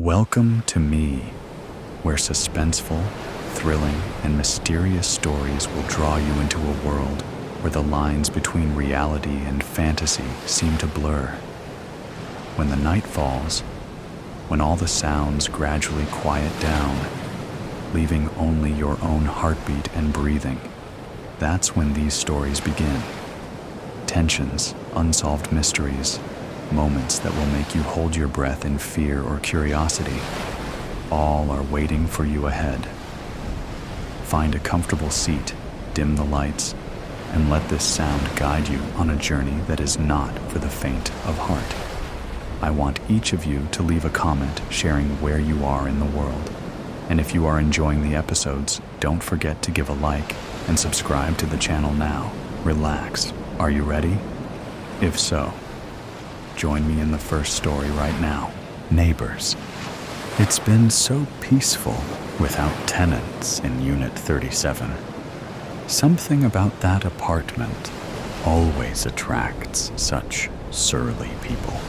Welcome to me, where suspenseful, thrilling, and mysterious stories will draw you into a world where the lines between reality and fantasy seem to blur. When the night falls, when all the sounds gradually quiet down, leaving only your own heartbeat and breathing, that's when these stories begin. Tensions, unsolved mysteries, moments that will make you hold your breath in fear or curiosity, all are waiting for you ahead. Find a comfortable seat, dim the lights, and let this sound guide you on a journey that is not for the faint of heart. I want each of you to leave a comment sharing where you are in the world. And if you are enjoying the episodes, don't forget to give a like and subscribe to the channel now. Relax. Are you ready? If so, join me in the first story right now. Neighbors. It's been so peaceful without tenants in Unit 37. Something about that apartment always attracts such surly people.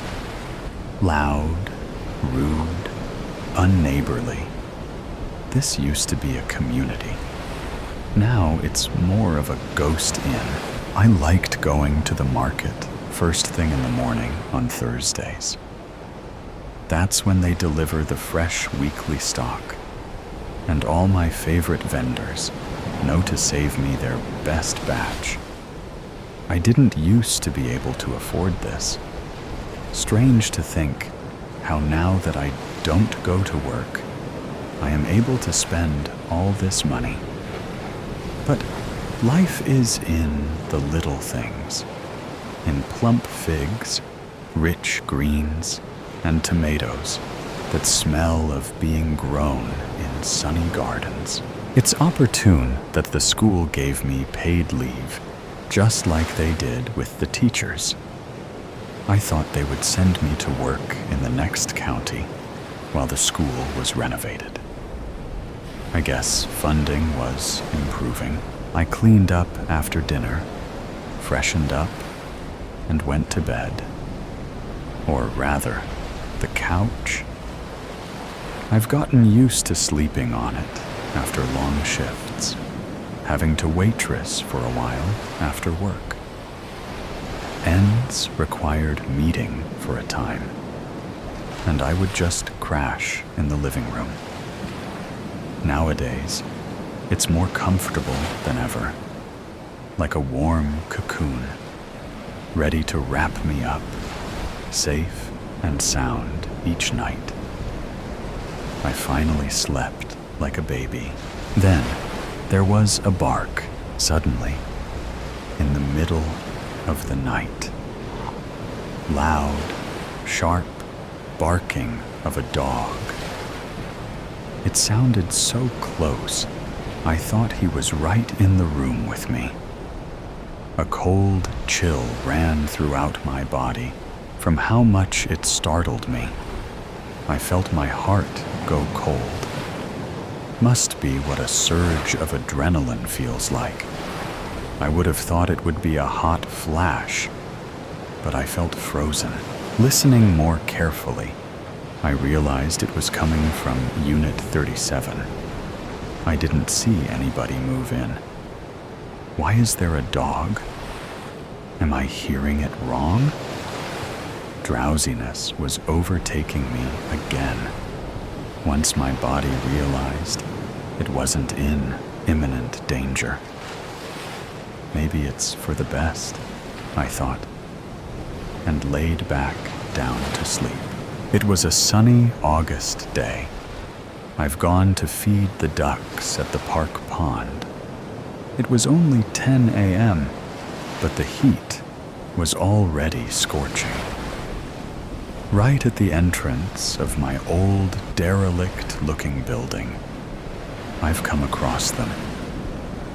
Loud, rude, unneighborly. This used to be a community. Now it's more of a ghost inn. I liked going to the market first thing in the morning on Thursdays. That's when they deliver the fresh weekly stock, and all my favorite vendors know to save me their best batch. I didn't used to be able to afford this. Strange to think how now that I don't go to work, I am able to spend all this money. But life is in the little things. In plump figs, rich greens, and tomatoes that smell of being grown in sunny gardens. It's opportune that the school gave me paid leave, just like they did with the teachers. I thought they would send me to work in the next county while the school was renovated. I guess funding was improving. I cleaned up after dinner, freshened up, and went to bed. Or rather, the couch. I've gotten used to sleeping on it after long shifts, having to waitress for a while after work. Ends required meeting for a time, and I would just crash in the living room. Nowadays, it's more comfortable than ever, like a warm cocoon, ready to wrap me up, safe and sound each night. I finally slept like a baby. Then there was a bark, suddenly, in the middle of the night. Loud, sharp barking of a dog. It sounded so close, I thought he was right in the room with me. A cold chill ran throughout my body from how much it startled me. I felt my heart go cold. Must be what a surge of adrenaline feels like. I would have thought it would be a hot flash, but I felt frozen. Listening more carefully, I realized it was coming from Unit 37. I didn't see anybody move in. Why is there a dog? Am I hearing it wrong? Drowsiness was overtaking me again. Once my body realized it wasn't in imminent danger. Maybe it's for the best, I thought, and laid back down to sleep. It was a sunny August day. I've gone to feed the ducks at the park pond. It was only 10 a.m., but the heat was already scorching. Right at the entrance of my old, derelict-looking building, I've come across them.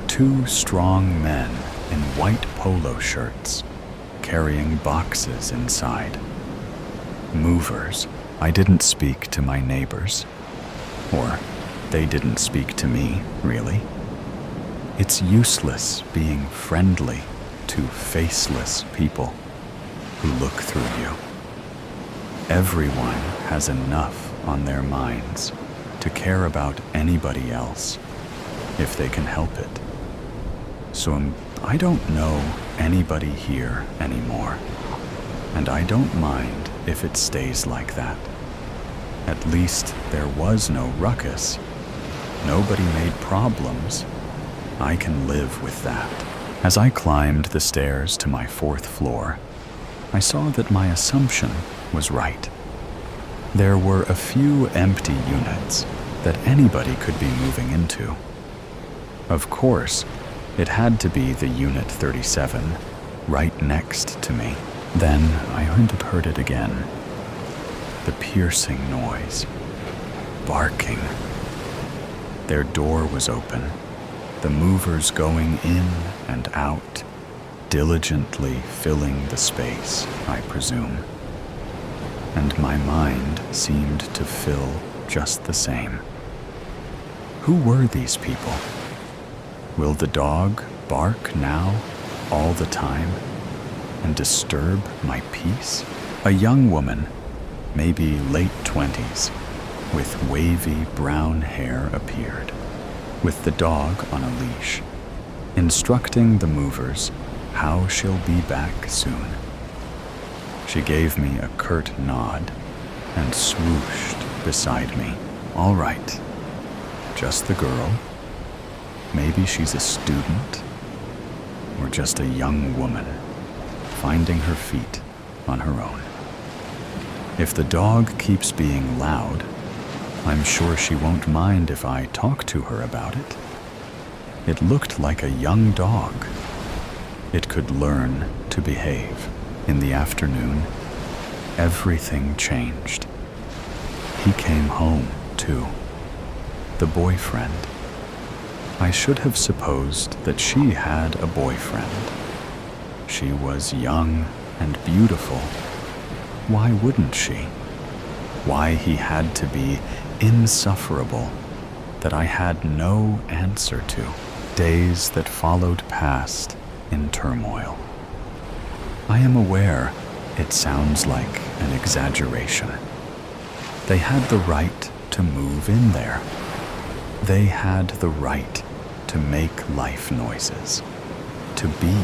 Two strong men in white polo shirts, carrying boxes inside. Movers. I didn't speak to my neighbors. Or they didn't speak to me, really. It's useless being friendly to faceless people who look through you. Everyone has enough on their minds to care about anybody else if they can help it. So I don't know anybody here anymore, and I don't mind if it stays like that. At least there was no ruckus. Nobody made problems. I can live with that. As I climbed the stairs to my 4th floor, I saw that my assumption was right. There were a few empty units that anybody could be moving into. Of course, it had to be the Unit 37 right next to me. Then I heard it again. The piercing noise. Barking. Their door was open, the movers going in and out, diligently filling the space, I presume. And my mind seemed to fill just the same. Who were these people? Will the dog bark now, all the time, and disturb my peace? A young woman, maybe late 20s, with wavy brown hair appeared, with the dog on a leash, instructing the movers how she'll be back soon. She gave me a curt nod and swooshed beside me. All right, just the girl. Maybe she's a student, or just a young woman finding her feet on her own. If the dog keeps being loud, I'm sure she won't mind if I talk to her about it. It looked like a young dog. It could learn to behave. In the afternoon, everything changed. He came home, too. The boyfriend. I should have supposed that she had a boyfriend. She was young and beautiful. Why wouldn't she? Why he had to be insufferable that I had no answer to. Days that followed passed in turmoil. I am aware it sounds like an exaggeration. They had the right to move in there. They had the right to make life noises, to be.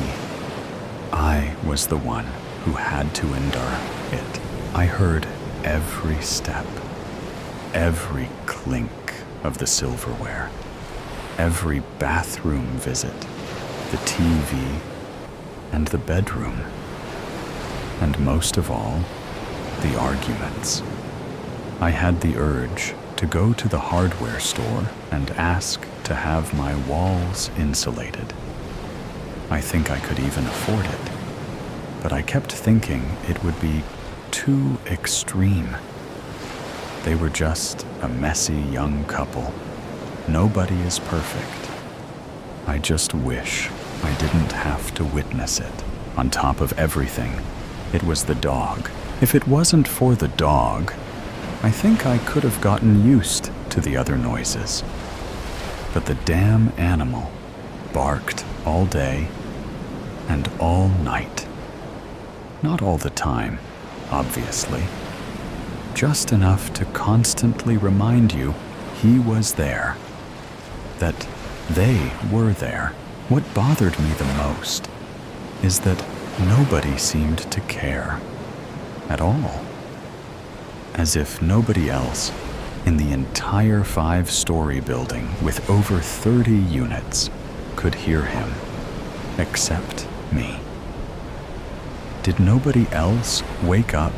I was the one who had to endure it. I heard every step, every clink of the silverware, every bathroom visit, the TV, and the bedroom, and most of all, the arguments. I had the urge to go to the hardware store and ask to have my walls insulated. I think I could even afford it, but I kept thinking it would be too extreme. They were just a messy young couple. Nobody is perfect. I just wish I didn't have to witness it. On top of everything, it was the dog. If it wasn't for the dog, I think I could have gotten used to the other noises. But the damn animal barked all day and all night. Not all the time, obviously. Just enough to constantly remind you he was there, that they were there. What bothered me the most is that nobody seemed to care at all. As if nobody else in the entire 5-story building with over 30 units could hear him, except me. Did nobody else wake up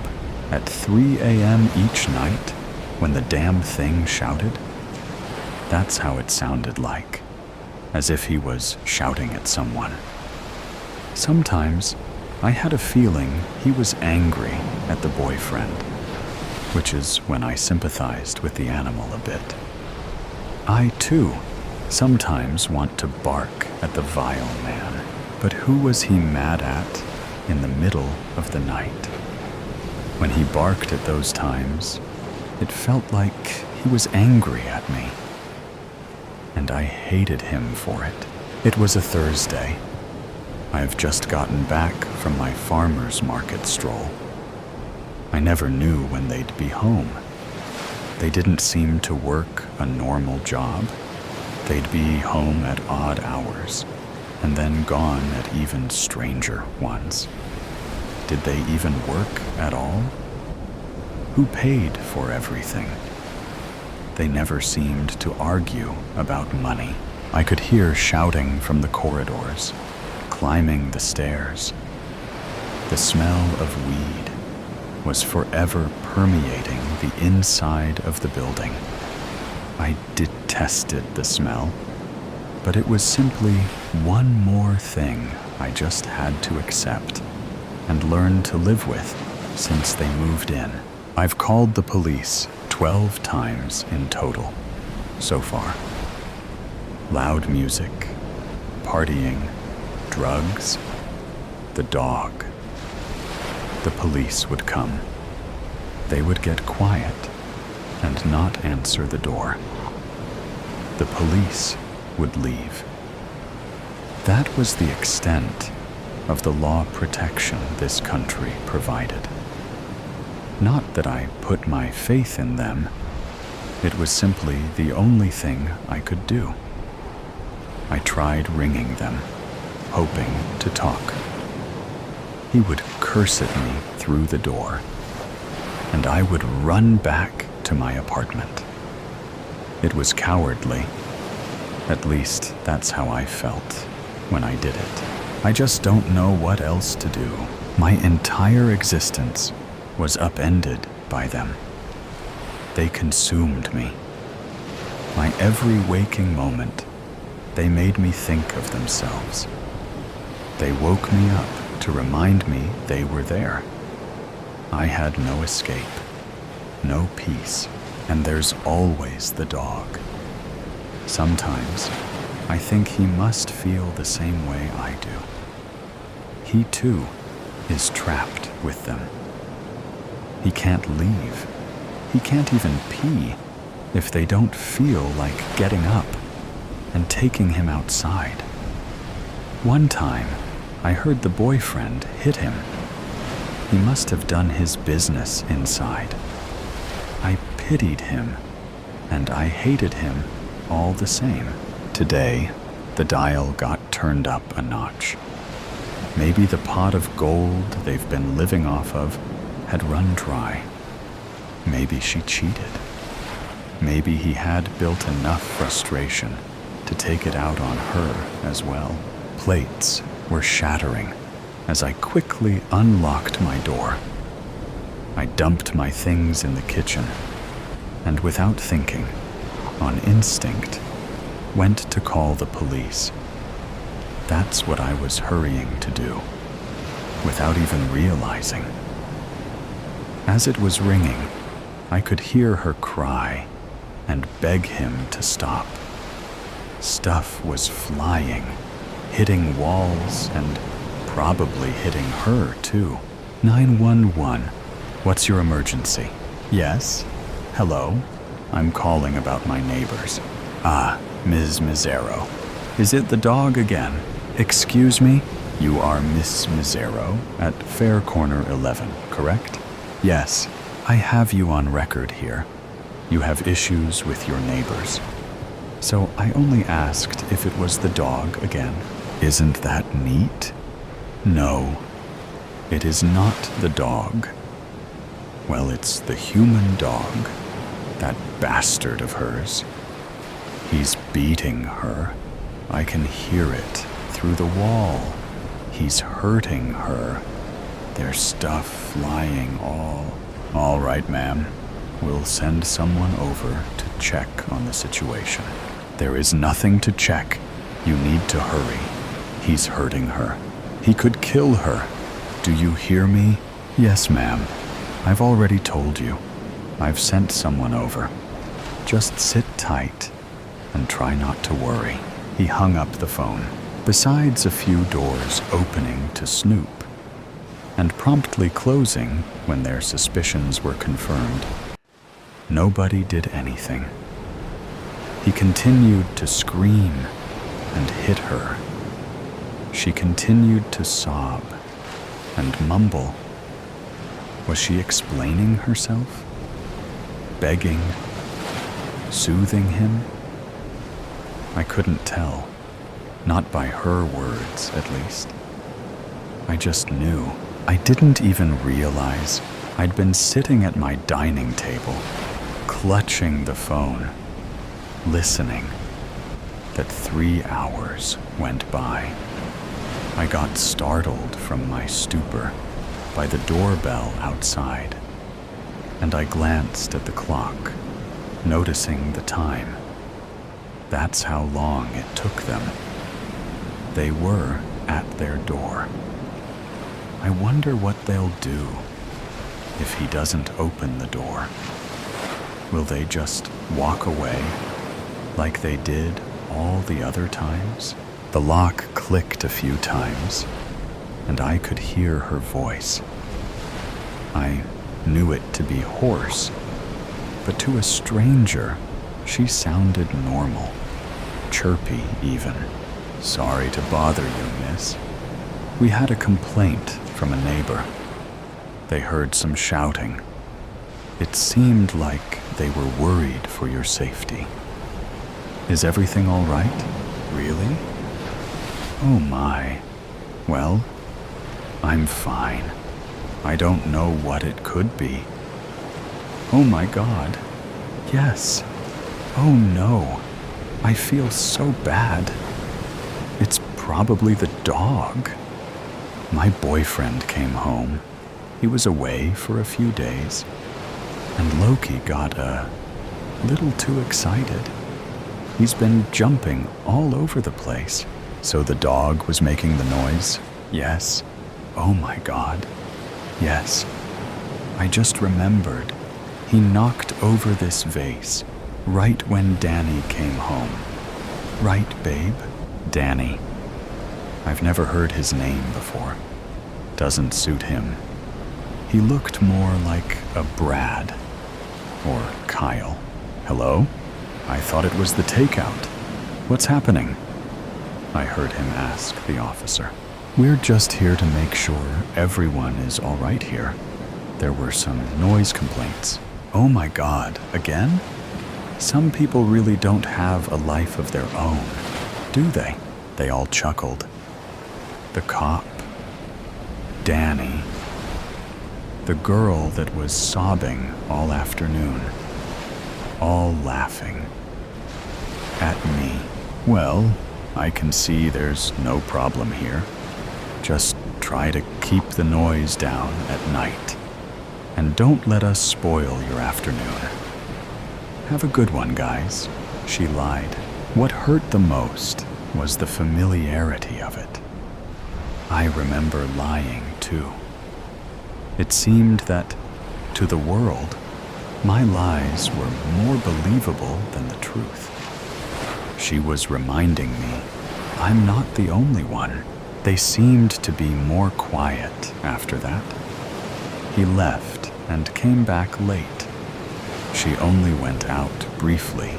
at 3 a.m. each night when the damn thing shouted? That's how it sounded like, as if he was shouting at someone. Sometimes I had a feeling he was angry at the boyfriend, which is when I sympathized with the animal a bit. I, too, sometimes want to bark at the vile man, but who was he mad at in the middle of the night? When he barked at those times, it felt like he was angry at me, and I hated him for it. It was a Thursday. I've just gotten back from my farmer's market stroll. I never knew when they'd be home. They didn't seem to work a normal job. They'd be home at odd hours, and then gone at even stranger ones. Did they even work at all? Who paid for everything? They never seemed to argue about money. I could hear shouting from the corridors, climbing the stairs. The smell of weed was forever permeating the inside of the building. I detested the smell, but it was simply one more thing I just had to accept and learn to live with since they moved in. I've called the police 12 times in total so far. Loud music, partying, drugs, the dog. The police would come. They would get quiet and not answer the door. The police would leave. That was the extent of the law protection this country provided. Not that I put my faith in them. It was simply the only thing I could do. I tried ringing them, hoping to talk. He would curse at me through the door, and I would run back to my apartment. It was cowardly. At least that's how I felt when I did it. I just don't know what else to do. My entire existence was upended by them. They consumed me. My every waking moment, they made me think of themselves. They woke me up to remind me they were there. I had no escape, no peace, and there's always the dog. Sometimes I think he must feel the same way I do. He too is trapped with them. He can't leave. He can't even pee if they don't feel like getting up and taking him outside. One time, I heard the boyfriend hit him. He must have done his business inside. I pitied him, and I hated him all the same. Today, the dial got turned up a notch. Maybe the pot of gold they've been living off of had run dry. Maybe she cheated. Maybe he had built enough frustration to take it out on her as well. Plates were shattering as I quickly unlocked my door. I dumped my things in the kitchen and, without thinking, on instinct, went to call the police. That's what I was hurrying to do, without even realizing. As it was ringing, I could hear her cry and beg him to stop. Stuff was flying, hitting walls and probably hitting her too. 911, what's your emergency? Yes? Hello? I'm calling about my neighbors. Ah, Ms. Misero. Is it the dog again? Excuse me? You are Miss Misero at Fair Corner 11, correct? Yes, I have you on record here. You have issues with your neighbors. So I only asked if it was the dog again. Isn't that neat? No, it is not the dog. Well, it's the human dog, that bastard of hers. He's beating her. I can hear it through the wall. He's hurting her. There's stuff flying all right, ma'am. We'll send someone over to check on the situation. There is nothing to check. You need to hurry. He's hurting her. He could kill her. Do you hear me? Yes, ma'am. I've already told you. I've sent someone over. Just sit tight and try not to worry. He hung up the phone. Besides a few doors opening to snoop and promptly closing when their suspicions were confirmed, nobody did anything. He continued to scream and hit her. She continued to sob and mumble. Was she explaining herself? Begging soothing him? I couldn't tell, not by her words at least. I just knew. I didn't even realize I'd been sitting at my dining table, clutching the phone, listening, that 3 hours went by. I got startled from my stupor by the doorbell outside, and I glanced at the clock, noticing the time. That's how long it took them. They were at their door. I wonder what they'll do if he doesn't open the door. Will they just walk away like they did all the other times? The lock clicked a few times, and I could hear her voice. I knew it to be hoarse, but to a stranger, she sounded normal, chirpy even. "Sorry to bother you, miss. We had a complaint from a neighbor. They heard some shouting. It seemed like they were worried for your safety. Is everything all right? Really? Oh my. Well, I'm fine. I don't know what it could be. Oh my God. Yes. Oh no. I feel so bad. It's probably the dog. My boyfriend came home. He was away for a few days, and Loki got a little too excited. He's been jumping all over the place. So the dog was making the noise? Yes. Oh my God. Yes. I just remembered. He knocked over this vase right when Danny came home. Right, babe? Danny. I've never heard his name before. Doesn't suit him. He looked more like a Brad or Kyle. Hello? I thought it was the takeout. What's happening? I heard him ask the officer. We're just here to make sure everyone is all right here. There were some noise complaints. Oh my God, again? Some people really don't have a life of their own, do they? They all chuckled. The cop, Danny, the girl that was sobbing all afternoon, all laughing at me. Well, I can see there's no problem here. Just try to keep the noise down at night, and don't let us spoil your afternoon. Have a good one, guys. She lied. What hurt the most was the familiarity of it. I remember lying, too. It seemed that, to the world, my lies were more believable than the truth. She was reminding me, I'm not the only one. They seemed to be more quiet after that. He left and came back late. She only went out briefly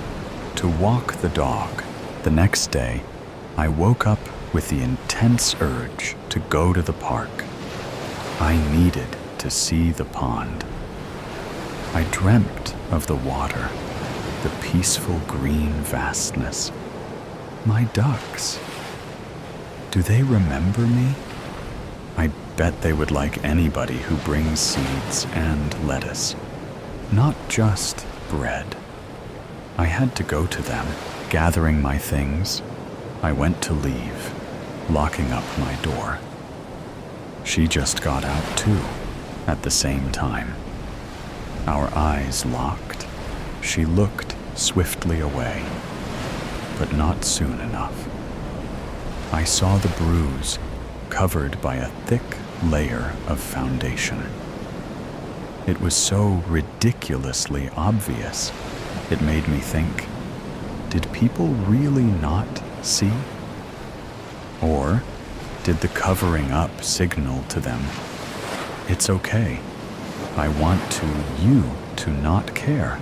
to walk the dog. The next day, I woke up with the intense urge to go to the park. I needed to see the pond. I dreamt of the water, the peaceful green vastness. My ducks. Do they remember me? I bet they would like anybody who brings seeds and lettuce, not just bread. I had to go to them, gathering my things. I went to leave, locking up my door. She just got out too, at the same time. Our eyes locked. She looked swiftly away, but not soon enough. I saw the bruise covered by a thick layer of foundation. It was so ridiculously obvious, it made me think, did people really not see? Or did the covering up signal to them, it's okay, I want you to not care.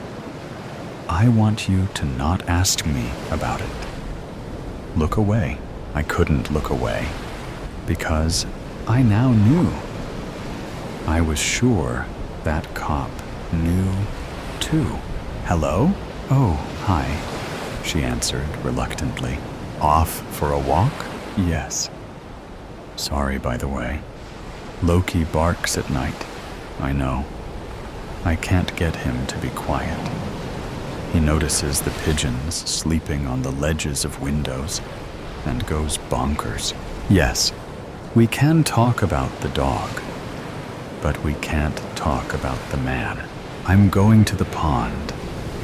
I want you to not ask me about it. Look away. I couldn't look away, because I now knew. I was sure that cop knew too. Hello? "Oh, hi," she answered reluctantly. "Off for a walk?" "Yes." "Sorry, by the way. Loki barks at night. I know. I can't get him to be quiet. He notices the pigeons sleeping on the ledges of windows and goes bonkers. Yes, we can talk about the dog, but we can't talk about the man. I'm going to the pond.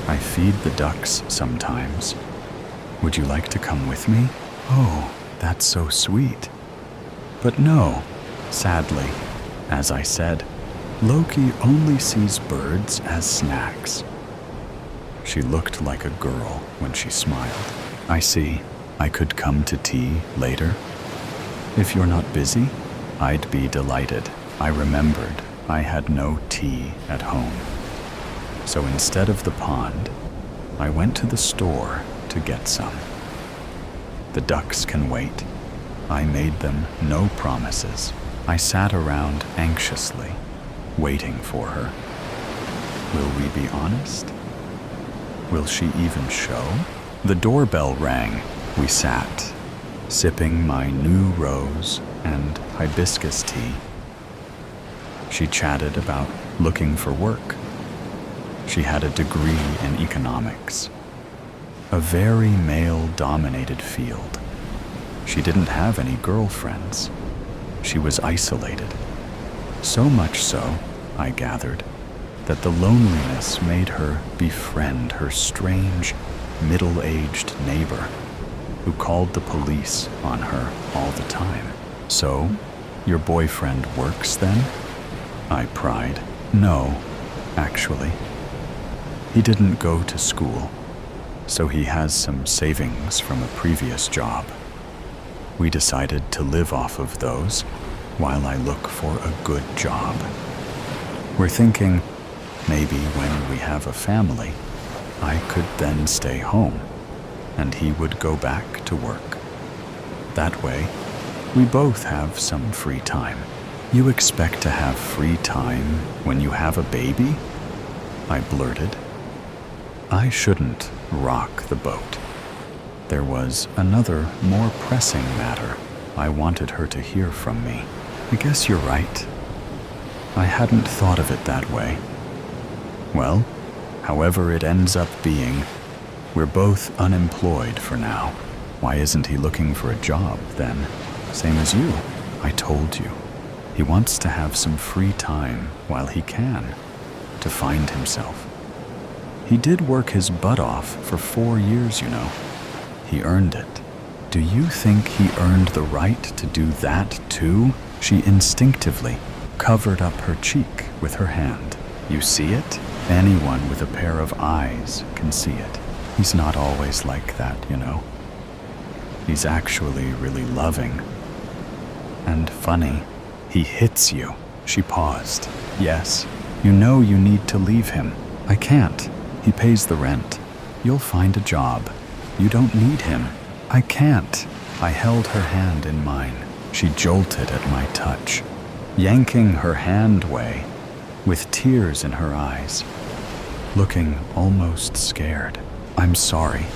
I feed the ducks sometimes. Would you like to come with me?" "Oh, that's so sweet." But no, sadly, as I said, Loki only sees birds as snacks. She looked like a girl when she smiled. "I see. I could come to tea later. If you're not busy, I'd be delighted." I remembered I had no tea at home. So instead of the pond, I went to the store to get some. The ducks can wait. I made them no promises. I sat around anxiously, waiting for her. Will we be honest? Will she even show? The doorbell rang. We sat, sipping my new rose and hibiscus tea. She chatted about looking for work. She had a degree in economics, a very male-dominated field. She didn't have any girlfriends. She was isolated. So much so, I gathered, that the loneliness made her befriend her strange, middle-aged neighbor who called the police on her all the time. "So, your boyfriend works then?" I pried. "No, actually. He didn't go to school, so he has some savings from a previous job. We decided to live off of those while I look for a good job. We're thinking maybe when we have a family, I could then stay home and he would go back to work. That way, we both have some free time." "You expect to have free time when you have a baby?" I blurted. I shouldn't rock the boat. There was another, more pressing matter I wanted her to hear from me. "I guess you're right. I hadn't thought of it that way. Well, however it ends up being, we're both unemployed for now. Why isn't he looking for a job, then? Same as you. I told you. He wants to have some free time while he can, to find himself. He did work his butt off for 4 years, you know. He earned it. Do you think he earned the right to do that too?" She instinctively covered up her cheek with her hand. "You see it? Anyone with a pair of eyes can see it. He's not always like that, you know. He's actually really loving. And funny. He hits you." She paused. "Yes, you know you need to leave him." "I can't. He pays the rent. You'll find a job. You don't need him." "I can't." I held her hand in mine. She jolted at my touch, yanking her hand away, with tears in her eyes, looking almost scared. "I'm sorry.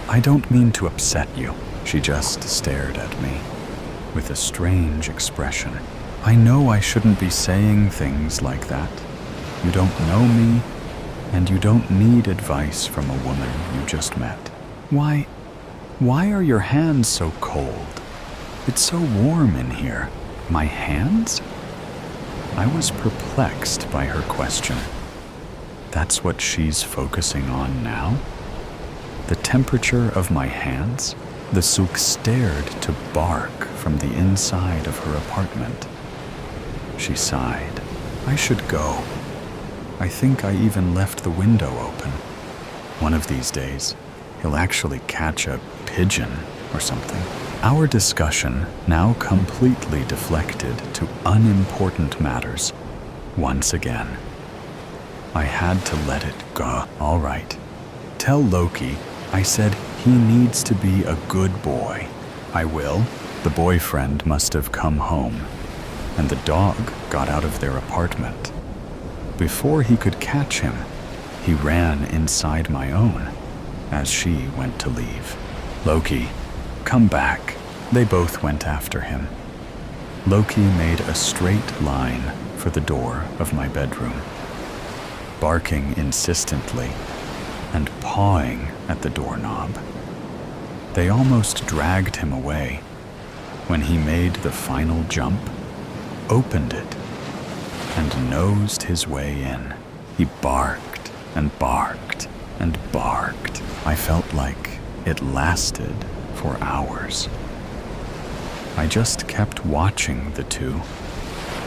I don't mean to upset you." She just stared at me with a strange expression. "I know I shouldn't be saying things like that. You don't know me, and you don't need advice from a woman you just met." Why are your hands so cold? It's so warm in here." "My hands?" I was perplexed by her question. That's what she's focusing on now? The temperature of my hands? The souk stared to bark from the inside of her apartment. She sighed. "I should go. I think I even left the window open. One of these days, he'll actually catch a pigeon or something." Our discussion now completely deflected to unimportant matters once again. I had to let it go. "All right. Tell Loki I said he needs to be a good boy." "I will." The boyfriend must have come home, and the dog got out of their apartment. Before he could catch him, he ran inside my own. as she went to leave. "Loki, come back." They both went after him. Loki made a straight line for the door of my bedroom, barking insistently and pawing at the doorknob. They almost dragged him away when he made the final jump, opened it, and nosed his way in. He barked and barked and barked. I felt like it lasted for hours. I just kept watching the two,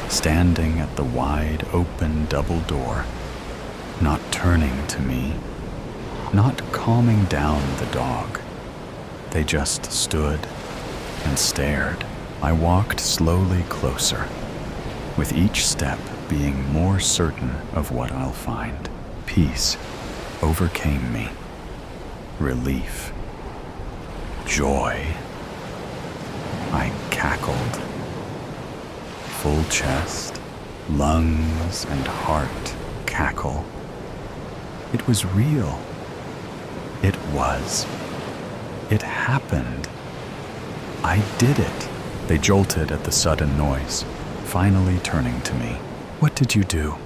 standing at the wide open double door, not turning to me, not calming down the dog. They just stood and stared. I walked slowly closer, with each step being more certain of what I'll find. Peace overcame me. Relief. Joy. I cackled. Full chest, lungs, and heart cackle. It was real. It was. It happened. I did it. They jolted at the sudden noise, finally turning to me. "What did you do?"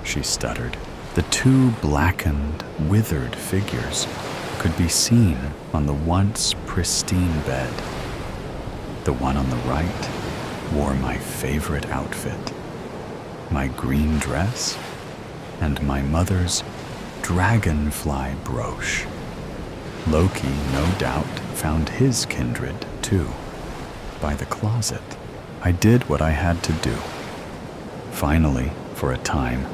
she stuttered. The two blackened, withered figures could be seen on the once pristine bed. The one on the right wore my favorite outfit, my green dress, and my mother's dragonfly brooch. Loki, no doubt, found his kindred, too, by the closet. I did what I had to do. Finally, for a time,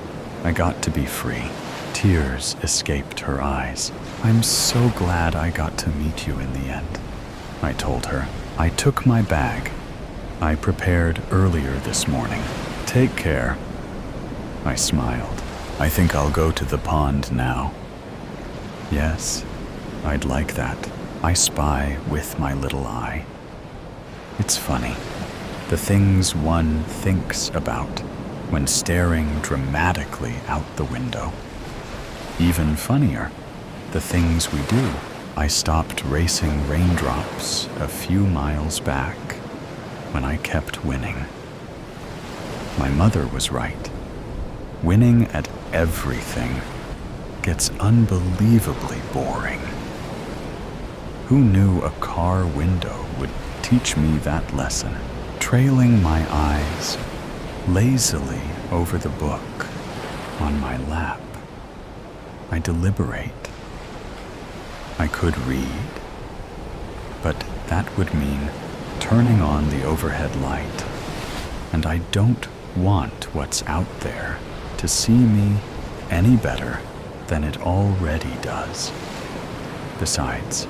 I got to be free. Tears escaped her eyes. "I'm so glad I got to meet you in the end," I told her. "I took my bag. I prepared earlier this morning. Take care." I smiled. "I think I'll go to the pond now." "Yes, I'd like that." I spy with my little eye. It's funny, the things one thinks about when staring dramatically out the window. Even funnier, the things we do. I stopped racing raindrops a few miles back when I kept winning. My mother was right. Winning at everything gets unbelievably boring. Who knew a car window would teach me that lesson? Trailing my eyes lazily over the book on my lap, I deliberate. I could read, but that would mean turning on the overhead light, and I don't want what's out there to see me any better than it already does. Besides,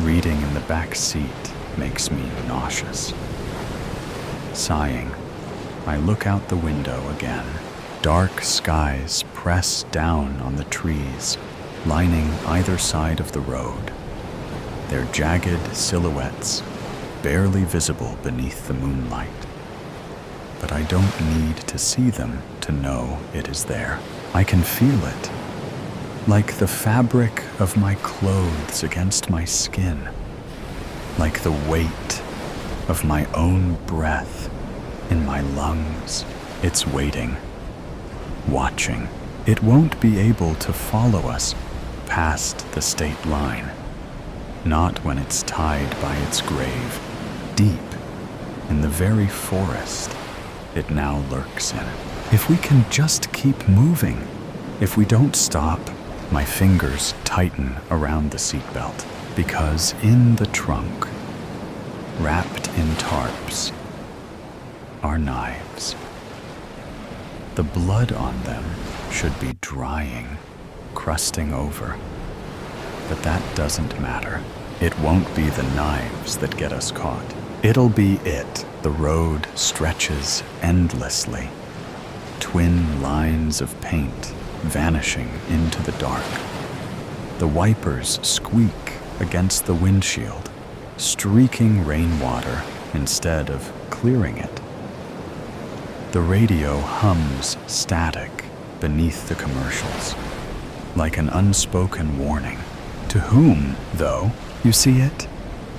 reading in the back seat makes me nauseous. Sighing, I look out the window again. Dark skies press down on the trees, lining either side of the road, their jagged silhouettes barely visible beneath the moonlight. But I don't need to see them to know it is there. I can feel it, like the fabric of my clothes against my skin, like the weight of my own breath in my lungs. It's waiting, watching. It won't be able to follow us past the state line, not when it's tied by its grave, deep in the very forest it now lurks in. If we can just keep moving, if we don't stop, my fingers tighten around the seatbelt, because in the trunk, wrapped in tarps, are knives. The blood on them should be drying, crusting over. But that doesn't matter. It won't be the knives that get us caught. It'll be it. The road stretches endlessly, twin lines of paint vanishing into the dark. The wipers squeak against the windshield, streaking rainwater instead of clearing it. The radio hums static beneath the commercials, like an unspoken warning To whom, though? You see it?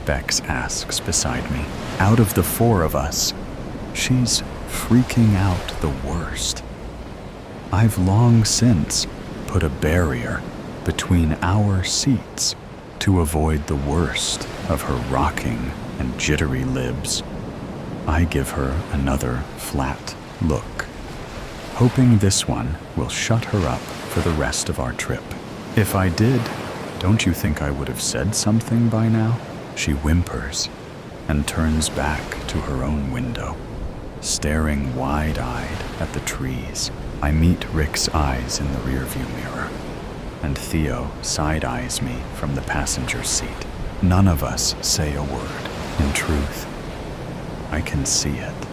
Bex asks beside me. Out of the four of us, she's freaking out the worst. I've long since put a barrier between our seats to avoid the worst of her rocking and jittery libs. I give her another flat look, hoping this one will shut her up for the rest of our trip. If I did, don't you think I would have said something by now? She whimpers and turns back to her own window, staring wide-eyed at the trees. I meet Rick's eyes in the rearview mirror, and Theo side-eyes me from the passenger seat. None of us say a word. In truth, I can see it.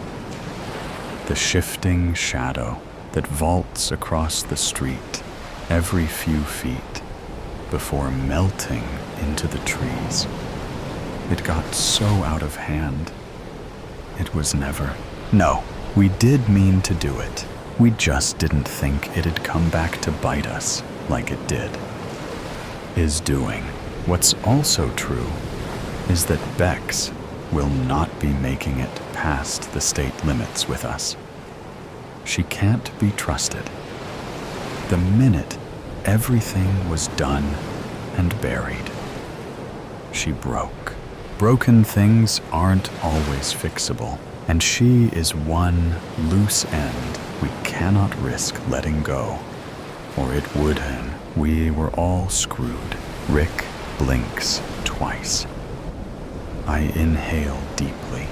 The shifting shadow that vaults across the street every few feet before melting into the trees. It got so out of hand. It was never. No, we did mean to do it. We just didn't think it'd come back to bite us like it did. Is doing. What's also true is that Bex will not be making it past the state limits with us. She can't be trusted. The minute everything was done and buried, she broke. Broken things aren't always fixable, and she is one loose end we cannot risk letting go, or it would end. We were all screwed. Rick blinks twice. I inhale deeply,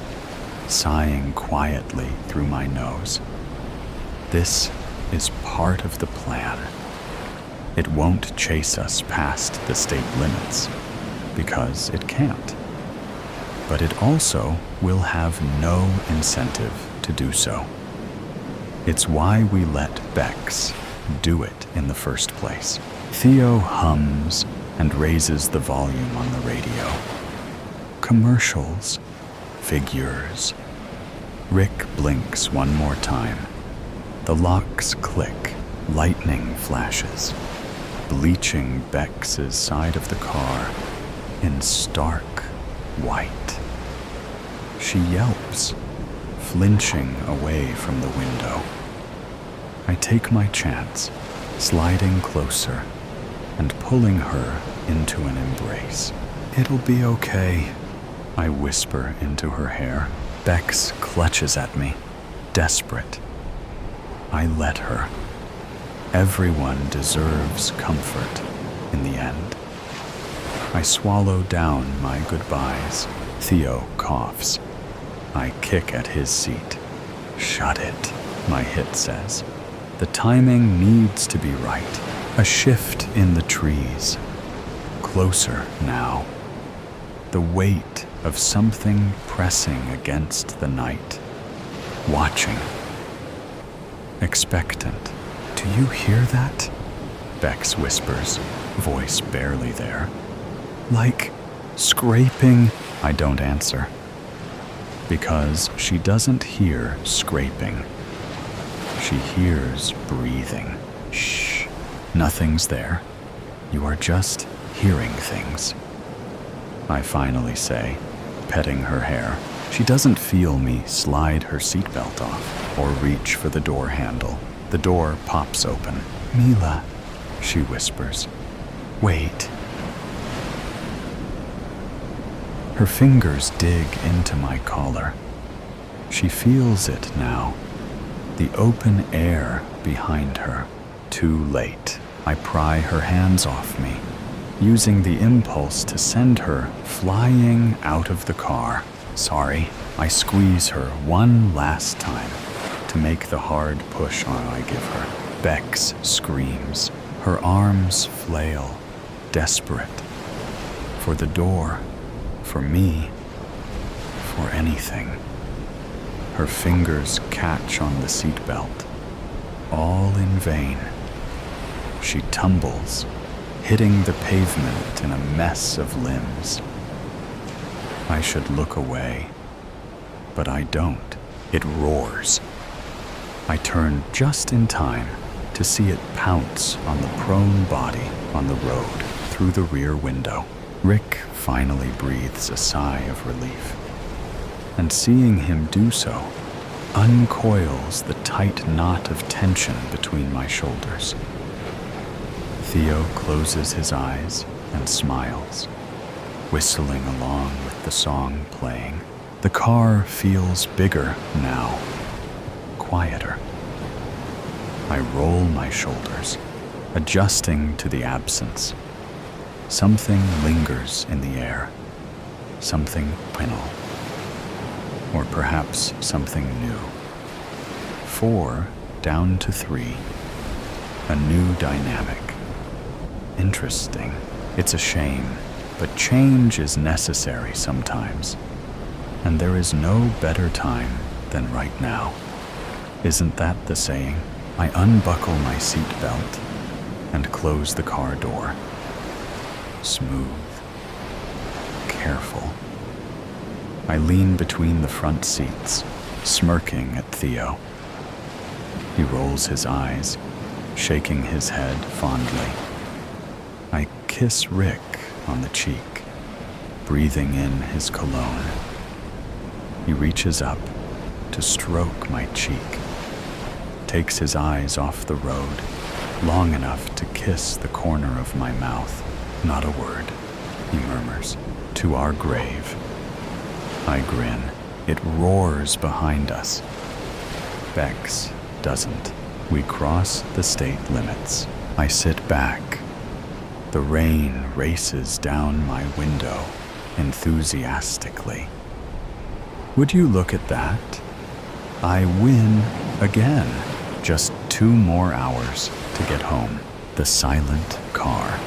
sighing quietly through my nose. This is part of the plan. It won't chase us past the state limits, because it can't. But it also will have no incentive to do so. It's why we let Bex do it in the first place. Theo hums and raises the volume on the radio. Commercials, figures. Rick blinks one more time. The locks click, lightning flashes, bleaching Bex's side of the car in stark white. She yelps, flinching away from the window. I take my chance, sliding closer and pulling her into an embrace. It'll be okay, I whisper into her hair. Bex clutches at me, desperate. I let her. Everyone deserves comfort in the end. I swallow down my goodbyes. Theo coughs. I kick at his seat. Shut it, my hit says. The timing needs to be right. A shift in the trees. Closer now. The weight of something pressing against the night. Watching. Expectant. Do you hear that? Bex whispers, voice barely there. Like scraping. I don't answer. Because she doesn't hear scraping. She hears breathing. Shh. Nothing's there. You are just hearing things. I finally say, petting her hair. She doesn't feel me slide her seatbelt off or reach for the door handle. The door pops open. Mila, she whispers. Wait. Her fingers dig into my collar. She feels it now. The open air behind her. Too late. I pry her hands off me, using the impulse to send her flying out of the car. Sorry. I squeeze her one last time to make the hard push on I give her. Bex screams. Her arms flail, desperate. For the door. For me, for anything. Her fingers catch on the seatbelt, all in vain. She tumbles, hitting the pavement in a mess of limbs. I should look away, but I don't. It roars. I turn just in time to see it pounce on the prone body on the road. through the rear window. Rick finally breathes a sigh of relief, and seeing him do so uncoils the tight knot of tension between my shoulders. Theo closes his eyes and smiles, whistling along with the song playing. The car feels bigger now, quieter. I roll my shoulders, adjusting to the absence. Something lingers in the air, something penal, or perhaps something new. 4 down to 3, a new dynamic. Interesting. It's a shame, but change is necessary sometimes, and there is no better time than right now. Isn't that the saying? I unbuckle my seatbelt and close the car door. Smooth, careful. I lean between the front seats, smirking at Theo. He rolls his eyes, shaking his head fondly. I kiss Rick on the cheek, breathing in his cologne. He reaches up to stroke my cheek, takes his eyes off the road, long enough to kiss the corner of my mouth. Not a word, he murmurs, to our grave. I grin. It roars behind us. Bex doesn't. We cross the state limits. I sit back. The rain races down my window enthusiastically. Would you look at that? I win again. Just 2 more hours to get home. The silent car.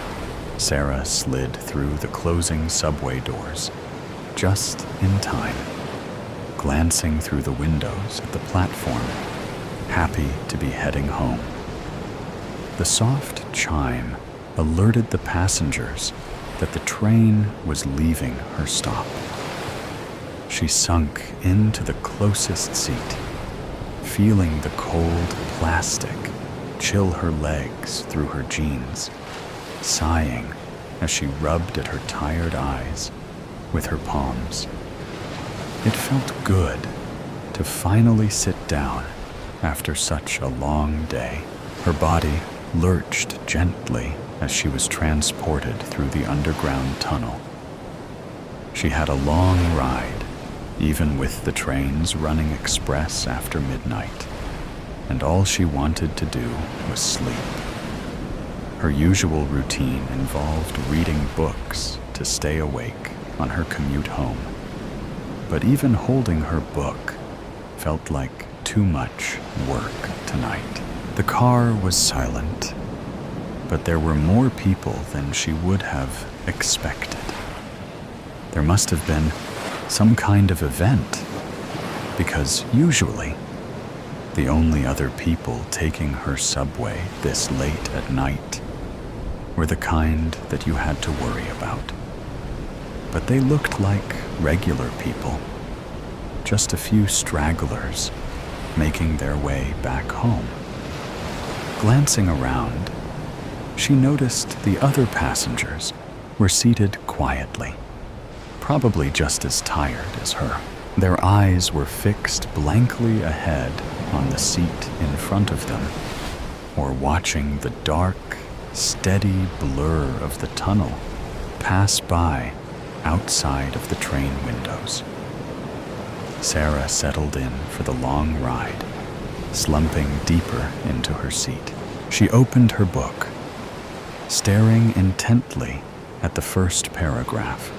Sarah slid through the closing subway doors, just in time, glancing through the windows at the platform, happy to be heading home. The soft chime alerted the passengers that the train was leaving her stop. She sunk into the closest seat, feeling the cold plastic chill her legs through her jeans, sighing as she rubbed at her tired eyes with her palms. It felt good to finally sit down after such a long day. Her body lurched gently as she was transported through the underground tunnel. She had a long ride, even with the trains running express after midnight, and all she wanted to do was sleep. Her usual routine involved reading books to stay awake on her commute home. But even holding her book felt like too much work tonight. The car was silent, but there were more people than she would have expected. There must have been some kind of event, because usually the only other people taking her subway this late at night were the kind that you had to worry about. But they looked like regular people, just a few stragglers making their way back home. Glancing around, she noticed the other passengers were seated quietly, probably just as tired as her. Their eyes were fixed blankly ahead on the seat in front of them, or watching the dark, steady blur of the tunnel pass by outside of the train windows. Sarah settled in for the long ride, slumping deeper into her seat. She opened her book, staring intently at the first paragraph.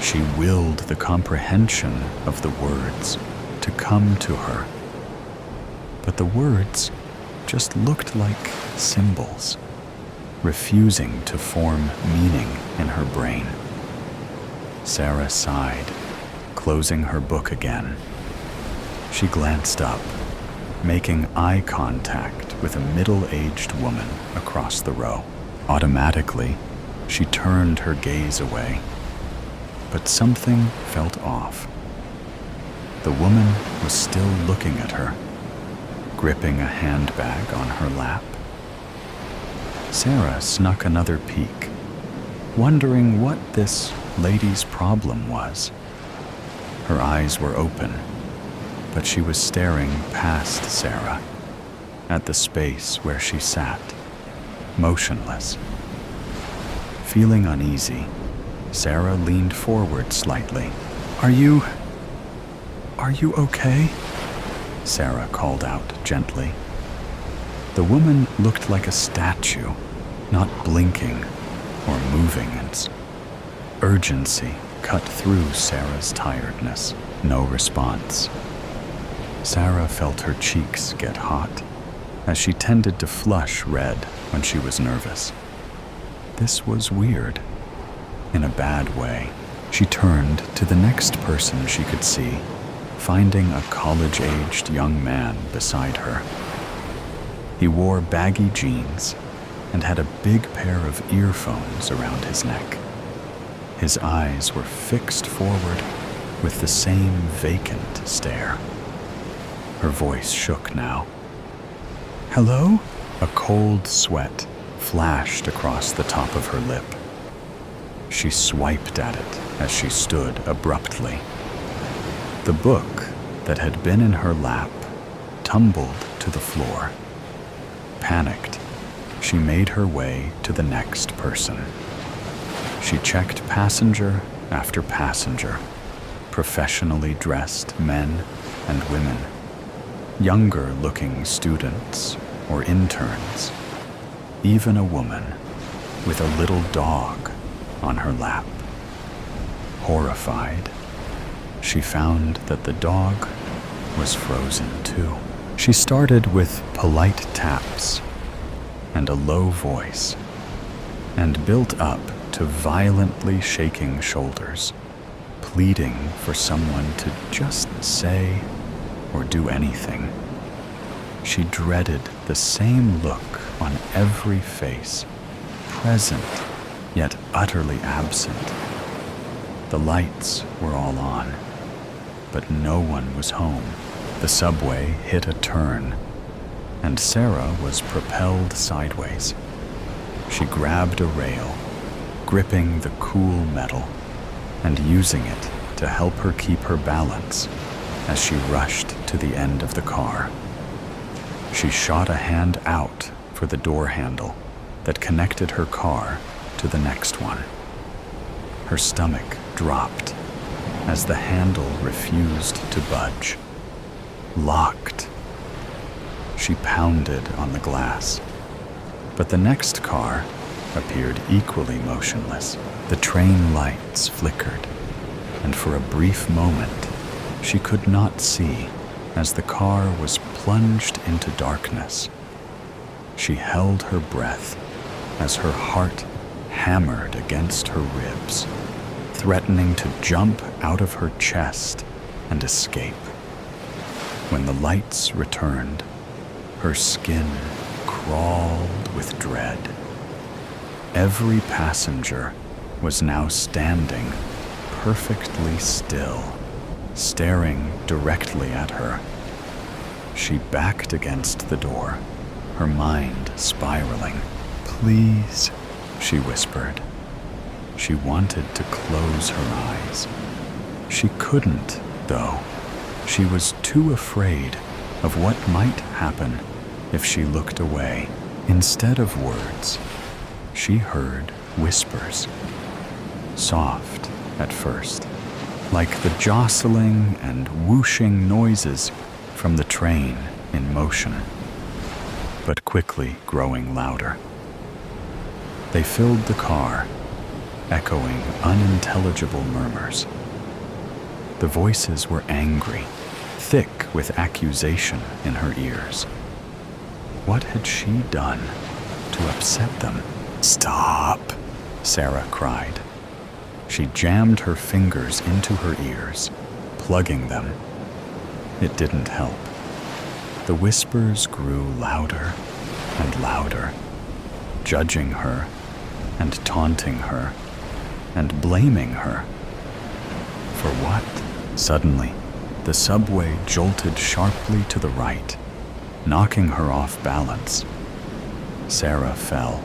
She willed the comprehension of the words to come to her, but the words just looked like symbols, refusing to form meaning in her brain. Sarah sighed, closing her book again. She glanced up, making eye contact with a middle-aged woman across the row. Automatically, she turned her gaze away, but something felt off. The woman was still looking at her, gripping a handbag on her lap. Sarah snuck another peek wondering what this lady's problem was. Her eyes were open, but she was staring past Sarah, at the space where she sat, motionless. Feeling uneasy, Sarah leaned forward slightly. Are you okay?" Sarah called out gently. The woman looked like a statue, not blinking or moving. Its urgency cut through Sarah's tiredness. No response. Sarah felt her cheeks get hot, as she tended to flush red when she was nervous. This was weird. In a bad way. She turned to the next person she could see, finding a college-aged young man beside her. He wore baggy jeans and had a big pair of earphones around his neck. His eyes were fixed forward with the same vacant stare. Her voice shook now. "Hello?" A cold sweat flashed across the top of her lip. She swiped at it as she stood abruptly. The book that had been in her lap tumbled to the floor. Panicked, she made her way to the next person. She checked passenger after passenger, professionally dressed men and women, younger-looking students or interns, even a woman with a little dog on her lap. Horrified, she found that the dog was frozen too. She started with polite taps and a low voice, and built up to violently shaking shoulders, pleading for someone to just say or do anything. She dreaded the same look on every face, present yet utterly absent. The lights were all on, but no one was home. The subway hit a turn, and Sarah was propelled sideways. She grabbed a rail, gripping the cool metal and using it to help her keep her balance as she rushed to the end of the car. She shot a hand out for the door handle that connected her car to the next one. Her stomach dropped as the handle refused to budge. Locked. She pounded on the glass, but the next car appeared equally motionless. The train lights flickered, and for a brief moment, she could not see as the car was plunged into darkness. She held her breath as her heart hammered against her ribs, threatening to jump out of her chest and escape. When the lights returned, her skin crawled with dread. Every passenger was now standing perfectly still, staring directly at her. She backed against the door, her mind spiraling. "Please," she whispered. She wanted to close her eyes. She couldn't, though. She was too afraid of what might happen if she looked away. Instead of words, she heard whispers. Soft at first, like the jostling and whooshing noises from the train in motion, but quickly growing louder. They filled the car, echoing unintelligible murmurs. The voices were angry, thick with accusation in her ears. What had she done to upset them? "Stop!" Sarah cried. She jammed her fingers into her ears, plugging them. It didn't help. The whispers grew louder and louder, judging her and taunting her and blaming her. For what? Suddenly, the subway jolted sharply to the right, knocking her off balance. Sarah fell.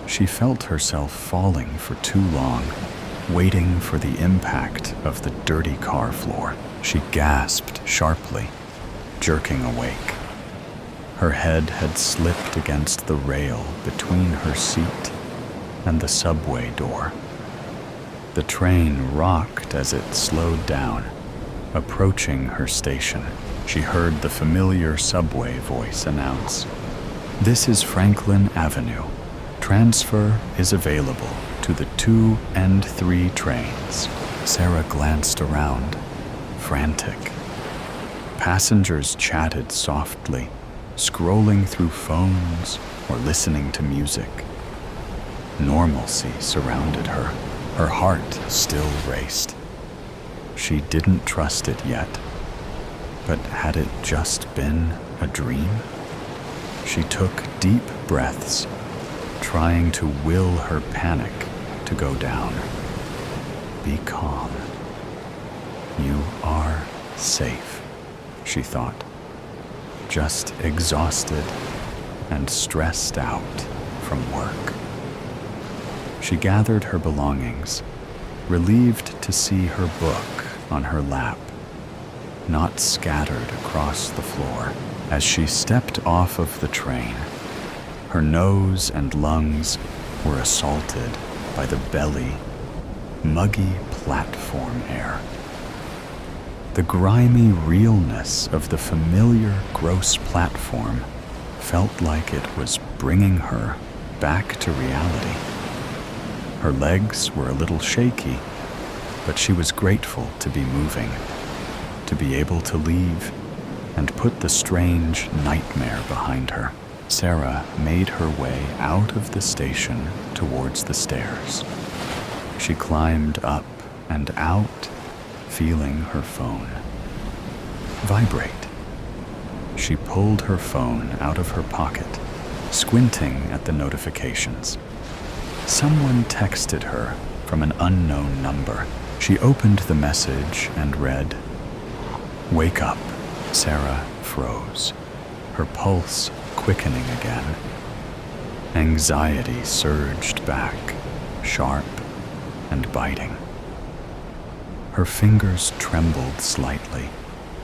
She felt herself falling for too long, waiting for the impact of the dirty car floor. She gasped sharply, jerking awake. Her head had slipped against the rail between her seat and the subway door. The train rocked as it slowed down, approaching her station. She heard the familiar subway voice announce, "This is Franklin Avenue. Transfer is available to the 2 and 3 trains." Sarah glanced around, frantic. Passengers chatted softly, scrolling through phones or listening to music. Normalcy surrounded her. Her heart still raced. She didn't trust it yet. But had it just been a dream? She took deep breaths, trying to will her panic to go down. Be calm. You are safe, she thought, just exhausted and stressed out from work. She gathered her belongings, relieved to see her book on her lap, not scattered across the floor. As she stepped off of the train, her nose and lungs were assaulted by the belly, muggy platform air. The grimy realness of the familiar gross platform felt like it was bringing her back to reality. Her legs were a little shaky, but she was grateful to be moving, to be able to leave and put the strange nightmare behind her. Sarah made her way out of the station towards the stairs. She climbed up and out, feeling her phone vibrate. She pulled her phone out of her pocket, squinting at the notifications. Someone texted her from an unknown number. She opened the message and read, "Wake up." Sarah froze, her pulse quickening again. Anxiety surged back, sharp and biting. Her fingers trembled slightly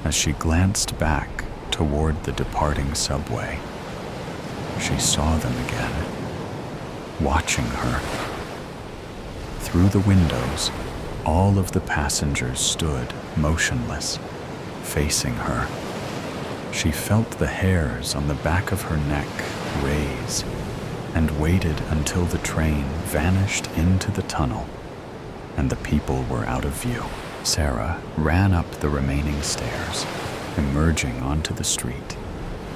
as she glanced back toward the departing subway. She saw them again, watching her. Through the windows, all of the passengers stood motionless, facing her. She felt the hairs on the back of her neck raise and waited until the train vanished into the tunnel and the people were out of view. Sarah ran up the remaining stairs, emerging onto the street,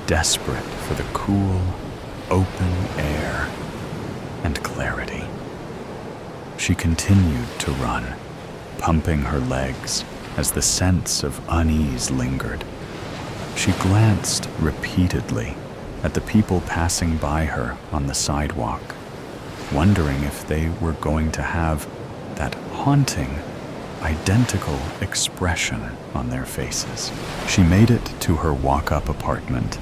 desperate for the cool, open air and clarity. She continued to run, pumping her legs as the sense of unease lingered. She glanced repeatedly at the people passing by her on the sidewalk, wondering if they were going to have that haunting, identical expression on their faces. She made it to her walk-up apartment,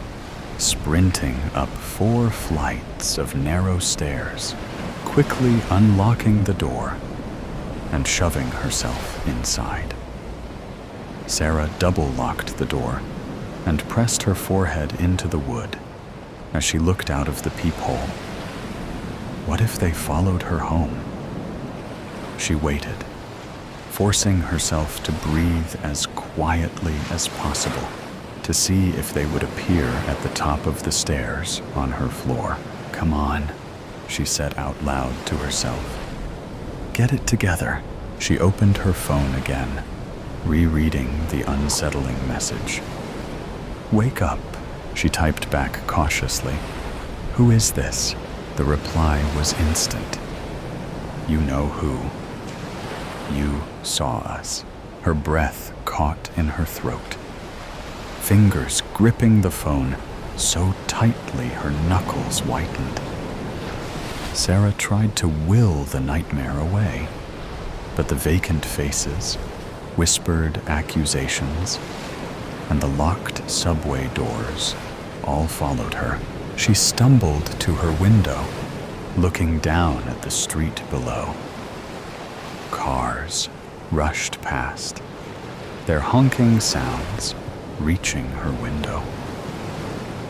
sprinting up 4 flights of narrow stairs, quickly unlocking the door and shoving herself inside. Sarah double-locked the door and pressed her forehead into the wood as she looked out of the peephole. What if they followed her home? She waited, forcing herself to breathe as quietly as possible to see if they would appear at the top of the stairs on her floor. "Come on," she said out loud to herself. "Get it together." She opened her phone again, rereading the unsettling message. "Wake up," she typed back cautiously. "Who is this?" The reply was instant. "You know who. You saw us." Her breath caught in her throat, fingers gripping the phone so tightly her knuckles whitened. Sarah tried to will the nightmare away, but the vacant faces, whispered accusations, and the locked subway doors all followed her. She stumbled to her window, looking down at the street below. Cars rushed past, their honking sounds reaching her window.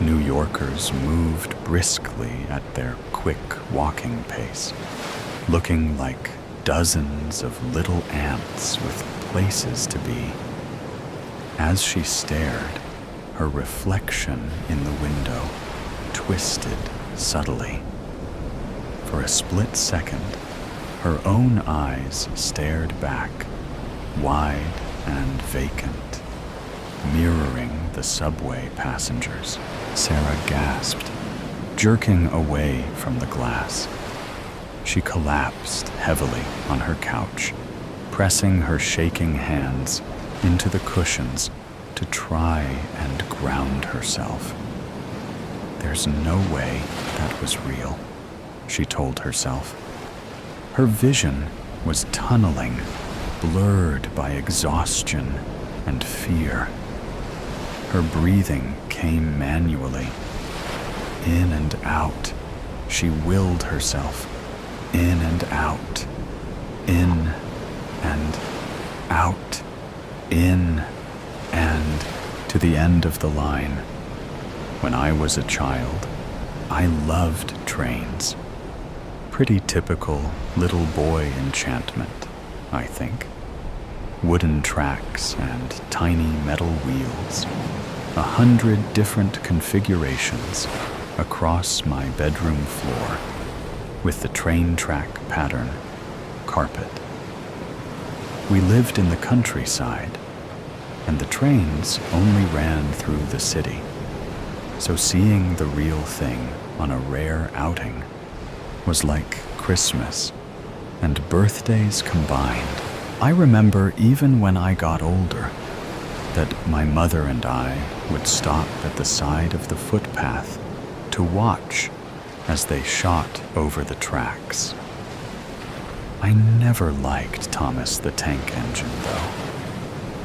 New Yorkers moved briskly at their quick walking pace, looking like dozens of little ants with places to be. As she stared, her reflection in the window twisted subtly. For a split second, her own eyes stared back, wide and vacant, mirroring the subway passengers. Sarah gasped, jerking away from the glass. She collapsed heavily on her couch, pressing her shaking hands into the cushions to try and ground herself. There's no way that was real, she told herself. Her vision was tunneling, blurred by exhaustion and fear. Her breathing came manually. In and out, she willed herself. In and out. In and out. In and to the end of the line. When I was a child, I loved trains. Pretty typical little boy enchantment, I think. Wooden tracks and tiny metal wheels, 100 different configurations across my bedroom floor, with the train track pattern carpet. We lived in the countryside, and the trains only ran through the city, so seeing the real thing on a rare outing was like Christmas and birthdays combined. I remember even when I got older that my mother and I would stop at the side of the footpath to watch as they shot over the tracks. I never liked Thomas the Tank Engine, though.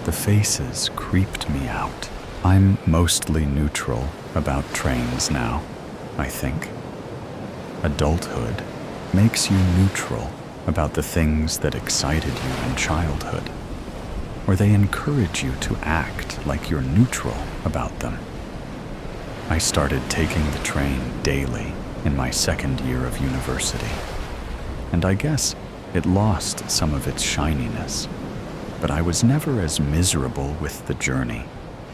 The faces creeped me out. I'm mostly neutral about trains now, I think. Adulthood makes you neutral about the things that excited you in childhood, or they encourage you to act like you're neutral about them. I started taking the train daily in my second year of university, and I guess it lost some of its shininess, but I was never as miserable with the journey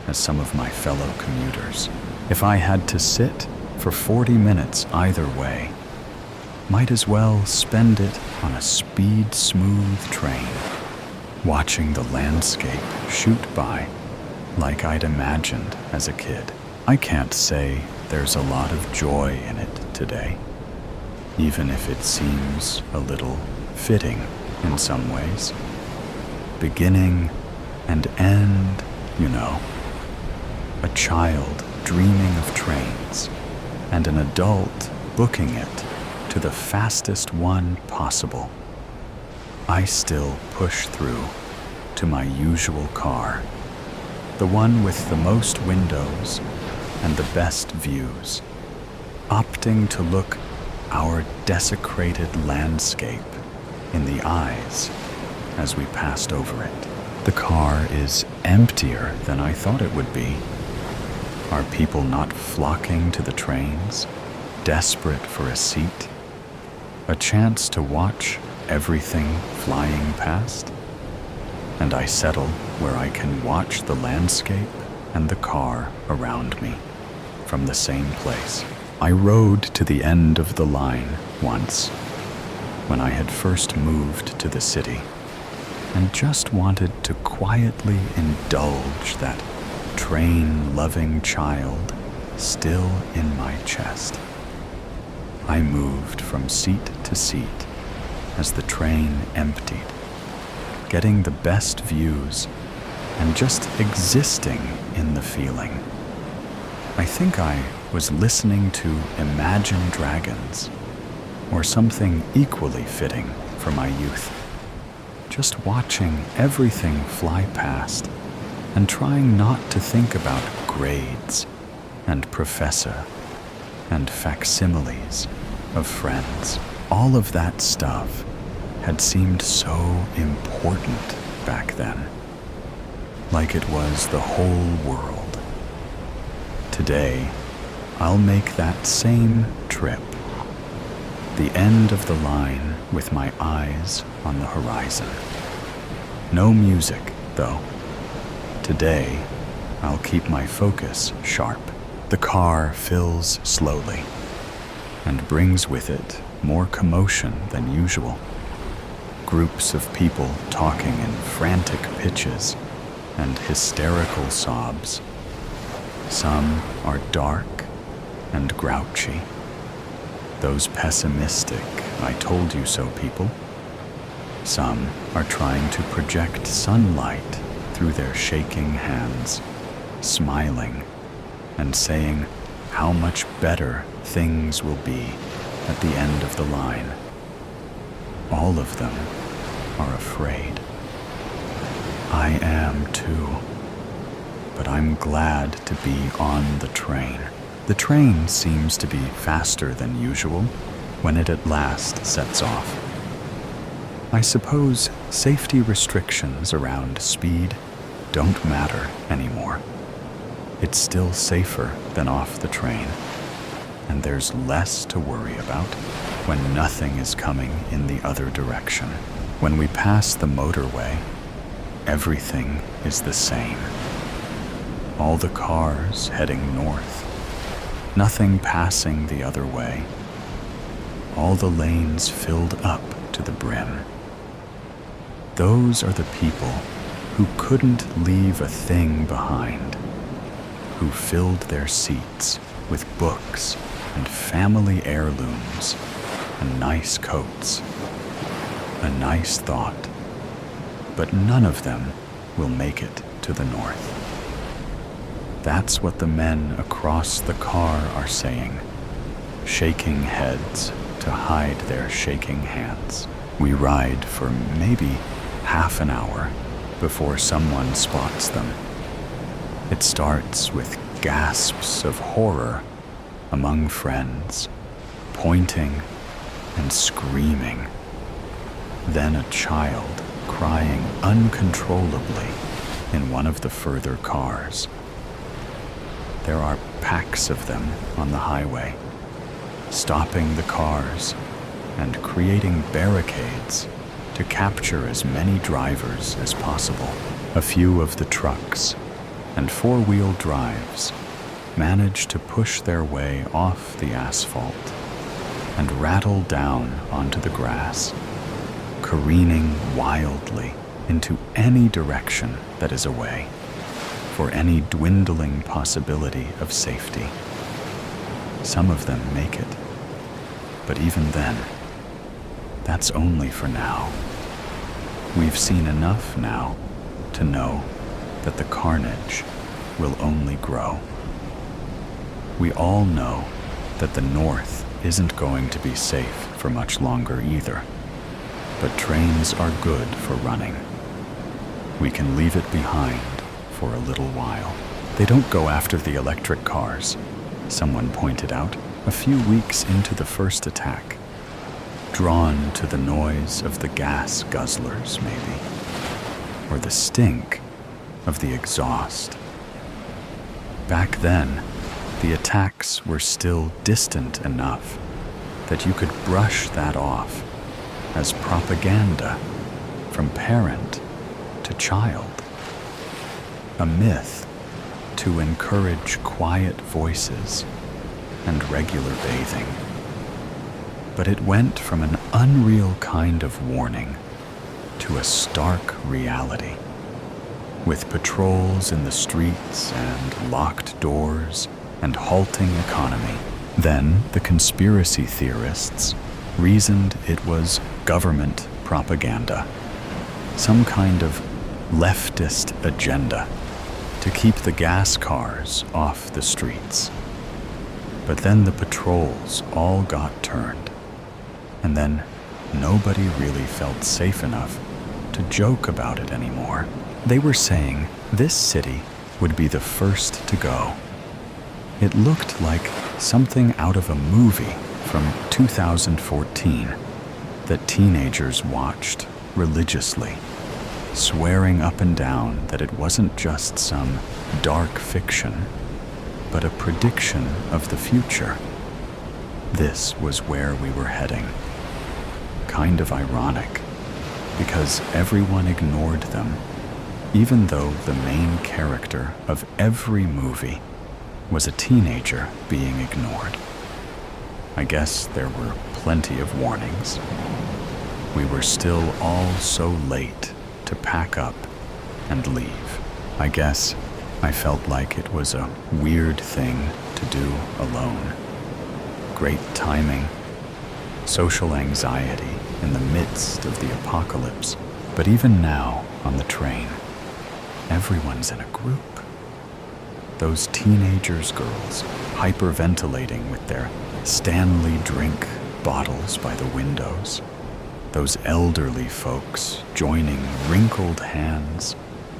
as some of my fellow commuters. If I had to sit for 40 minutes either way, might as well spend it on a speed-smooth train, watching the landscape shoot by like I'd imagined as a kid. I can't say there's a lot of joy in it today, even if it seems a little fitting in some ways. Beginning and end, you know. A child dreaming of trains, and an adult booking it to the fastest one possible. I still push through to my usual car, the one with the most windows and the best views, opting to look our desecrated landscape in the eyes as we passed over it. The car is emptier than I thought it would be. Are people not flocking to the trains, desperate for a seat? A chance to watch everything flying past? And I settle where I can watch the landscape and the car around me from the same place. I rode to the end of the line once, when I had first moved to the city, and just wanted to quietly indulge that train-loving child still in my chest. I moved from seat to seat as the train emptied, getting the best views and just existing in the feeling. I think I was listening to Imagine Dragons, or something equally fitting for my youth. Just watching everything fly past and trying not to think about grades and professor and facsimiles of friends. All of that stuff had seemed so important back then, like it was the whole world. Today, I'll make that same trip, the end of the line with my eyes on the horizon. No music, though. Today, I'll keep my focus sharp. The car fills slowly and brings with it more commotion than usual. Groups of people talking in frantic pitches and hysterical sobs. Some are dark and grouchy. Those pessimistic, I told you so people. Some are trying to project sunlight through their shaking hands, smiling and saying how much better things will be at the end of the line. All of them are afraid. I am too, but I'm glad to be on the train. The train seems to be faster than usual when it at last sets off. I suppose safety restrictions around speed don't matter anymore. It's still safer than off the train, and there's less to worry about when nothing is coming in the other direction. When we pass the motorway, everything is the same. All the cars heading north, nothing passing the other way. All the lanes filled up to the brim. Those are the people who couldn't leave a thing behind, who filled their seats with books and family heirlooms and nice coats. A nice thought, but none of them will make it to the north. That's what the men across the car are saying, shaking heads to hide their shaking hands. We ride for maybe half an hour before someone spots them. It starts with gasps of horror among friends, pointing and screaming. Then a child crying uncontrollably in one of the further cars. There are packs of them on the highway, stopping the cars and creating barricades to capture as many drivers as possible. A few of the trucks and four-wheel drives manage to push their way off the asphalt and rattle down onto the grass, careening wildly into any direction that is away, for any dwindling possibility of safety. Some of them make it, but even then, that's only for now. We've seen enough now to know that the carnage will only grow. We all know that the North isn't going to be safe for much longer either, but trains are good for running. We can leave it behind for a little while. They don't go after the electric cars, someone pointed out a few weeks into the first attack, drawn to the noise of the gas guzzlers maybe, or the stink of the exhaust. Back then, the attacks were still distant enough that you could brush that off as propaganda from parent to child. A myth to encourage quiet voices and regular bathing. But it went from an unreal kind of warning to a stark reality, with patrols in the streets and locked doors and halting economy. Then the conspiracy theorists reasoned it was government propaganda, some kind of leftist agenda to keep the gas cars off the streets. But then the patrols all got turned, and then nobody really felt safe enough to joke about it anymore. They were saying this city would be the first to go. It looked like something out of a movie from 2014 that teenagers watched religiously, swearing up and down that it wasn't just some dark fiction, but a prediction of the future. This was where we were heading. Kind of ironic, because everyone ignored them, even though the main character of every movie was a teenager being ignored. I guess there were plenty of warnings. We were still all so late to pack up and leave. I guess I felt like it was a weird thing to do alone. Great timing, social anxiety in the midst of the apocalypse. But even now on the train, everyone's in a group. Those teenagers' girls hyperventilating with their Stanley drink bottles by the windows. Those elderly folks joining wrinkled hands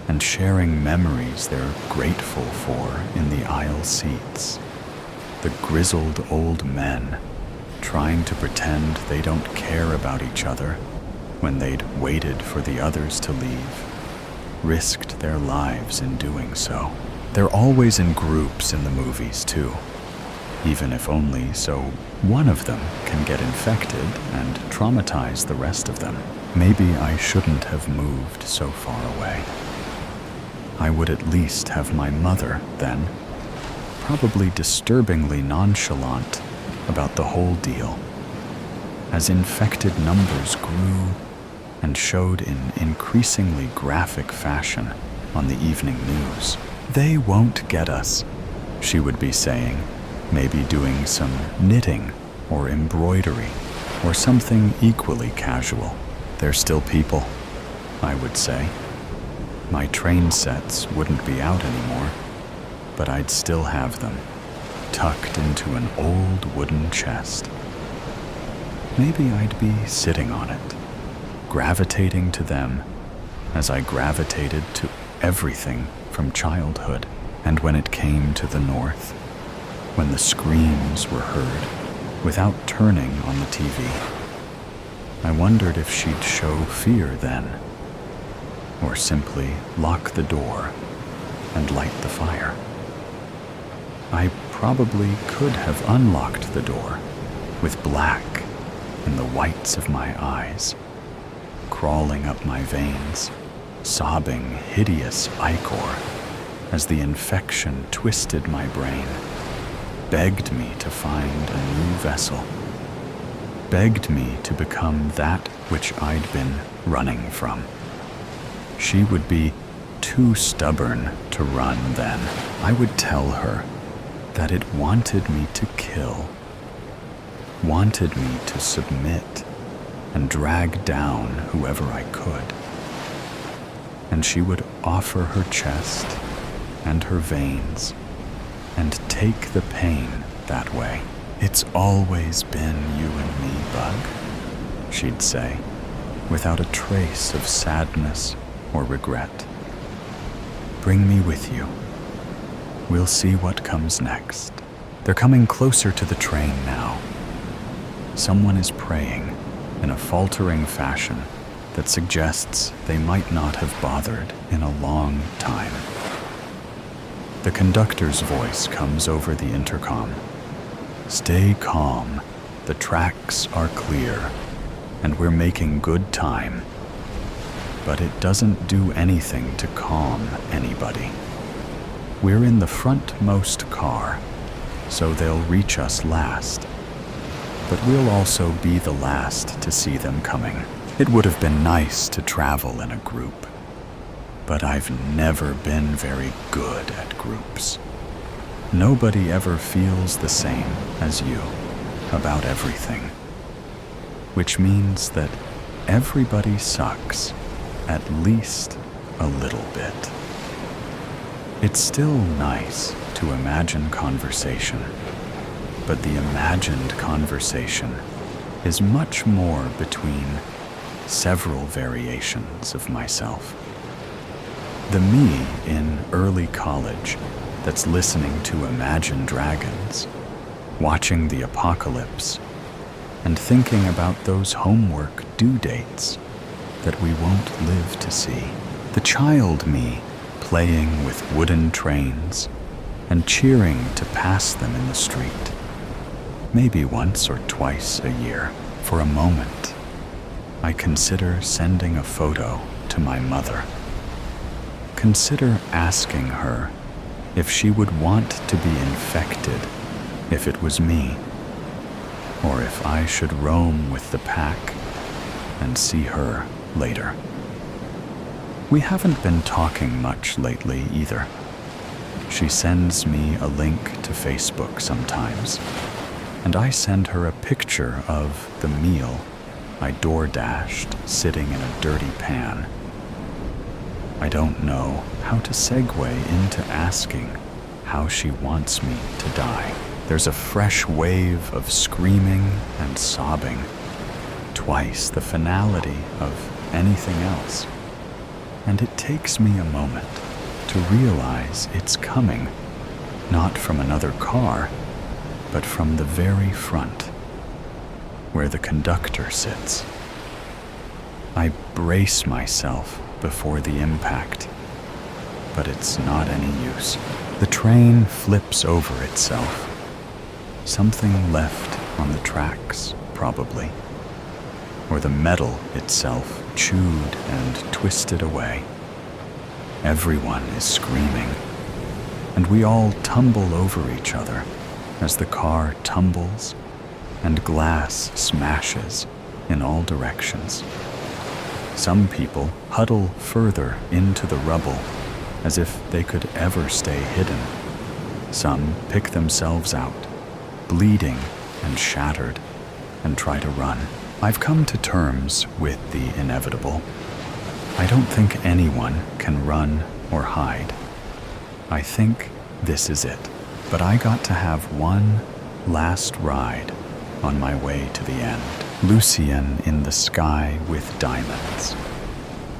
and sharing memories they're grateful for in the aisle seats. The grizzled old men trying to pretend they don't care about each other when they'd waited for the others to leave, risked their lives in doing so. They're always in groups in the movies too, even if only so one of them can get infected and traumatize the rest of them. Maybe I shouldn't have moved so far away. I would at least have my mother then, probably disturbingly nonchalant about the whole deal. As infected numbers grew and showed in increasingly graphic fashion on the evening news, "They won't get us," she would be saying, maybe doing some knitting or embroidery or something equally casual. "They're still people," I would say. My train sets wouldn't be out anymore, but I'd still have them, tucked into an old wooden chest. Maybe I'd be sitting on it, gravitating to them as I gravitated to everything from childhood. And when it came to the north, when the screams were heard without turning on the TV, I wondered if she'd show fear then, or simply lock the door and light the fire. I probably could have unlocked the door with black in the whites of my eyes, crawling up my veins, sobbing hideous ichor as the infection twisted my brain, begged me to find a new vessel, begged me to become that which I'd been running from. She would be too stubborn to run then. I would tell her that it wanted me to kill, wanted me to submit and drag down whoever I could. And she would offer her chest and her veins and take the pain that way. "It's always been you and me, Bug," she'd say, without a trace of sadness or regret. "Bring me with you. We'll see what comes next." They're coming closer to the train now. Someone is praying in a faltering fashion that suggests they might not have bothered in a long time. The conductor's voice comes over the intercom. "Stay calm. The tracks are clear, and we're making good time." But it doesn't do anything to calm anybody. We're in the frontmost car, so they'll reach us last. But we'll also be the last to see them coming. It would have been nice to travel in a group, but I've never been very good at groups. Nobody ever feels the same as you about everything, which means that everybody sucks at least a little bit. It's still nice to imagine conversation, but the imagined conversation is much more between several variations of myself. The me in early college that's listening to Imagine Dragons, watching the apocalypse and thinking about those homework due dates that we won't live to see. The child me playing with wooden trains and cheering to pass them in the street. Maybe once or twice a year, for a moment, I consider sending a photo to my mother. Consider asking her if she would want to be infected if it was me, or if I should roam with the pack and see her later. We haven't been talking much lately either. She sends me a link to Facebook sometimes, and I send her a picture of the meal I door-dashed sitting in a dirty pan. I don't know how to segue into asking how she wants me to die. There's a fresh wave of screaming and sobbing, twice the finality of anything else. And it takes me a moment to realize it's coming, not from another car, but from the very front, where the conductor sits. I brace myself before the impact, but it's not any use. The train flips over itself. Something left on the tracks, probably, or the metal itself chewed and twisted away. Everyone is screaming, and we all tumble over each other as the car tumbles and glass smashes in all directions. Some people huddle further into the rubble as if they could ever stay hidden. Some pick themselves out, bleeding and shattered, and try to run. I've come to terms with the inevitable. I don't think anyone can run or hide. I think this is it. But I got to have one last ride on my way to the end. Lucian in the sky with diamonds.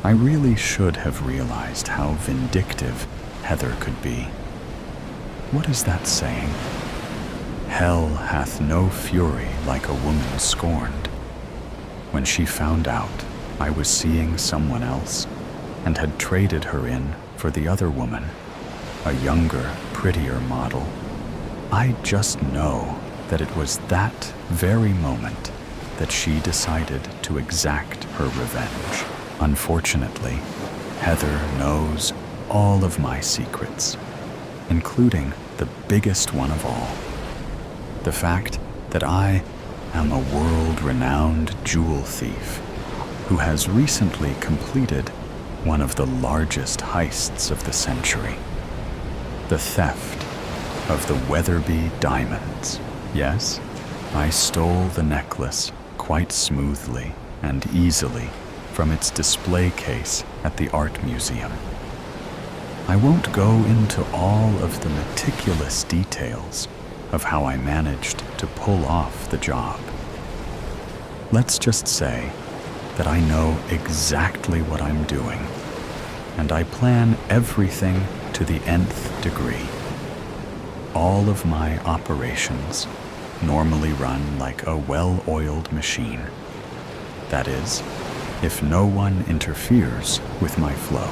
I really should have realized how vindictive Heather could be. What is that saying? Hell hath no fury like a woman scorned. When she found out I was seeing someone else and had traded her in for the other woman, a younger, prettier model, I just know that it was that very moment that she decided to exact her revenge. Unfortunately, Heather knows all of my secrets, including the biggest one of all, the fact that I am a world-renowned jewel thief who has recently completed one of the largest heists of the century, the theft of the Weatherby diamonds. Yes, I stole the necklace quite smoothly and easily from its display case at the art museum. I won't go into all of the meticulous details of how I managed to pull off the job. Let's just say that I know exactly what I'm doing, and I plan everything to the nth degree. All of my operations normally run like a well-oiled machine. That is, if no one interferes with my flow.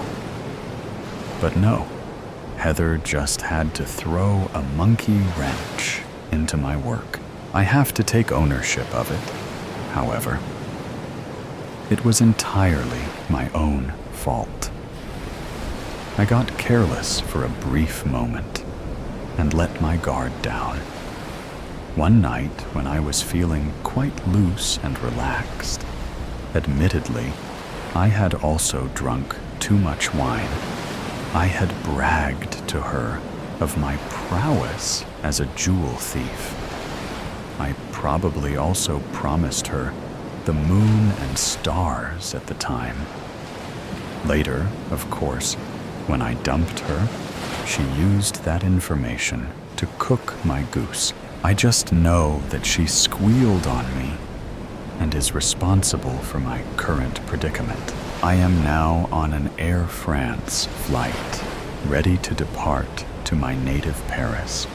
But no, Heather just had to throw a monkey wrench into my work. I have to take ownership of it, however. It was entirely my own fault. I got careless for a brief moment and let my guard down. One night when I was feeling quite loose and relaxed, admittedly, I had also drunk too much wine. I had bragged to her of my prowess as a jewel thief. I probably also promised her the moon and stars at the time. Later, of course, when I dumped her, she used that information to cook my goose. I just know that she squealed on me and is responsible for my current predicament. I am now on an Air France flight, ready to depart to my native Paris,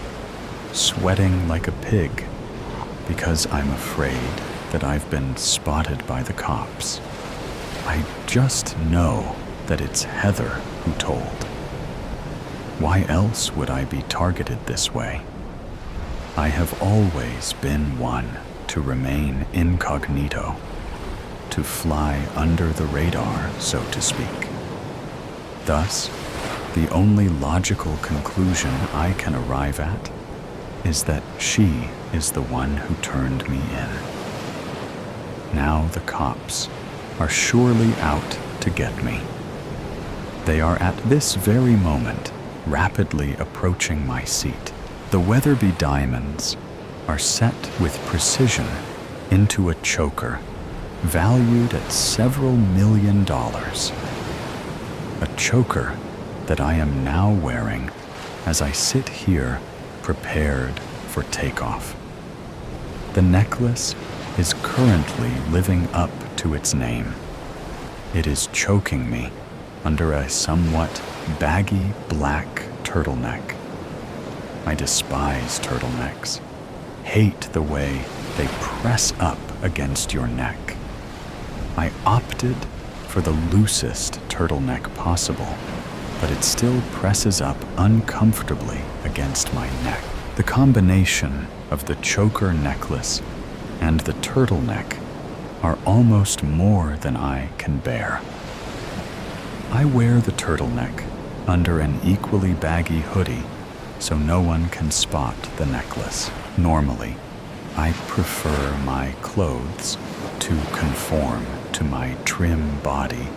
sweating like a pig because I'm afraid that I've been spotted by the cops. I just know that it's Heather who told. Why else would I be targeted this way? I have always been one to remain incognito, to fly under the radar, so to speak. Thus, the only logical conclusion I can arrive at is that she is the one who turned me in. Now the cops are surely out to get me. They are at this very moment rapidly approaching my seat. The Weatherby diamonds are set with precision into a choker valued at several $1 million. A choker that I am now wearing as I sit here prepared for takeoff. The necklace is currently living up to its name. It is choking me under a somewhat baggy black turtleneck. I despise turtlenecks, hate the way they press up against your neck. I opted for the loosest turtleneck possible, but it still presses up uncomfortably against my neck. The combination of the choker necklace and the turtleneck are almost more than I can bear. I wear the turtleneck under an equally baggy hoodie so no one can spot the necklace. Normally, I prefer my clothes to conform to my trim body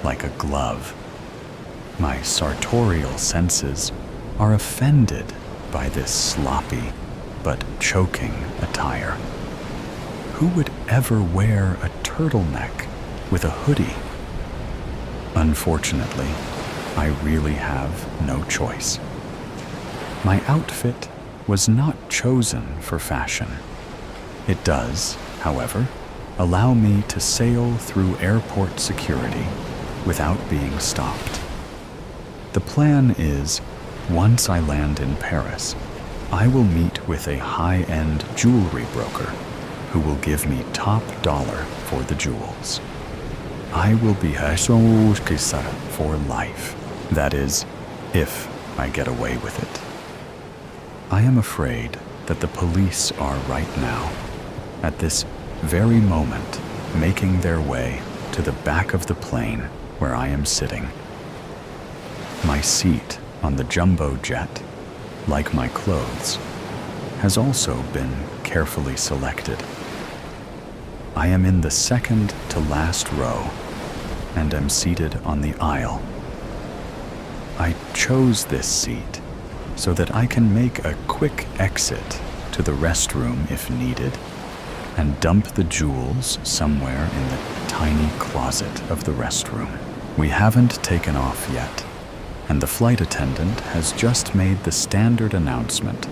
like a glove. My sartorial senses are offended by this sloppy but choking attire. Who would ever wear a turtleneck with a hoodie? Unfortunately, I really have no choice. My outfit was not chosen for fashion. It does, however, allow me to sail through airport security without being stopped. The plan is, once I land in Paris, I will meet with a high-end jewelry broker who will give me top dollar for the jewels. I will be for life. That is, if I get away with it. I am afraid that the police are right now, at this very moment, making their way to the back of the plane where I am sitting. My seat on the jumbo jet, like my clothes, has also been carefully selected. I am in the second to last row and am seated on the aisle. I chose this seat so that I can make a quick exit to the restroom if needed and dump the jewels somewhere in the tiny closet of the restroom. We haven't taken off yet, and the flight attendant has just made the standard announcement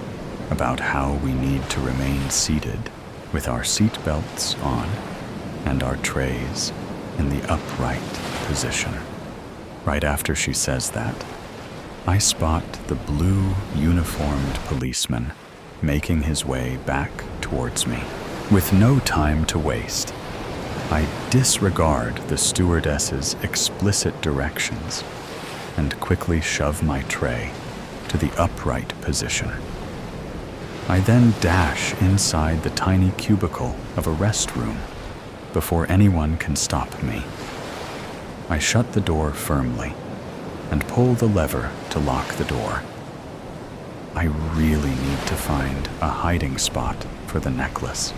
about how we need to remain seated with our seat belts on and our trays in the upright position. Right after she says that, I spot the blue uniformed policeman making his way back towards me. With no time to waste, I disregard the stewardess's explicit directions and quickly shove my tray to the upright position. I then dash inside the tiny cubicle of a restroom before anyone can stop me. I shut the door firmly and pull the lever to lock the door. I really need to find a hiding spot for the necklace.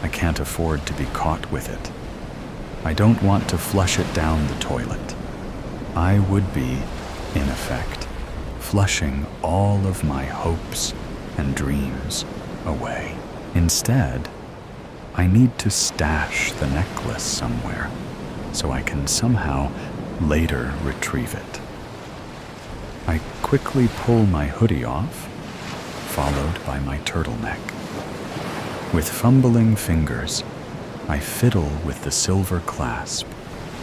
I can't afford to be caught with it. I don't want to flush it down the toilet. I would be, in effect, flushing all of my hopes and dreams away. Instead, I need to stash the necklace somewhere so I can somehow later retrieve it. I quickly pull my hoodie off, followed by my turtleneck. With fumbling fingers, I fiddle with the silver clasp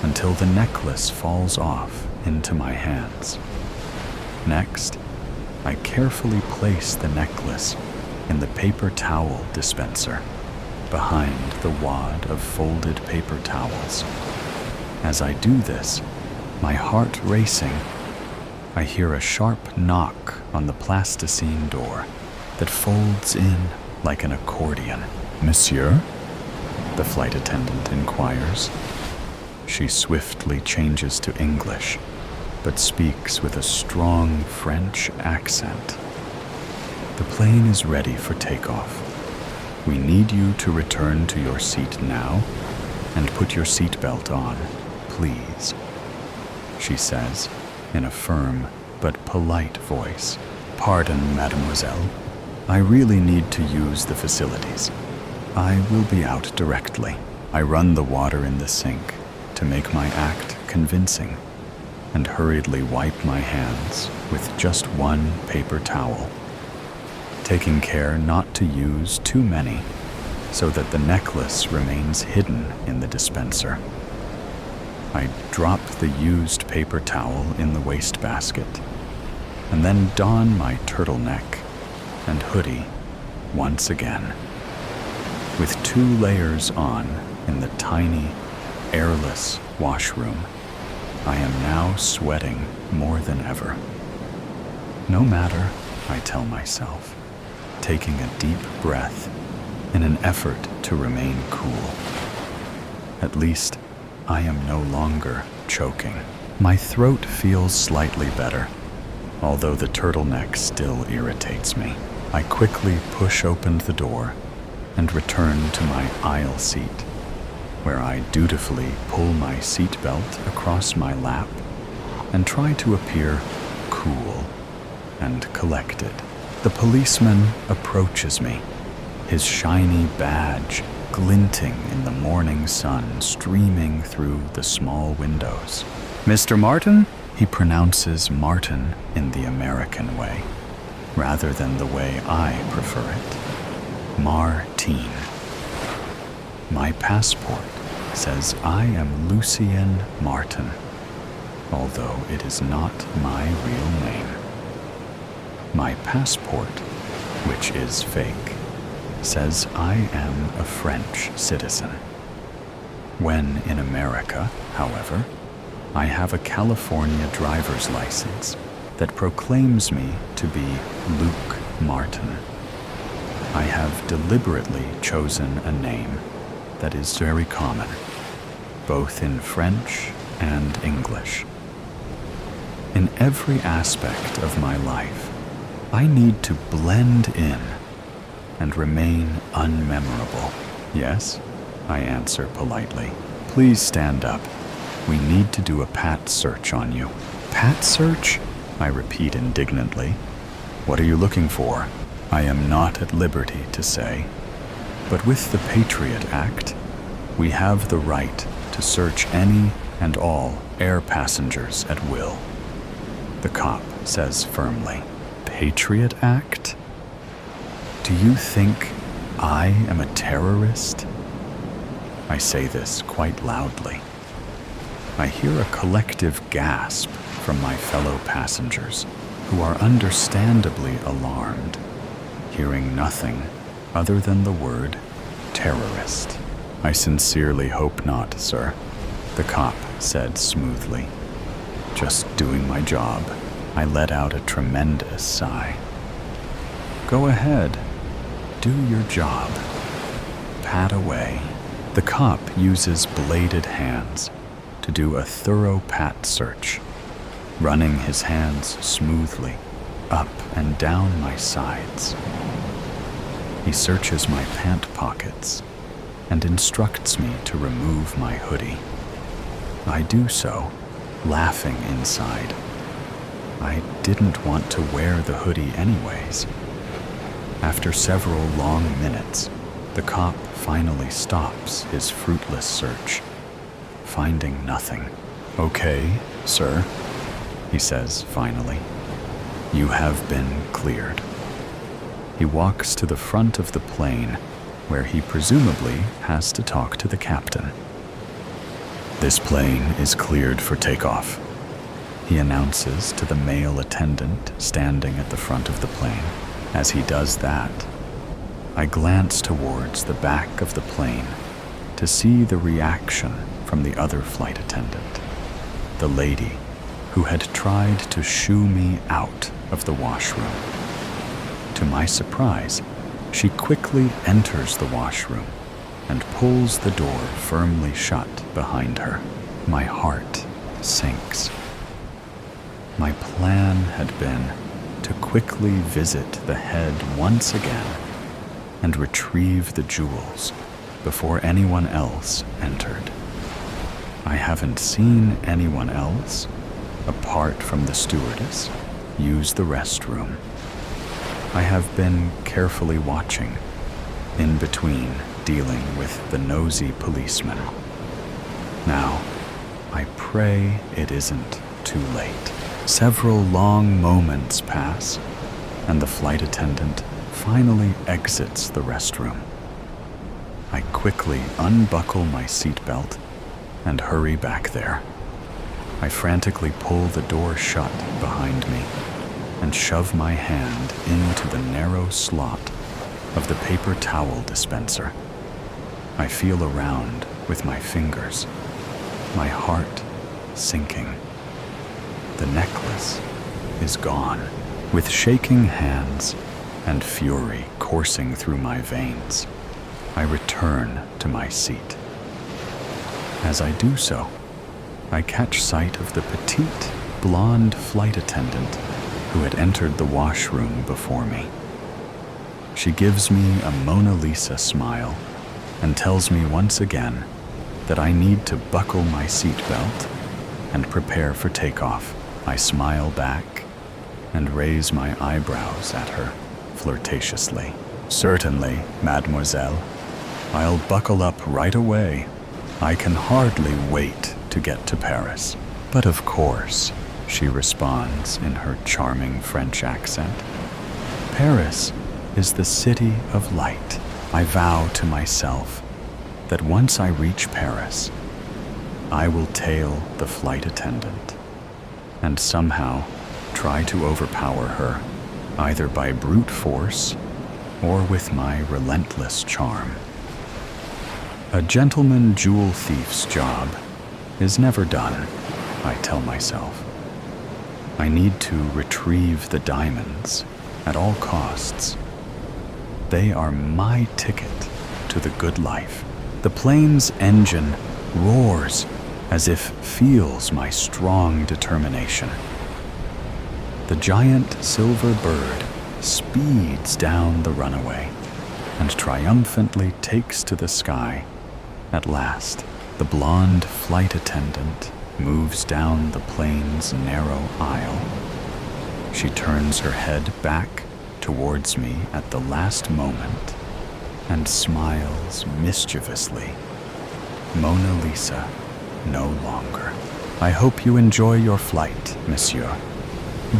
until the necklace falls off into my hands. Next, I carefully place the necklace in the paper towel dispenser behind the wad of folded paper towels. As I do this, my heart racing, I hear a sharp knock on the plasticine door that folds in like an accordion. "Monsieur?" the flight attendant inquires. She swiftly changes to English, but speaks with a strong French accent. "The plane is ready for takeoff. We need you to return to your seat now and put your seatbelt on, please," she says in a firm but polite voice. "Pardon, mademoiselle. I really need to use the facilities. I will be out directly." I run the water in the sink to make my act convincing and hurriedly wipe my hands with just one paper towel, taking care not to use too many so that the necklace remains hidden in the dispenser. I drop the used paper towel in the wastebasket and then don my turtleneck and hoodie once again. With 2 layers on in the tiny, airless washroom, I am now sweating more than ever. No matter, I tell myself, taking a deep breath in an effort to remain cool. At least, I am no longer choking. My throat feels slightly better, although the turtleneck still irritates me. I quickly push open the door and return to my aisle seat, where I dutifully pull my seatbelt across my lap and try to appear cool and collected. The policeman approaches me, his shiny badge glinting in the morning sun streaming through the small windows. "Mr. Martin?" He pronounces Martin in the American way, rather than the way I prefer it. Martine. My passport says I am Lucien Martin, although it is not my real name. My passport, which is fake, says I am a French citizen. When in America, however, I have a California driver's license that proclaims me to be Luke Martin. I have deliberately chosen a name that is very common, both in French and English. In every aspect of my life, I need to blend in and remain unmemorable. "Yes," I answer politely. "Please stand up. We need to do a pat search on you." "Pat search?" I repeat indignantly. "What are you looking for?" I am not at liberty to say, but with the Patriot Act, we have the right to search any and all air passengers at will, the cop says firmly. Patriot Act? Do you think I am a terrorist? I say this quite loudly. I hear a collective gasp from my fellow passengers, who are understandably alarmed, hearing nothing other than the word terrorist. "I sincerely hope not, sir," the cop said smoothly. "Just doing my job." I let out a tremendous sigh. "Go ahead. Do your job. Pat away." The cop uses bladed hands to do a thorough pat search, running his hands smoothly up and down my sides. He searches my pant pockets and instructs me to remove my hoodie. I do so, laughing inside. I didn't want to wear the hoodie anyways. After several long minutes, the cop finally stops his fruitless search, finding nothing. "Okay, sir," he says finally. "You have been cleared." He walks to the front of the plane, where he presumably has to talk to the captain. "This plane is cleared for takeoff," he announces to the male attendant standing at the front of the plane. As he does that, I glance towards the back of the plane to see the reaction from the other flight attendant, the lady who had tried to shoo me out of the washroom. To my surprise, she quickly enters the washroom and pulls the door firmly shut behind her. My heart sinks. My plan had been to quickly visit the head once again and retrieve the jewels before anyone else entered. I haven't seen anyone else, apart from the stewardess, use the restroom. I have been carefully watching, in between dealing with the nosy policeman. Now, I pray it isn't too late. Several long moments pass, and the flight attendant finally exits the restroom. I quickly unbuckle my seatbelt and hurry back there. I frantically pull the door shut behind me and shove my hand into the narrow slot of the paper towel dispenser. I feel around with my fingers, my heart sinking. The necklace is gone. With shaking hands and fury coursing through my veins, I return to my seat. As I do so, I catch sight of the petite, blonde flight attendant who had entered the washroom before me. She gives me a Mona Lisa smile and tells me once again that I need to buckle my seatbelt and prepare for takeoff. I smile back and raise my eyebrows at her flirtatiously. "Certainly, mademoiselle. I'll buckle up right away. I can hardly wait to get to Paris." "But of course," she responds in her charming French accent. "Paris is the city of light." I vow to myself that once I reach Paris, I will tail the flight attendant and somehow try to overpower her, either by brute force or with my relentless charm. A gentleman jewel thief's job is never done, I tell myself. I need to retrieve the diamonds at all costs. They are my ticket to the good life. The plane's engine roars as if feels my strong determination. The giant silver bird speeds down the runway and triumphantly takes to the sky. At last, the blonde flight attendant moves down the plane's narrow aisle. She turns her head back towards me at the last moment and smiles mischievously. Mona Lisa no longer. "I hope you enjoy your flight, monsieur.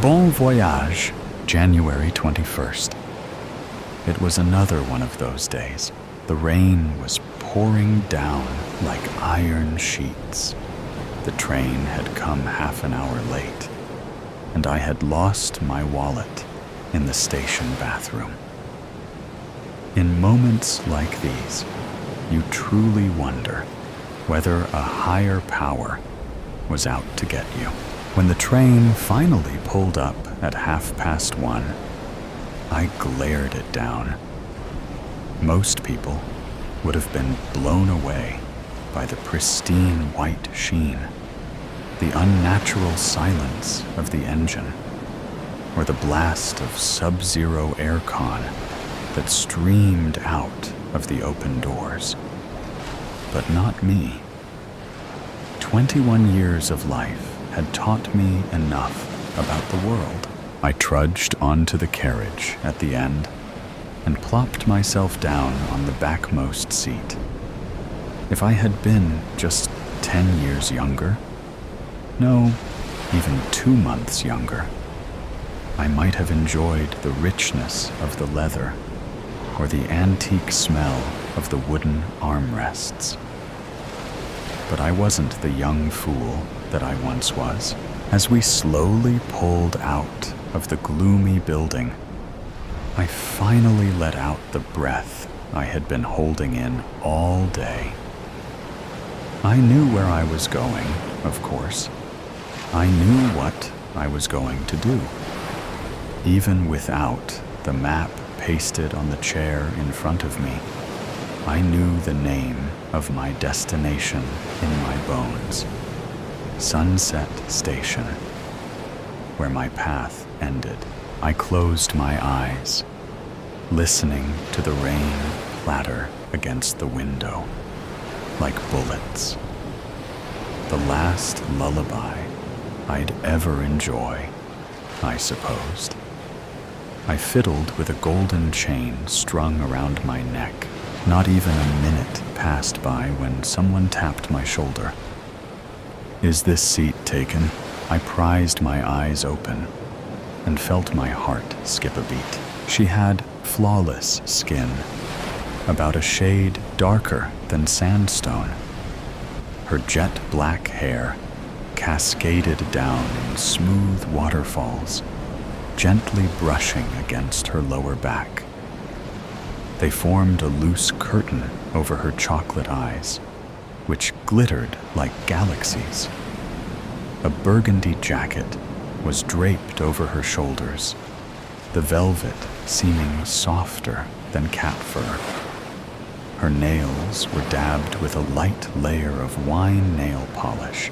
Bon voyage." January 21st. It was another one of those days. The rain was pouring down like iron sheets. The train had come half an hour late, and I had lost my wallet in the station bathroom. In moments like these, you truly wonder whether a higher power was out to get you. When the train finally pulled up at 1:30, I glared it down. Most people would have been blown away by the pristine white sheen, the unnatural silence of the engine, or the blast of sub-zero aircon that streamed out of the open doors. But not me. 21 years of life had taught me enough about the world. I trudged onto the carriage at the end and plopped myself down on the backmost seat. If I had been just 10 years younger, no, even 2 months younger, I might have enjoyed the richness of the leather or the antique smell of the wooden armrests. But I wasn't the young fool that I once was. As we slowly pulled out of the gloomy building, I finally let out the breath I had been holding in all day. I knew where I was going, of course. I knew what I was going to do. Even without the map pasted on the chair in front of me, I knew the name of my destination in my bones. Sunset Station, where my path ended. I closed my eyes, listening to the rain clatter against the window, like bullets. The last lullaby I'd ever enjoy, I supposed. I fiddled with a golden chain strung around my neck. Not even a minute passed by when someone tapped my shoulder. "Is this seat taken?" I prized my eyes open and felt my heart skip a beat. She had flawless skin, about a shade darker than sandstone. Her jet black hair cascaded down in smooth waterfalls, gently brushing against her lower back. They formed a loose curtain over her chocolate eyes, which glittered like galaxies. A burgundy jacket was draped over her shoulders, the velvet seeming softer than cat fur. Her nails were dabbed with a light layer of wine nail polish,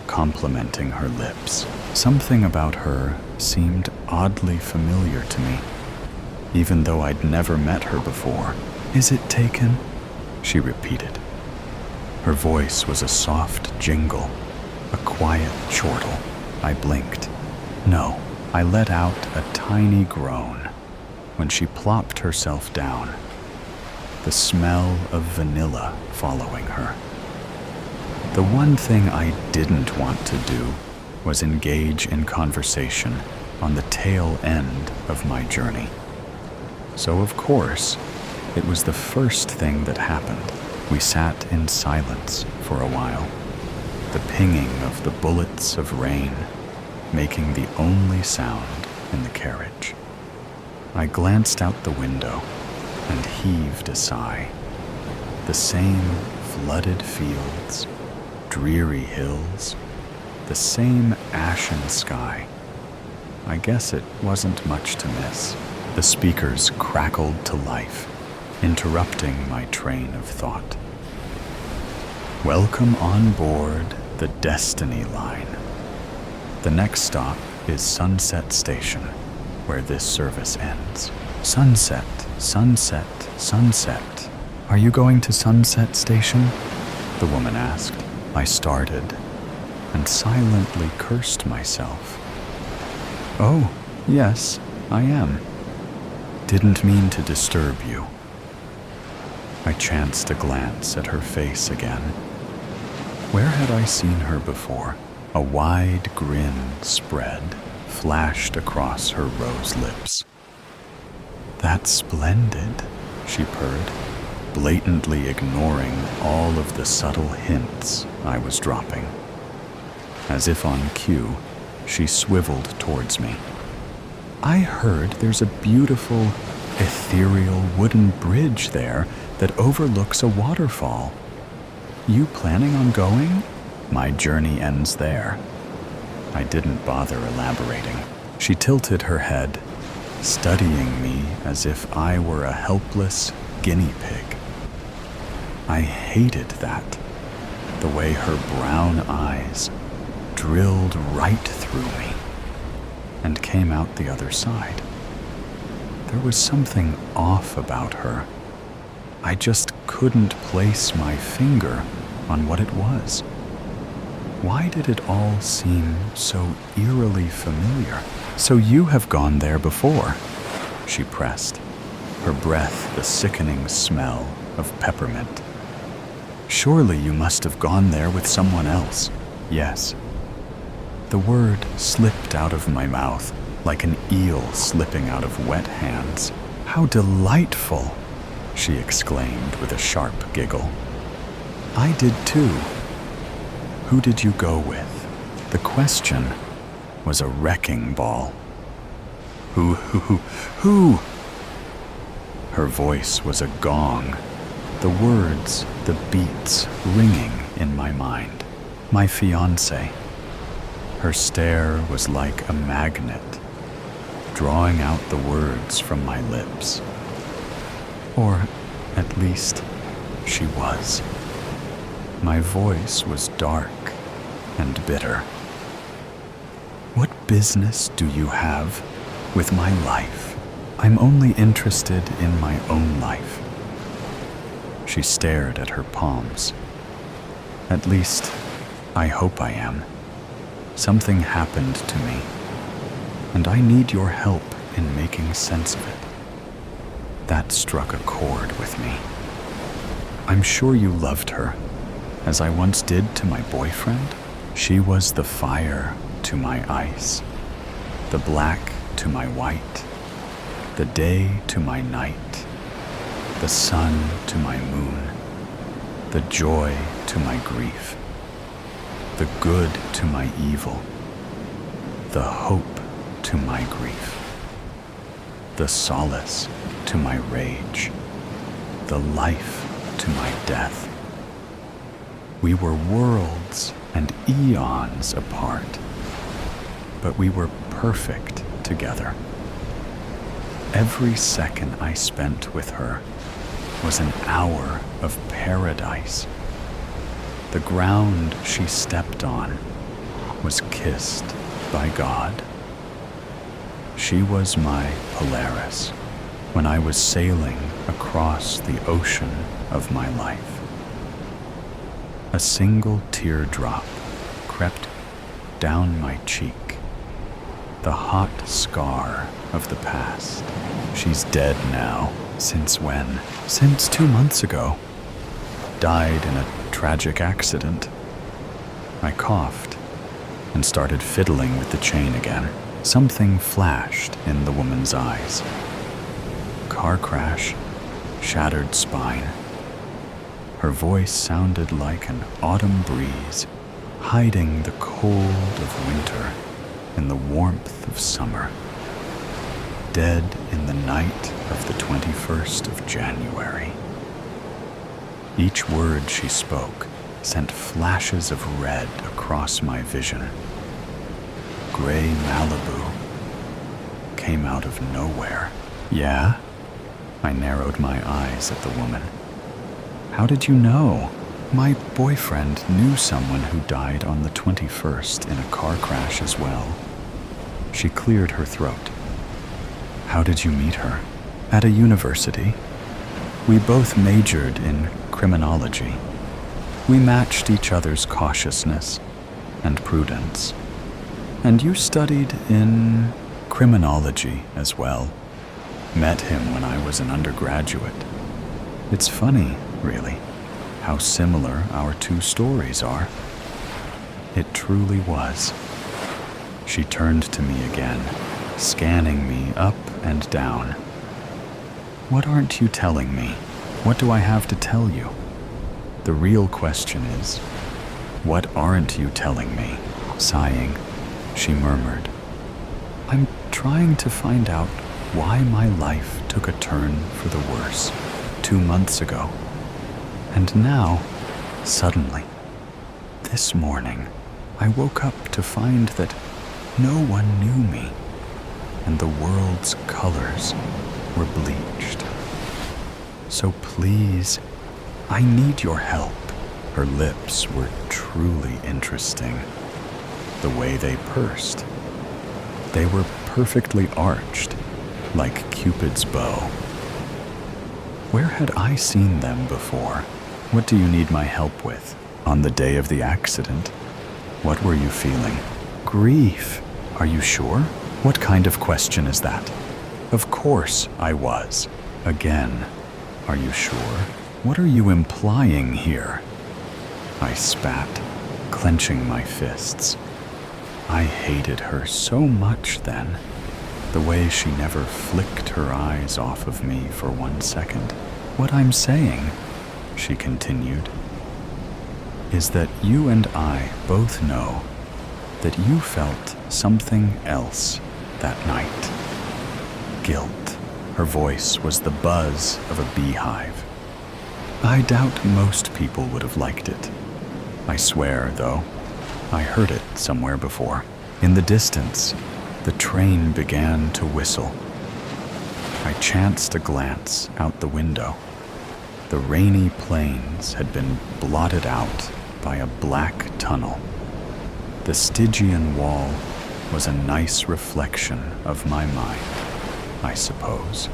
complementing her lips. Something about her seemed oddly familiar to me, even though I'd never met her before. "Is it taken?" she repeated. Her voice was a soft jingle, a quiet chortle. I blinked. No, I let out a tiny groan when she plopped herself down, the smell of vanilla following her. The one thing I didn't want to do was engage in conversation on the tail end of my journey. So of course, it was the first thing that happened. We sat in silence for a while, the pinging of the bullets of rain making the only sound in the carriage. I glanced out the window and heaved a sigh. The same flooded fields, dreary hills, the same ashen sky. I guess it wasn't much to miss. The speakers crackled to life, interrupting my train of thought. "Welcome on board the Destiny Line. The next stop is Sunset Station, where this service ends." Sunset, sunset, sunset. "Are you going to Sunset Station?" the woman asked. I started and silently cursed myself. "Oh, yes, I am. Didn't mean to disturb you." I chanced a glance at her face again. Where had I seen her before? A wide grin spread, flashed across her rose lips. "That's splendid," she purred, blatantly ignoring all of the subtle hints I was dropping. As if on cue, she swiveled towards me. "I heard there's a beautiful, ethereal wooden bridge there that overlooks a waterfall. You planning on going? My journey ends there." I didn't bother elaborating. She tilted her head, studying me as if I were a helpless guinea pig. I hated that, the way her brown eyes drilled right through me and came out the other side. There was something off about her. I just couldn't place my finger on what it was. Why did it all seem so eerily familiar? "So you have gone there before," she pressed, her breath the sickening smell of peppermint. "Surely you must have gone there with someone else." "Yes." The word slipped out of my mouth like an eel slipping out of wet hands. "How delightful!" she exclaimed with a sharp giggle. "I did too." "Who did you go with?" The question was a wrecking ball. Who? Her voice was a gong, the words, the beats ringing in my mind. My fiancé. Her stare was like a magnet, drawing out the words from my lips. Or, at least, she was. My voice was dark and bitter. What business do you have with my life? I'm only interested in my own life. She stared at her palms. At least, I hope I am. Something happened to me, and I need your help in making sense of it. That struck a chord with me. I'm sure you loved her, as I once did to my boyfriend. She was the fire to my ice, the black to my white, the day to my night, the sun to my moon, the joy to my grief, the good to my evil, the hope to my grief, the solace to my rage, the life to my death. We were worlds and eons apart, but we were perfect together. Every second I spent with her was an hour of paradise. The ground she stepped on was kissed by God. She was my Polaris when I was sailing across the ocean of my life. A single teardrop crept down my cheek, the hot scar of the past. She's dead now. Since when? Since 2 months ago. Died in a tragic accident. I coughed and started fiddling with the chain again. Something flashed in the woman's eyes. Car crash, shattered spine. Her voice sounded like an autumn breeze, hiding the cold of winter in the warmth of summer. Dead in the night of the 21st of January. Each word she spoke sent flashes of red across my vision. Gray Malibu came out of nowhere. Yeah? I narrowed my eyes at the woman. How did you know? My boyfriend knew someone who died on the 21st in a car crash as well. She cleared her throat. How did you meet her? At a university. We both majored in criminology. We matched each other's cautiousness and prudence. And you studied in criminology as well. Met him when I was an undergraduate. It's funny, really, how similar our two stories are. It truly was. She turned to me again, scanning me up and down. What aren't you telling me? What do I have to tell you? The real question is, what aren't you telling me? Sighing, she murmured, I'm trying to find out why my life took a turn for the worse 2 months ago. And now, suddenly, this morning, I woke up to find that no one knew me, and the world's colors were bleached. So please, I need your help. Her lips were truly interesting. The way they pursed. They were perfectly arched, like Cupid's bow. Where had I seen them before? What do you need my help with? On the day of the accident, what were you feeling? Grief. Are you sure? What kind of question is that? Of course I was. Again, are you sure? What are you implying here? I spat, clenching my fists. I hated her so much then, the way she never flicked her eyes off of me for 1 second. What I'm saying, she continued, is that you and I both know that you felt something else that night. Guilt. Her voice was the buzz of a beehive. I doubt most people would have liked it. I swear, though, I heard it somewhere before. In the distance, the train began to whistle. I chanced a glance out the window. The rainy plains had been blotted out by a black tunnel. The Stygian wall was a nice reflection of my mind, I suppose.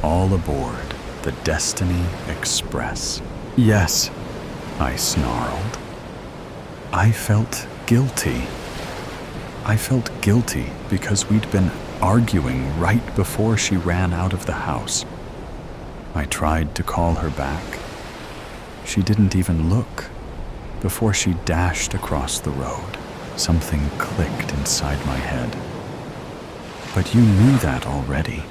All aboard the Destiny Express. Yes, I snarled. I felt guilty. I felt guilty because we'd been arguing right before she ran out of the house. I tried to call her back. She didn't even look. Before she dashed across the road, something clicked inside my head. But you knew that already,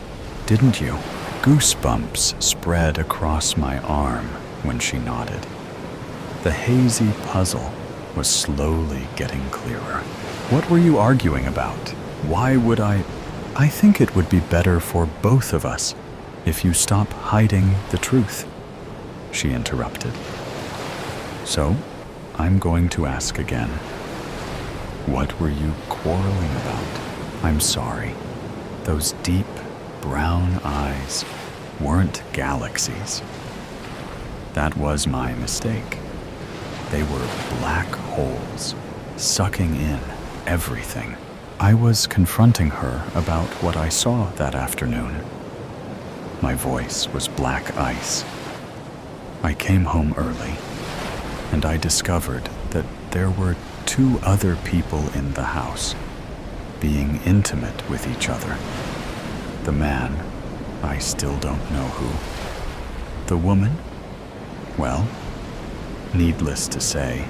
didn't you? Goosebumps spread across my arm when she nodded. The hazy puzzle was slowly getting clearer. What were you arguing about? Why would I think it would be better for both of us if you stop hiding the truth, she interrupted. So, I'm going to ask again. What were you quarreling about? I'm sorry. Those deep, brown eyes weren't galaxies. That was my mistake. They were black holes, sucking in everything. I was confronting her about what I saw that afternoon. My voice was black ice. I came home early, and I discovered that there were 2 other people in the house, being intimate with each other. The man, I still don't know who. The woman? Well, needless to say,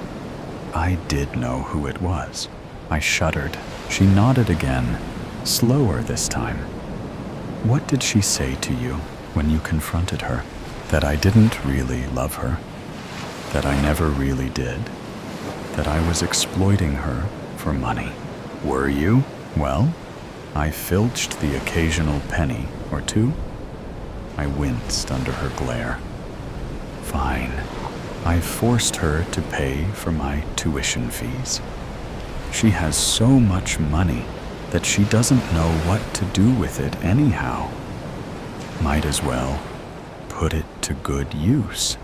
I did know who it was. I shuddered. She nodded again, slower this time. What did she say to you when you confronted her? That I didn't really love her? That I never really did? That I was exploiting her for money? Were you? Well, I filched the occasional penny or 2. I winced under her glare. Fine. I forced her to pay for my tuition fees. She has so much money that she doesn't know what to do with it anyhow. Might as well put it to good use.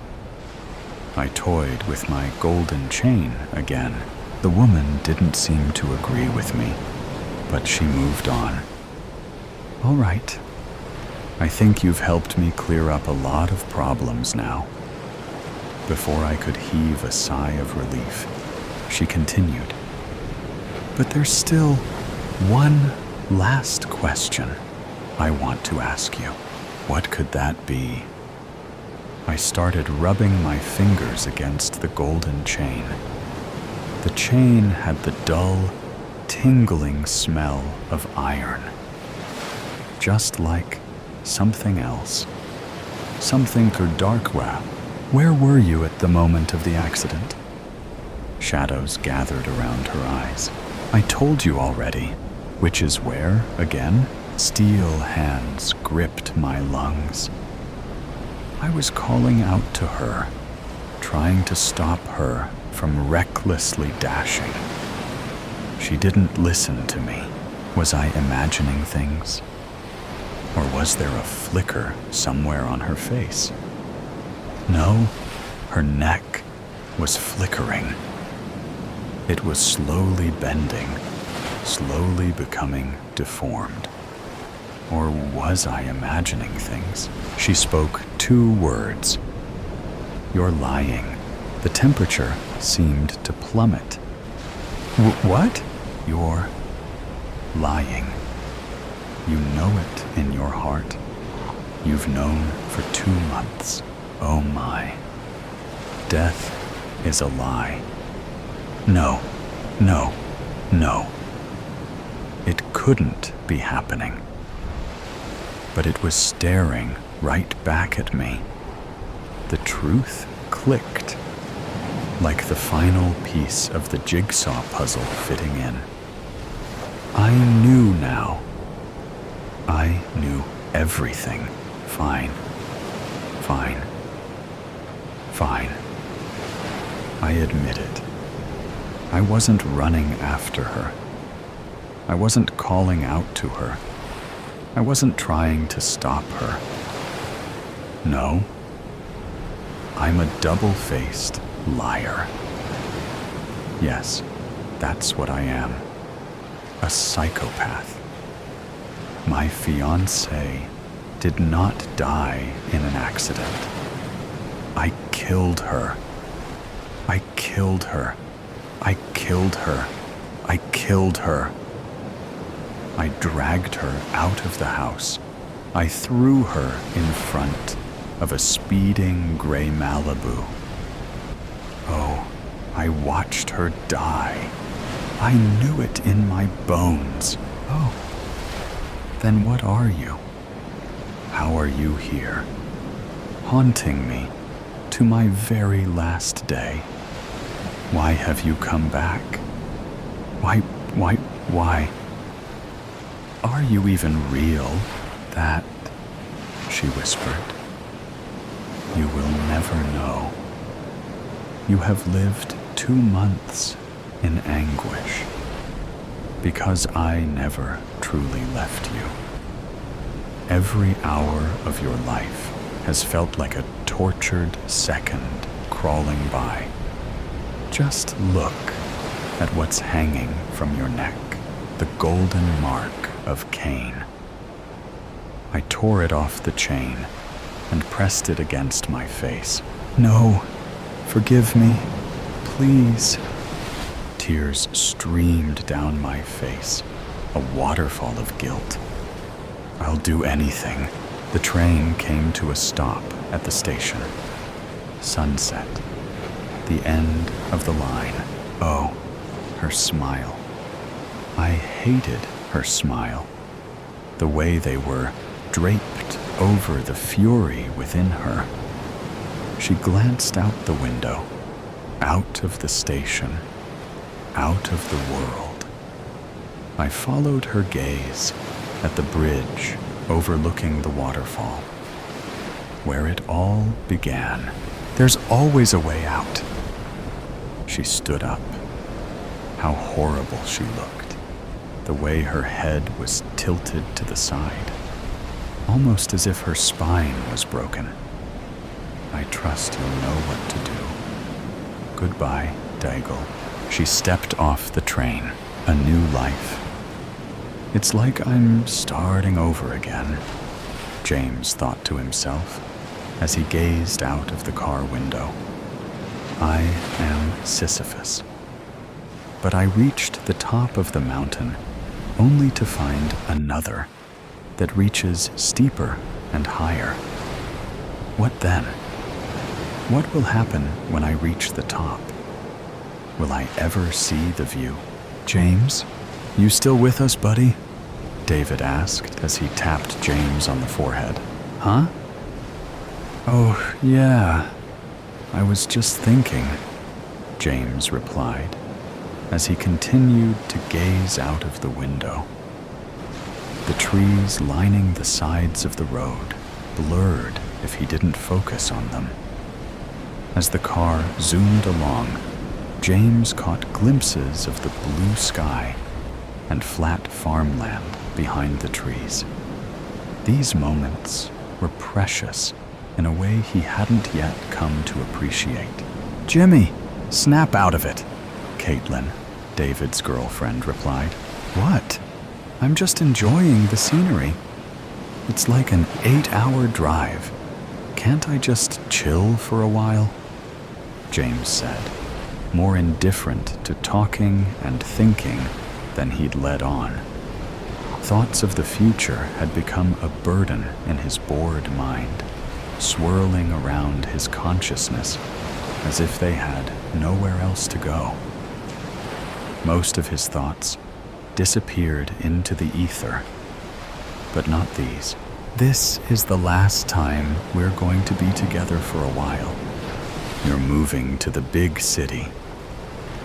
I toyed with my golden chain again. The woman didn't seem to agree with me, but she moved on. All right. I think you've helped me clear up a lot of problems now. Before I could heave a sigh of relief, she continued. But there's still one last question I want to ask you. What could that be? I started rubbing my fingers against the golden chain. The chain had the dull, tingling smell of iron. Just like something else. Something Darkwa. Where were you at the moment of the accident? Shadows gathered around her eyes. I told you already. Which is where, again? Steel hands gripped my lungs. I was calling out to her, trying to stop her from recklessly dashing. She didn't listen to me. Was I imagining things? Or was there a flicker somewhere on her face? No, her neck was flickering. It was slowly bending, slowly becoming deformed. Or was I imagining things? She spoke 2 words. You're lying. The temperature seemed to plummet. What? You're lying. You know it in your heart. You've known for 2 months. Oh my. Death is a lie. No, no, no. It couldn't be happening. But it was staring right back at me. The truth clicked, like the final piece of the jigsaw puzzle fitting in. I knew now. I knew everything. Fine. Fine. Fine. I admit it. I wasn't running after her. I wasn't calling out to her. I wasn't trying to stop her. No. I'm a double-faced liar. Yes, that's what I am. A psychopath. My fiancée did not die in an accident. I killed her. I killed her. I killed her. I killed her. I dragged her out of the house. I threw her in front of a speeding gray Malibu. Oh, I watched her die. I knew it in my bones. Oh, then what are you? How are you here, haunting me to my very last day? Why have you come back? Why? Are you even real? That, she whispered. You will never know. You have lived 2 months in anguish because I never truly left you. Every hour of your life has felt like a tortured second crawling by. Just look at what's hanging from your neck, the golden mark of Cain. I tore it off the chain and pressed it against my face. No, forgive me, please. Tears streamed down my face, a waterfall of guilt. I'll do anything. The train came to a stop at the station. Sunset. The end of the line. Oh, her smile. I hated her smile. The way they were draped over the fury within her. She glanced out the window, out of the station, out of the world. I followed her gaze at the bridge overlooking the waterfall, where it all began. There's always a way out. She stood up. How horrible she looked. The way her head was tilted to the side, almost as if her spine was broken. I trust you'll know what to do. Goodbye, Daigle. She stepped off the train. A new life. It's like I'm starting over again, James thought to himself as he gazed out of the car window. I am Sisyphus. But I reached the top of the mountain only to find another that reaches steeper and higher. What then? What will happen when I reach the top? Will I ever see the view? James, you still with us, buddy? David asked as he tapped James on the forehead. Huh? Oh, yeah. I was just thinking, James replied as he continued to gaze out of the window. The trees lining the sides of the road blurred if he didn't focus on them. As the car zoomed along, James caught glimpses of the blue sky and flat farmland behind the trees. These moments were precious in a way he hadn't yet come to appreciate. Jimmy, snap out of it, Caitlin, David's girlfriend, replied. What? I'm just enjoying the scenery. It's like an 8-hour drive. Can't I just chill for a while? James said, more indifferent to talking and thinking than he'd led on. Thoughts of the future had become a burden in his bored mind, swirling around his consciousness as if they had nowhere else to go. Most of his thoughts disappeared into the ether, but not these. This is the last time we're going to be together for a while. You're moving to the big city,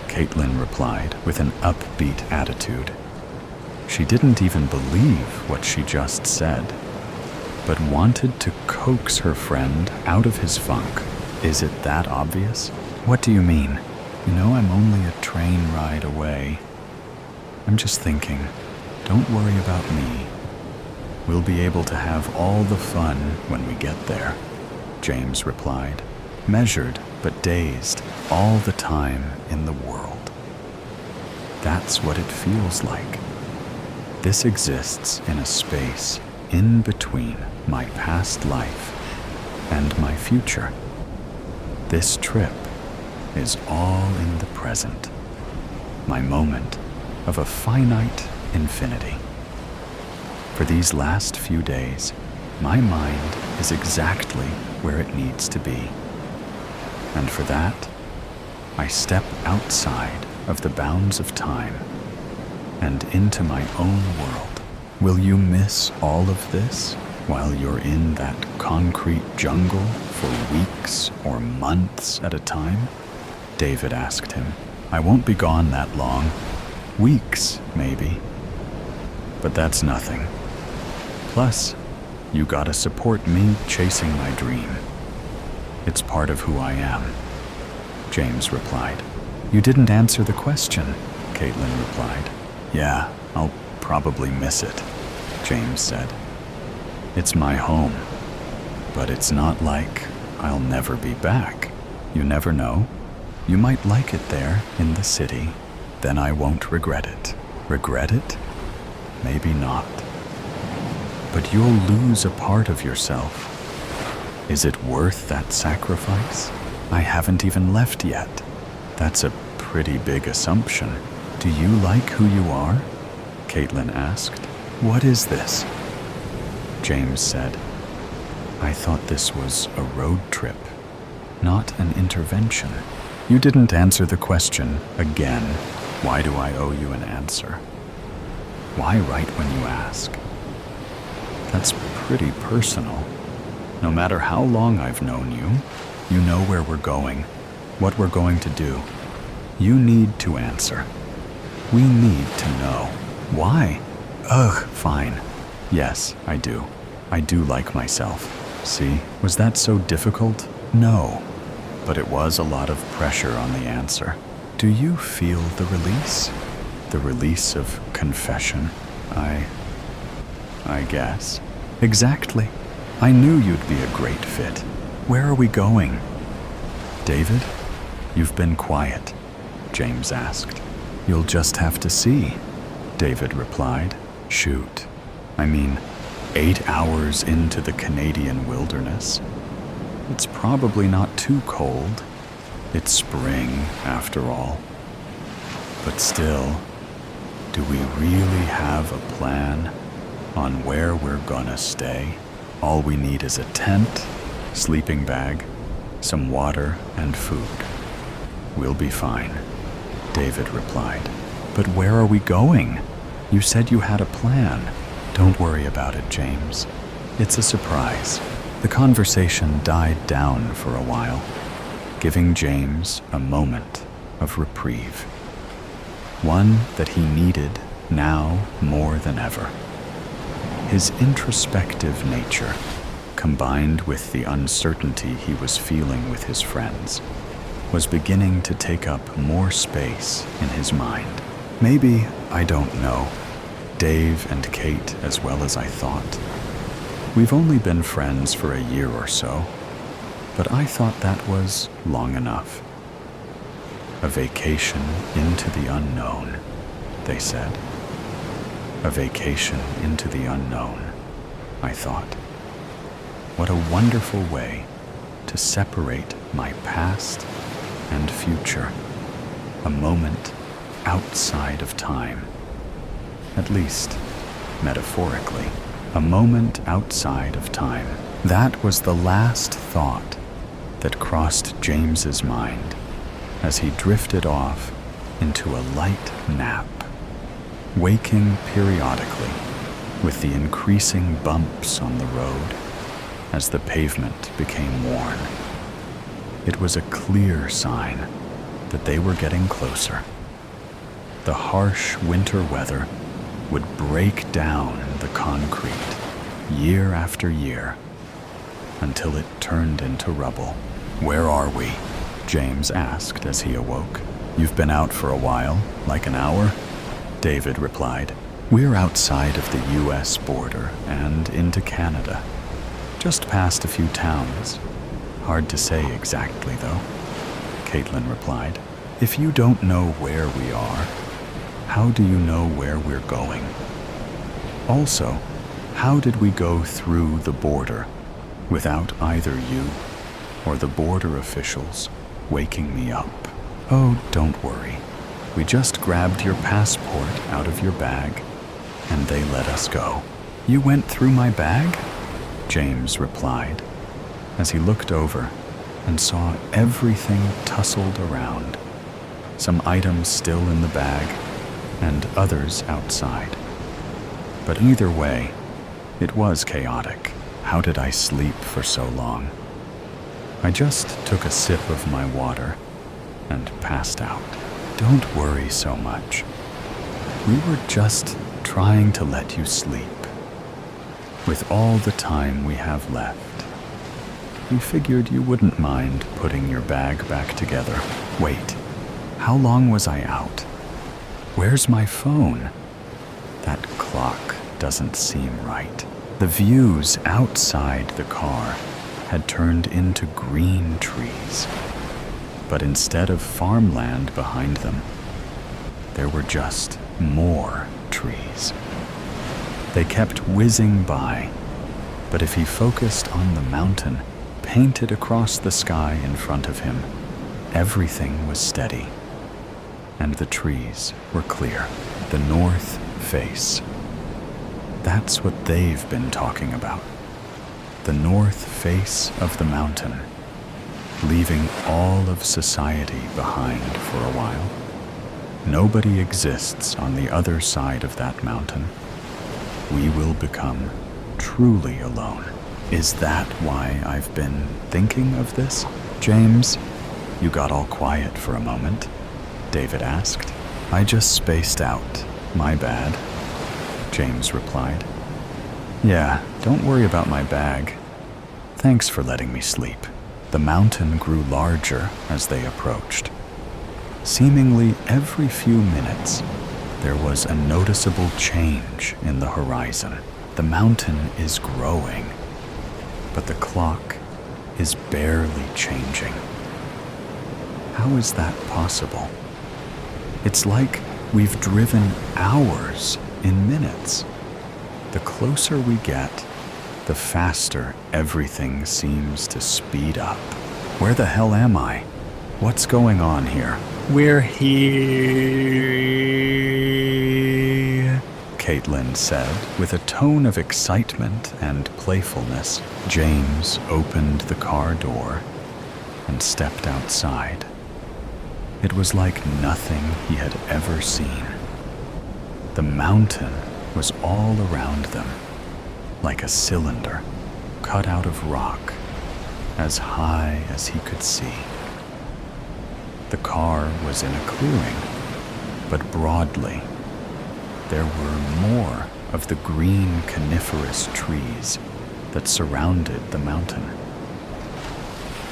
Caitlin replied with an upbeat attitude. She didn't even believe what she just said. but wanted to coax her friend out of his funk. Is it that obvious? What do you mean? You know I'm only a train ride away. I'm just thinking, don't worry about me. We'll be able to have all the fun when we get there, James replied, measured but dazed, all the time in the world. That's what it feels like. This exists in a space in between my past life and my future. This trip is all in the present, my moment of a finite infinity. For these last few days, my mind is exactly where it needs to be. And for that, I step outside of the bounds of time and into my own world. Will you miss all of this while you're in that concrete jungle for weeks or months at a time? David asked him. I won't be gone that long. Weeks, maybe. But that's nothing. Plus, you gotta support me chasing my dream. It's part of who I am, James replied. You didn't answer the question, Caitlin replied. Yeah, I'll probably miss it, James said. It's my home, but it's not like I'll never be back. You never know. You might like it there in the city. Then I won't regret it. Regret it? Maybe not. But you'll lose a part of yourself. Is it worth that sacrifice? I haven't even left yet. That's a pretty big assumption. Do you like who you are? Caitlin asked. What is this? James said. I thought this was a road trip, not an intervention. You didn't answer the question again. Why do I owe you an answer? Why right when you ask? That's pretty personal. No matter how long I've known you, you know where we're going, what we're going to do. You need to answer. We need to know. Why? Ugh, fine. Yes, I do. I do like myself. See, was that so difficult? No. But it was a lot of pressure on the answer. Do you feel the release? The release of confession? I guess. Exactly. I knew you'd be a great fit. Where are we going? David, you've been quiet, James asked. You'll just have to see, David replied. Shoot. I mean, 8 hours into the Canadian wilderness. It's probably not too cold. It's spring, after all. But still, do we really have a plan on where we're gonna stay? All we need is a tent, sleeping bag, some water, and food. We'll be fine, David replied. But where are we going? You said you had a plan. Don't worry about it, James. It's a surprise. The conversation died down for a while, giving James a moment of reprieve. One that he needed now more than ever. His introspective nature, combined with the uncertainty he was feeling with his friends, was beginning to take up more space in his mind. Maybe, I don't know, Dave and Kate as well as I thought. We've only been friends for a year or so, but I thought that was long enough. A vacation into the unknown, they said. A vacation into the unknown, I thought. What a wonderful way to separate my past and future. A moment outside of time. At least, metaphorically, a moment outside of time. That was the last thought that crossed James's mind as he drifted off into a light nap, waking periodically with the increasing bumps on the road as the pavement became worn. It was a clear sign that they were getting closer. The harsh winter weather would break down the concrete year after year, until it turned into rubble. "Where are we?" James asked as he awoke. "You've been out for a while, like an hour?" David replied. "We're outside of the US border and into Canada. Just past a few towns. Hard to say exactly, though," Caitlin replied. "If you don't know where we are, how do you know where we're going? Also, how did we go through the border without either you or the border officials waking me up?" "Oh, don't worry. We just grabbed your passport out of your bag, and they let us go." "You went through my bag?" James replied, as he looked over and saw everything tussled around, some items still in the bag and others outside. But either way, it was chaotic. How did I sleep for so long? I just took a sip of my water and passed out. "Don't worry so much. We were just trying to let you sleep. With all the time we have left, we figured you wouldn't mind putting your bag back together." "Wait, how long was I out? Where's my phone? That clock doesn't seem right." The views outside the car had turned into green trees, but instead of farmland behind them, there were just more trees. They kept whizzing by, but if he focused on the mountain painted across the sky in front of him, everything was steady, and the trees were clear. The north face. That's what they've been talking about. The north face of the mountain, leaving all of society behind for a while. Nobody exists on the other side of that mountain. We will become truly alone. Is that why I've been thinking of this? "James, you got all quiet for a moment," David asked. "I just spaced out. My bad," James replied. "Yeah, don't worry about my bag. Thanks for letting me sleep." The mountain grew larger as they approached. Seemingly every few minutes, there was a noticeable change in the horizon. The mountain is growing, but the clock is barely changing. How is that possible? It's like we've driven hours in minutes. The closer we get, the faster everything seems to speed up. Where the hell am I? What's going on here? "We're here," Caitlin said with a tone of excitement and playfulness. James opened the car door and stepped outside. It was like nothing he had ever seen. The mountain was all around them, like a cylinder cut out of rock, as high as he could see. The car was in a clearing, but broadly, there were more of the green coniferous trees that surrounded the mountain.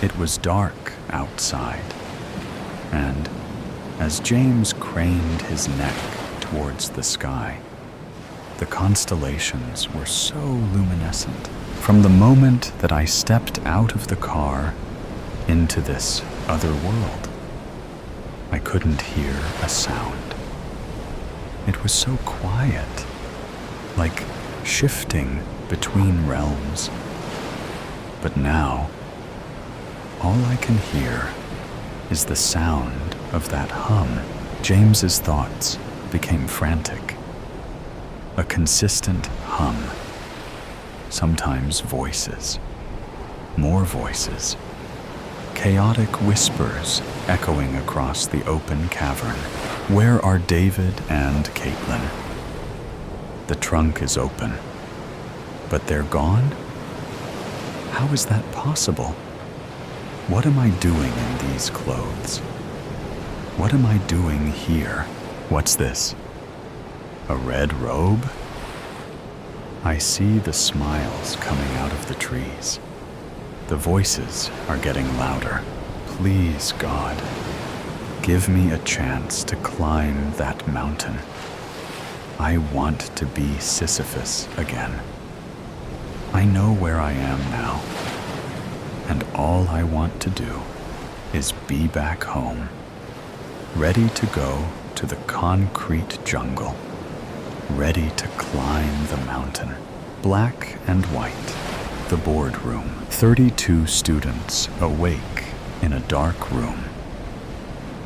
It was dark outside, and as James craned his neck towards the sky, the constellations were so luminescent. From the moment that I stepped out of the car into this other world, I couldn't hear a sound. It was so quiet, like shifting between realms. But now, all I can hear is the sound of that hum. James's thoughts became frantic. A consistent hum. Sometimes voices. More voices. Chaotic whispers echoing across the open cavern. Where are David and Caitlin? The trunk is open, but they're gone? How is that possible? What am I doing in these clothes? What am I doing here? What's this? A red robe? I see the smiles coming out of the trees. The voices are getting louder. Please, God, give me a chance to climb that mountain. I want to be Sisyphus again. I know where I am now, and all I want to do is be back home, ready to go to the concrete jungle, ready to climb the mountain. Black and white, the boardroom. 32 students awake in a dark room.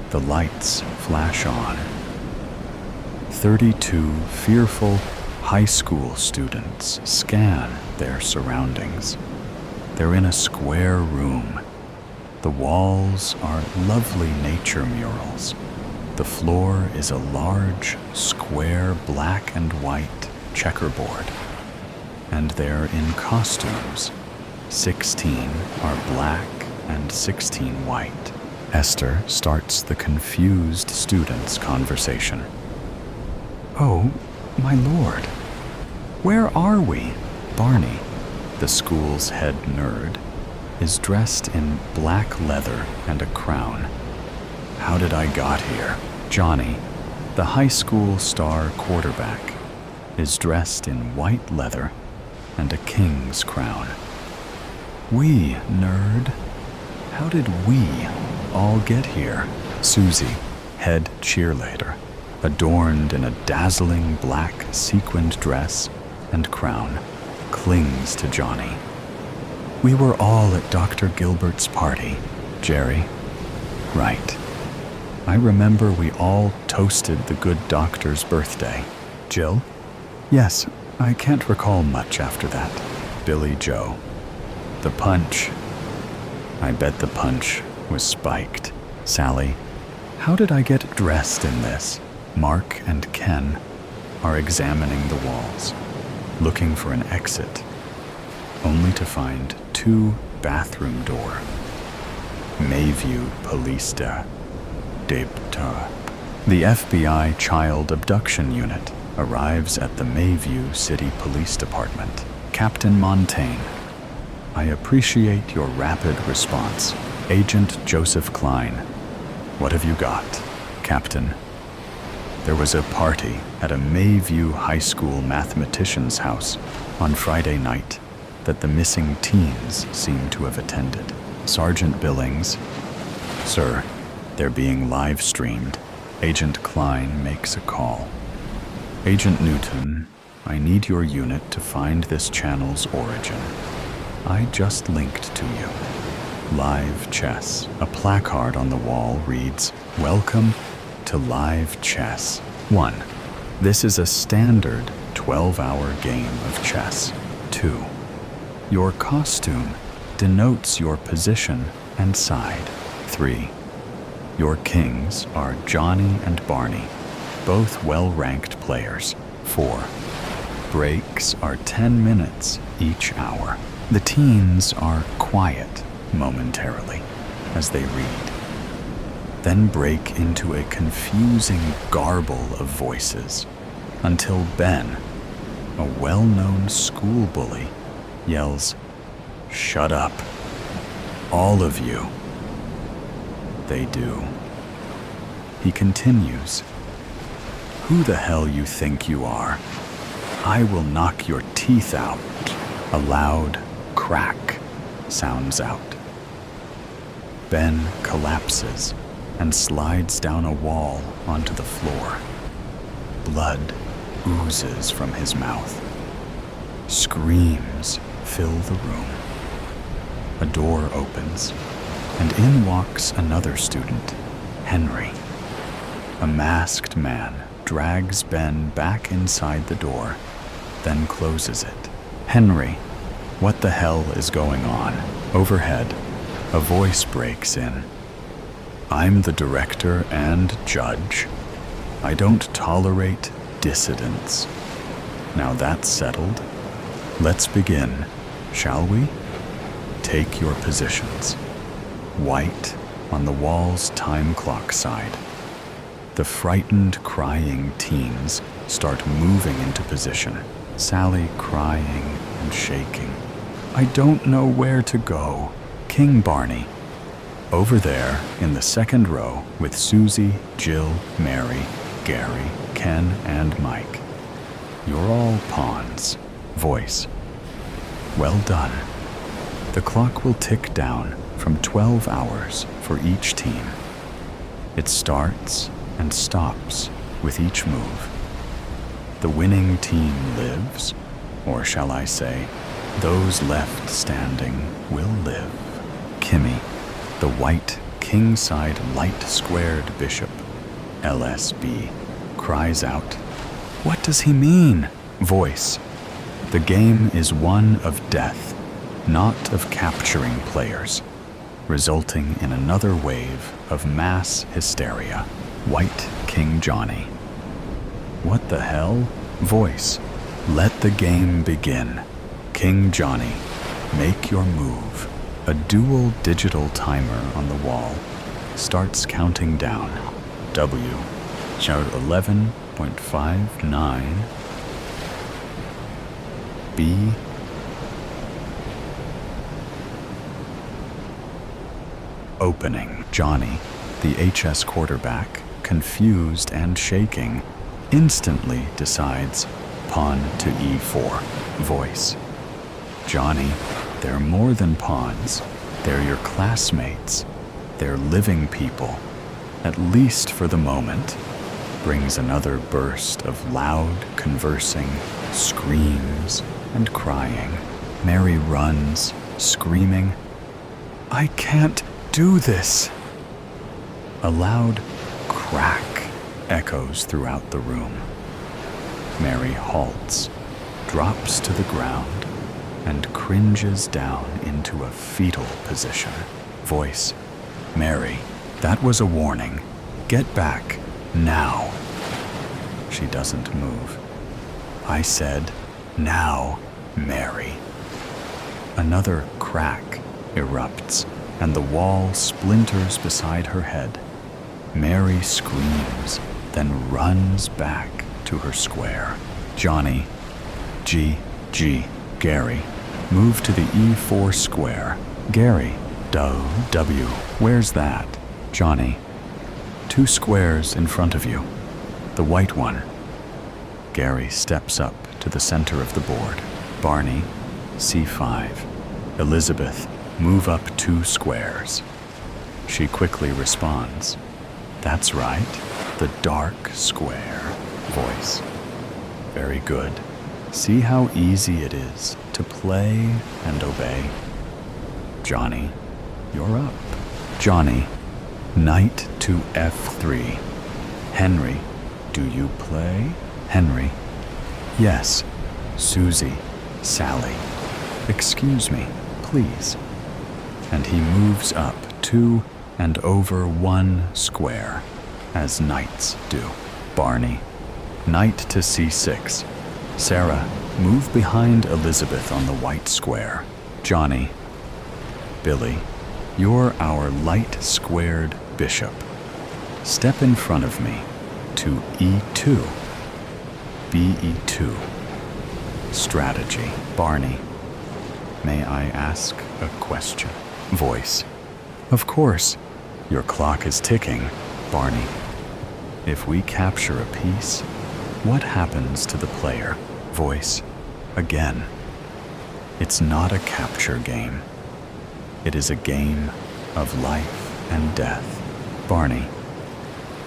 The lights flash on. 32 fearful high school students scan their surroundings. They're in a square room. The walls are lovely nature murals. The floor is a large, square black and white checkerboard. And they're in costumes. 16 are black and 16 white. Esther starts the confused students' conversation. Oh, my lord, where are we? Barney, the school's head nerd, is dressed in black leather and a crown. How did I got here? Johnny, the high school star quarterback, is dressed in white leather and a king's crown. We, nerd. How did we all get here? Susie, head cheerleader, adorned in a dazzling black sequined dress and crown, clings to Johnny. We were all at Dr. Gilbert's party, Jerry. Right. I remember we all toasted the good doctor's birthday. Jill? Yes, I can't recall much after that. Billy Joe. The punch. I bet the punch was spiked. Sally. How did I get dressed in this? Mark and Ken are examining the walls, looking for an exit, only to find 2 bathroom door. Mayview Police Debtor. The FBI Child Abduction Unit arrives at the Mayview City Police Department. Captain Montaigne. I appreciate your rapid response. Agent Joseph Klein. What have you got? Captain. There was a party at a Mayview High School mathematician's house on Friday night that the missing teens seem to have attended. Sergeant Billings. Sir, they're being live streamed. Agent Klein makes a call. Agent Newton, I need your unit to find this channel's origin. I just linked to you. Live chess. A placard on the wall reads, Welcome to Live Chess 1. This is a standard 12-hour game of chess. 2. Your costume denotes your position and side. 3. Your kings are Johnny and Barney, both well-ranked players. 4. Breaks are 10 minutes each hour. The teens are quiet momentarily as they read, then break into a confusing garble of voices until Ben, a well-known school bully, yells, Shut up, all of you. They do. He continues, Who the hell you think you are? I will knock your teeth out. A loud crack sounds out. Ben collapses and slides down a wall onto the floor. Blood oozes from his mouth. Screams fill the room. A door opens, and in walks another student, Henry. A masked man drags Ben back inside the door, then closes it. Henry, what the hell is going on? Overhead, a voice breaks in. I'm the director and judge. I don't tolerate dissidents. Now that's settled. Let's begin, shall we? Take your positions. White on the wall's time clock side. The frightened, crying teens start moving into position, Sally crying and shaking. I don't know where to go. King Barney. Over there, in the second row, with Susie, Jill, Mary, Gary, Ken, and Mike. You're all pawns. Voice. Well done. The clock will tick down from 12 hours for each team. It starts and stops with each move. The winning team lives, or shall I say, those left standing will live. Kimmy, the white king-side light-squared bishop, LSB, cries out, "What does he mean?" Voice. The game is one of death, not of capturing players, resulting in another wave of mass hysteria. White King Johnny. What the hell? Voice. Let the game begin. King Johnny, make your move. A dual digital timer on the wall starts counting down. W. Chart 11.59. B. Opening. Johnny, the HS quarterback, confused and shaking, instantly decides pawn to E4. Voice. Johnny, they're more than pawns. They're your classmates. They're living people, at least for the moment. Brings another burst of loud conversing, screams, and crying. Mary runs, screaming, I can't do this. A loud crack echoes throughout the room. Mary halts, drops to the ground, and cringes down into a fetal position. Voice. Mary, that was a warning. Get back, now. She doesn't move. I said, now, Mary. Another crack erupts, and the wall splinters beside her head. Mary screams, then runs back to her square. Johnny, G, Gary, move to the E4 square. Gary, W, where's that? Johnny, 2 squares in front of you. The white one. Gary steps up to the center of the board. Barney, C5. Elizabeth, move up 2 squares. She quickly responds. That's right, the dark square. Voice. Very good. See how easy it is to play and obey. Johnny, you're up. Johnny, knight to F3. Henry, do you play? Henry, yes. Susie, Sally, excuse me, please. And he moves up 2 and over 1 square, as knights do. Barney, knight to C6. Sarah, move behind Elizabeth on the white square. Johnny, Billy, you're our light-squared bishop. Step in front of me to E2. BE2. Strategy. Barney, may I ask a question? Voice. Of course. Your clock is ticking, Barney. If we capture a piece, what happens to the player? Voice. Again. It's not a capture game. It is a game of life and death. Barney.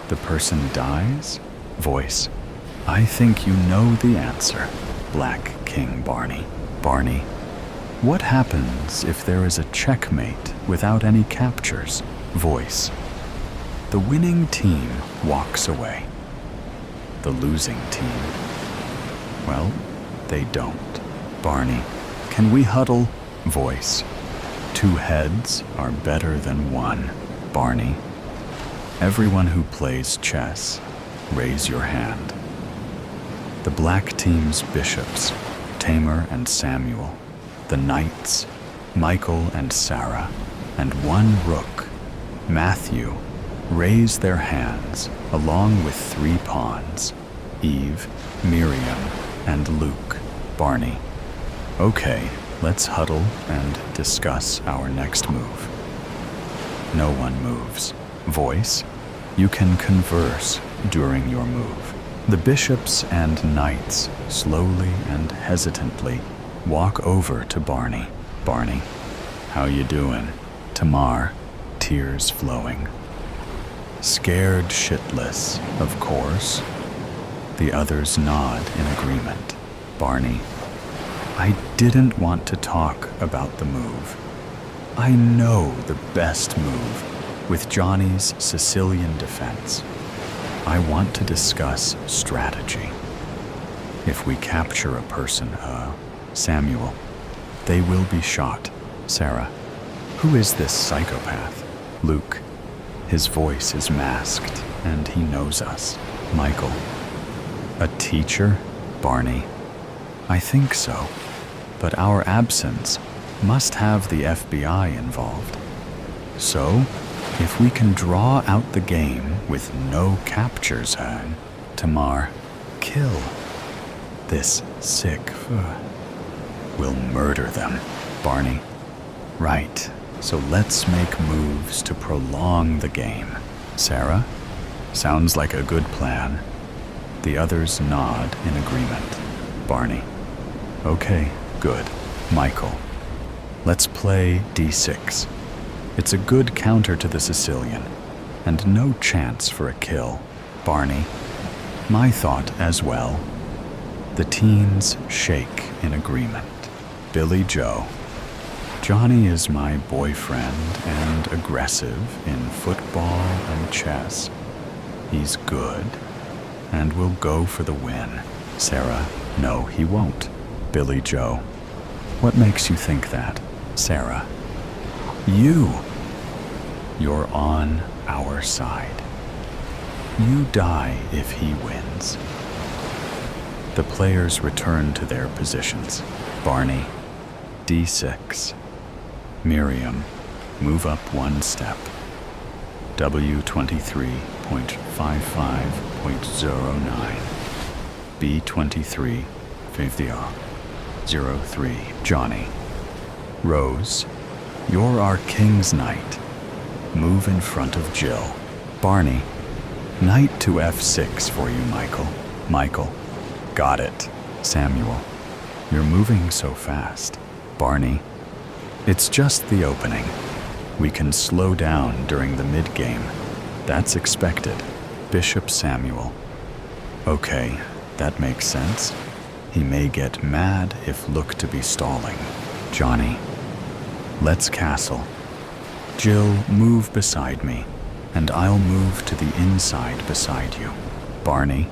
The person dies? Voice. I think you know the answer. Black King Barney. Barney. What happens if there is a checkmate without any captures? Voice. The winning team walks away. The losing team, well, they don't. Barney. Can we huddle? Voice. 2 heads are better than 1. Barney. Everyone who plays chess, raise your hand. The black team's bishops, Tamer and Samuel, the knights, Michael and Sarah, and 1 rook, Matthew, raise their hands along with 3 pawns, Eve, Miriam, and Luke. Barney. Okay, let's huddle and discuss our next move. No one moves. Voice, you can converse during your move. The bishops and knights slowly and hesitantly walk over to Barney. Barney, how you doing? Tamar, tears flowing. Scared shitless, of course. The others nod in agreement. Barney, I didn't want to talk about the move. I know the best move with Johnny's Sicilian defense. I want to discuss strategy. If we capture a person, Samuel, they will be shot. Sarah, who is this psychopath? Luke, his voice is masked and he knows us. Michael, a teacher? Barney, I think so, but our absence must have the FBI involved. So, if we can draw out the game with no captures, Tamar, kill this sick we'll murder them. Barney, right, so let's make moves to prolong the game. Sarah, sounds like a good plan. The others nod in agreement. Barney, okay, good. Michael, let's play D6. It's a good counter to the Sicilian, and no chance for a kill. Barney, my thought as well. The teens shake in agreement. Billy Joe, Johnny is my boyfriend and aggressive in football and chess. He's good and will go for the win. Sarah, no, he won't. Billy Joe, what makes you think that? Sarah, you're on our side. You die if he wins. The players return to their positions. Barney, D6. Miriam, move up one step. W23.55.09. B23, 03. Johnny. Rose, you're our king's knight. Move in front of Jill. Barney, knight to F6 for you, Michael. Michael, got it. Samuel, you're moving so fast. Barney, it's just the opening. We can slow down during the mid-game. That's expected. Bishop Samuel. Okay, that makes sense. He may get mad if look to be stalling. Johnny, let's castle. Jill, move beside me, and I'll move to the inside beside you. Barney,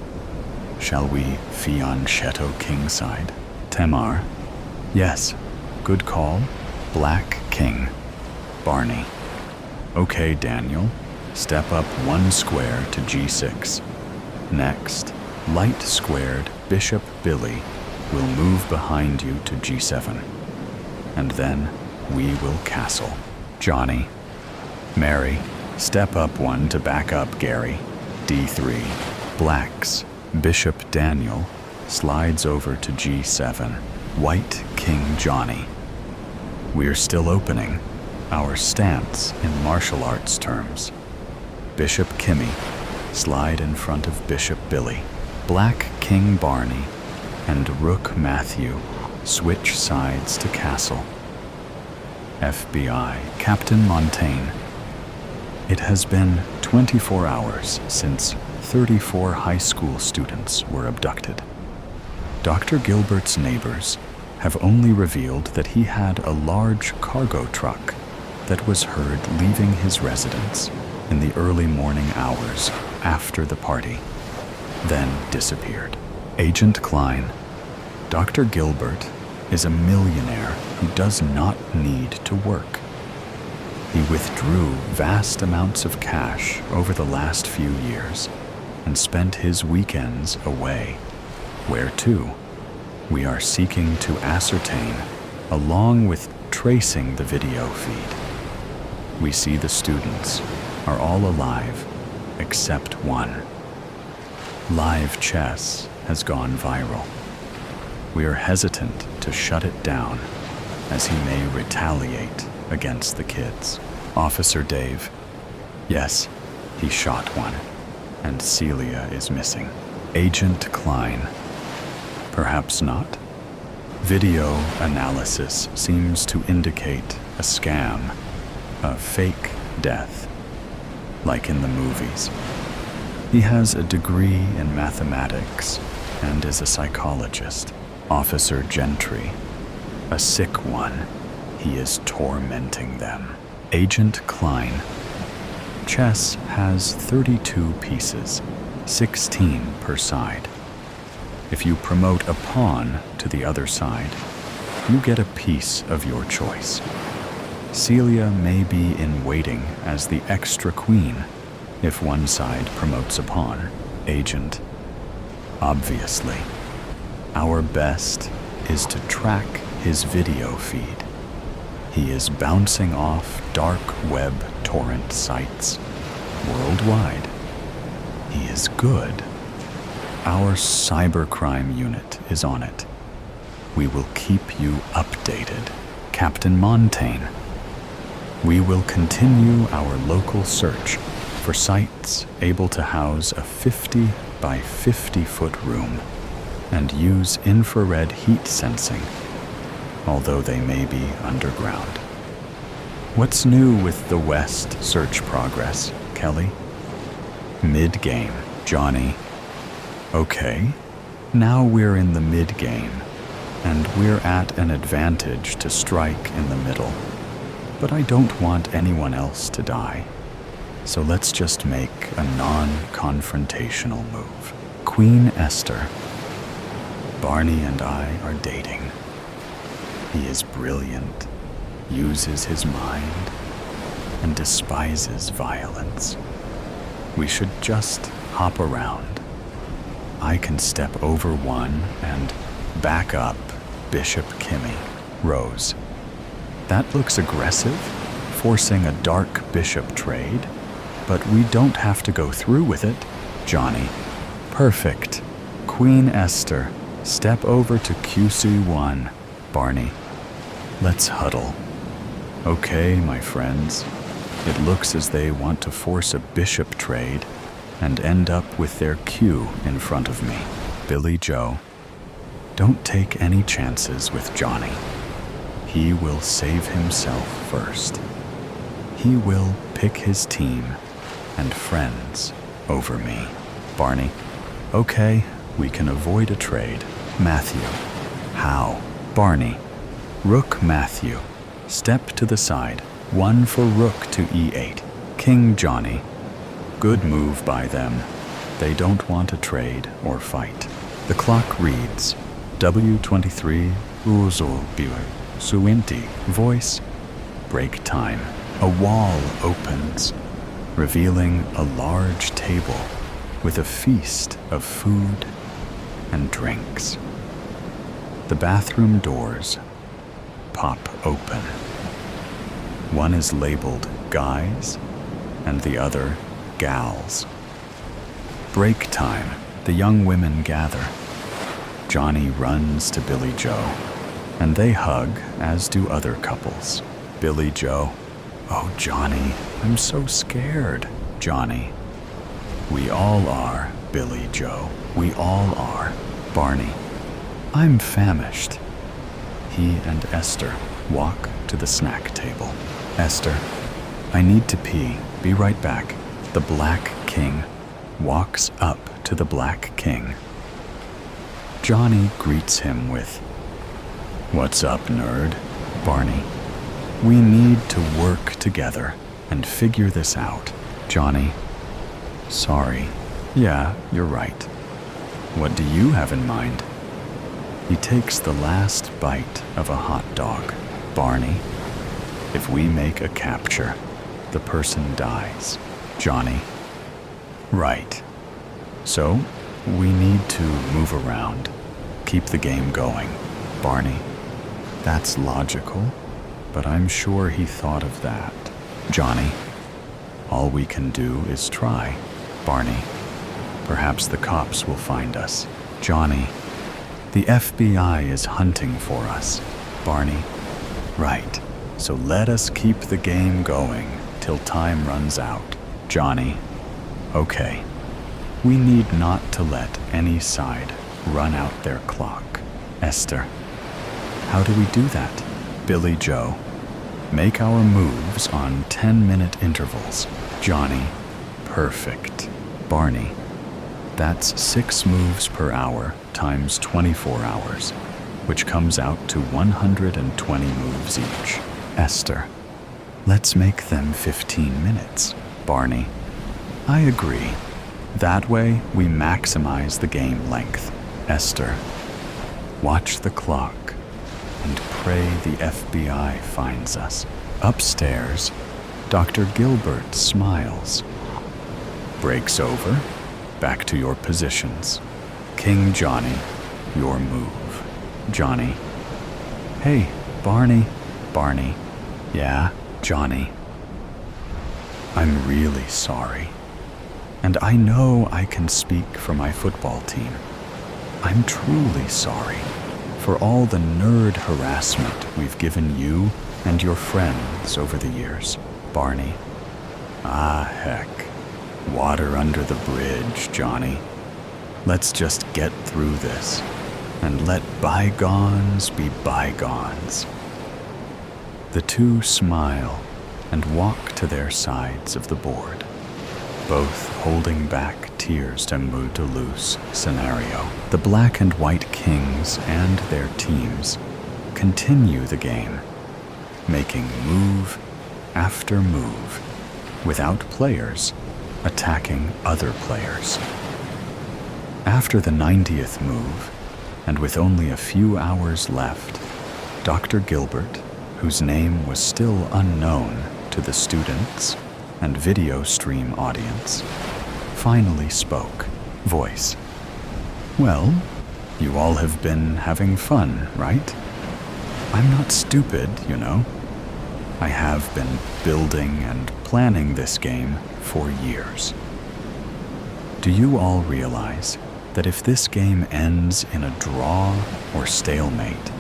shall we fianchetto kingside? Tamar, yes, good call. Black king. Barney, okay, Daniel, step up one square to G6. Next, light squared Bishop Billy will move behind you to G7. And then we will castle. Johnny, Mary, step up one to back up Gary. D3. Blacks, Bishop Daniel slides over to G7. White King Johnny. We're still opening. Our stance in martial arts terms. Bishop Kimmy, slide in front of Bishop Billy. Black King Barney and Rook Matthew switch sides to castle. FBI, Captain Montaigne. It has been 24 hours since 34 high school students were abducted. Dr. Gilbert's neighbors have only revealed that he had a large cargo truck that was heard leaving his residence in the early morning hours after the party, then disappeared. Agent Klein, Dr. Gilbert is a millionaire who does not need to work. He withdrew vast amounts of cash over the last few years and spent his weekends away. Where to? We are seeking to ascertain, along with tracing the video feed. We see the students are all alive, except one. Live chess has gone viral. We are hesitant to shut it down, as he may retaliate against the kids. Officer Dave. Yes, he shot one, and Celia is missing. Agent Klein. Perhaps not. Video analysis seems to indicate a scam, a fake death, like in the movies. He has a degree in mathematics and is a psychologist. Officer Gentry. A sick one. He is tormenting them. Agent Klein. Chess has 32 pieces, 16 per side. If you promote a pawn to the other side, you get a piece of your choice. Celia may be in waiting as the extra queen if one side promotes a pawn. Agent. Obviously. Our best is to track his video feed. He is bouncing off dark web torrent sites worldwide. He is good. Our cybercrime unit is on it. We will keep you updated, Captain Montaigne. We will continue our local search for sites able to house a 50 by 50 foot room and use infrared heat sensing, although they may be underground. What's new with the West search progress, Kelly? Mid-game, Johnny. Okay, now we're in the mid-game, and we're at an advantage to strike in the middle. But I don't want anyone else to die, so let's just make a non-confrontational move. Queen Esther. Barney and I are dating. He is brilliant, uses his mind, and despises violence. We should just hop around. I can step over one and back up Bishop Kimmy, Rose. That looks aggressive, forcing a dark bishop trade, but we don't have to go through with it, Johnny. Perfect. Queen Esther, step over to QC1, Barney. Let's huddle. Okay, my friends. It looks as they want to force a bishop trade and end up with their Q in front of me. Billy Joe. Don't take any chances with Johnny. He will save himself first. He will pick his team and friends over me. Barney. Okay, we can avoid a trade. Matthew. How? Barney. Rook Matthew. Step to the side. One for rook to e8. King Johnny. Good move by them. They don't want a trade or fight. The clock reads W23 Uzul Biwa Suinti. Voice. Break time. A wall opens, revealing a large table with a feast of food and drinks. The bathroom doors pop open. One is labeled guys and the other gals. Break time. The young women gather. Johnny runs to Billy Joe, and they hug, as do other couples. Billy Joe. Oh, Johnny, I'm so scared. Johnny. We all are, Billy Joe. We all are. Barney. I'm famished. He and Esther walk to the snack table. Esther. I need to pee. Be right back. The Black King walks up to the Black King. Johnny greets him with, "What's up, nerd?" Barney. We need to work together and figure this out. Johnny. Sorry. Yeah, you're right. What do you have in mind? He takes the last bite of a hot dog. Barney. If we make a capture, the person dies. Johnny. Right. So, we need to move around. Keep the game going. Barney. That's logical, but I'm sure he thought of that. Johnny. All we can do is try. Barney. Perhaps the cops will find us. Johnny, the FBI is hunting for us. Barney, right. So let us keep the game going till time runs out. Johnny, okay. We need not to let any side run out their clock. Esther, how do we do that? Billy Joe, make our moves on 10-minute intervals. Johnny, perfect. Barney, that's 6 moves per hour times 24 hours, which comes out to 120 moves each. Esther, let's make them 15 minutes. Barney, I agree. That way we maximize the game length. Esther, watch the clock and pray the FBI finds us. Upstairs, Dr. Gilbert smiles. Breaks over. Back to your positions. King Johnny, your move. Johnny. Hey, Barney. Barney. Yeah, Johnny. I'm really sorry. And I know I can speak for my football team. I'm truly sorry for all the nerd harassment we've given you and your friends over the years. Barney. Ah, heck. Water under the bridge, Johnny. Let's just get through this and let bygones be bygones. The two smile and walk to their sides of the board, both holding back tears to move to lose scenario. The Black and White Kings and their teams continue the game, making move after move without players attacking other players. After the 90th move, and with only a few hours left, Dr. Gilbert, whose name was still unknown to the students and video stream audience, finally spoke. Voice. Well, you all have been having fun, right? I'm not stupid, you know. I have been building and planning this game for years. Do you all realize that if this game ends in a draw or stalemate,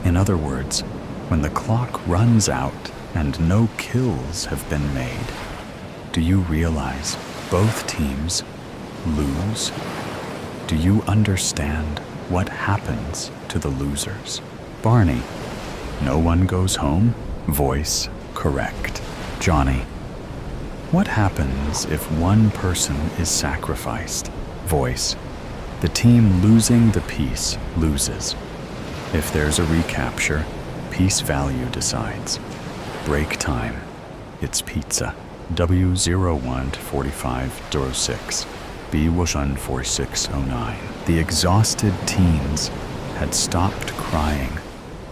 in other words, when the clock runs out and no kills have been made, do you realize both teams lose? Do you understand what happens to the losers? Barney, no one goes home? Voice, correct. Johnny, what happens if one person is sacrificed? Voice, the team losing the piece loses. If there's a recapture, piece value decides. Break time, it's pizza. W014506, B14609. The exhausted teens had stopped crying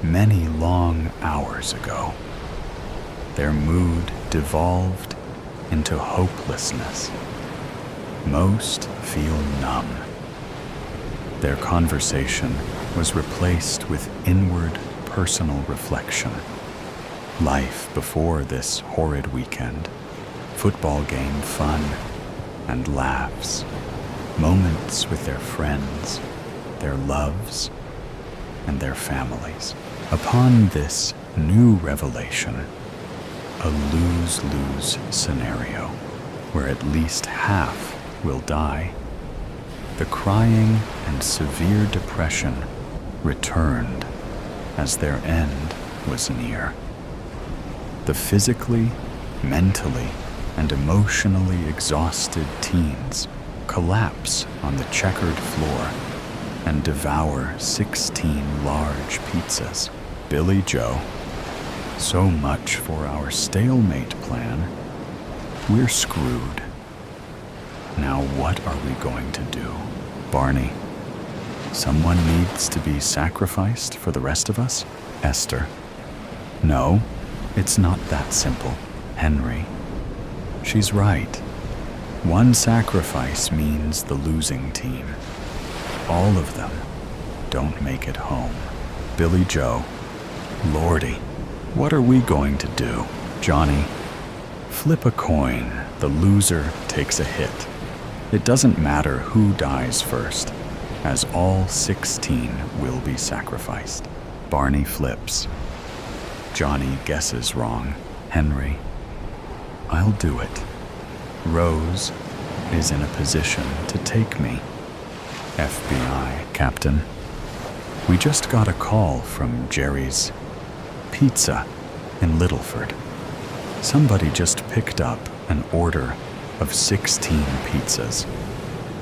many long hours ago. Their mood devolved into hopelessness. Most feel numb. Their conversation was replaced with inward personal reflection. Life before this horrid weekend. Football game fun and laughs. Moments with their friends, their loves, and their families. Upon this new revelation, a lose-lose scenario where at least half will die. The crying and severe depression returned as their end was near. The physically, mentally, and emotionally exhausted teens collapse on the checkered floor and devour 16 large pizzas. Billy Joe, so much for our stalemate plan. We're screwed. Now what are we going to do? Barney, someone needs to be sacrificed for the rest of us? Esther, no, it's not that simple. Henry, she's right. One sacrifice means the losing team. All of them don't make it home. Billy Joe, Lordy, what are we going to do? Johnny, flip a coin. The loser takes a hit. It doesn't matter who dies first. as all 16 will be sacrificed. Barney flips. Johnny guesses wrong. Henry, I'll do it. Rose is in a position to take me. FBI, Captain. We just got a call from Jerry's Pizza in Littleford. Somebody just picked up an order of 16 pizzas.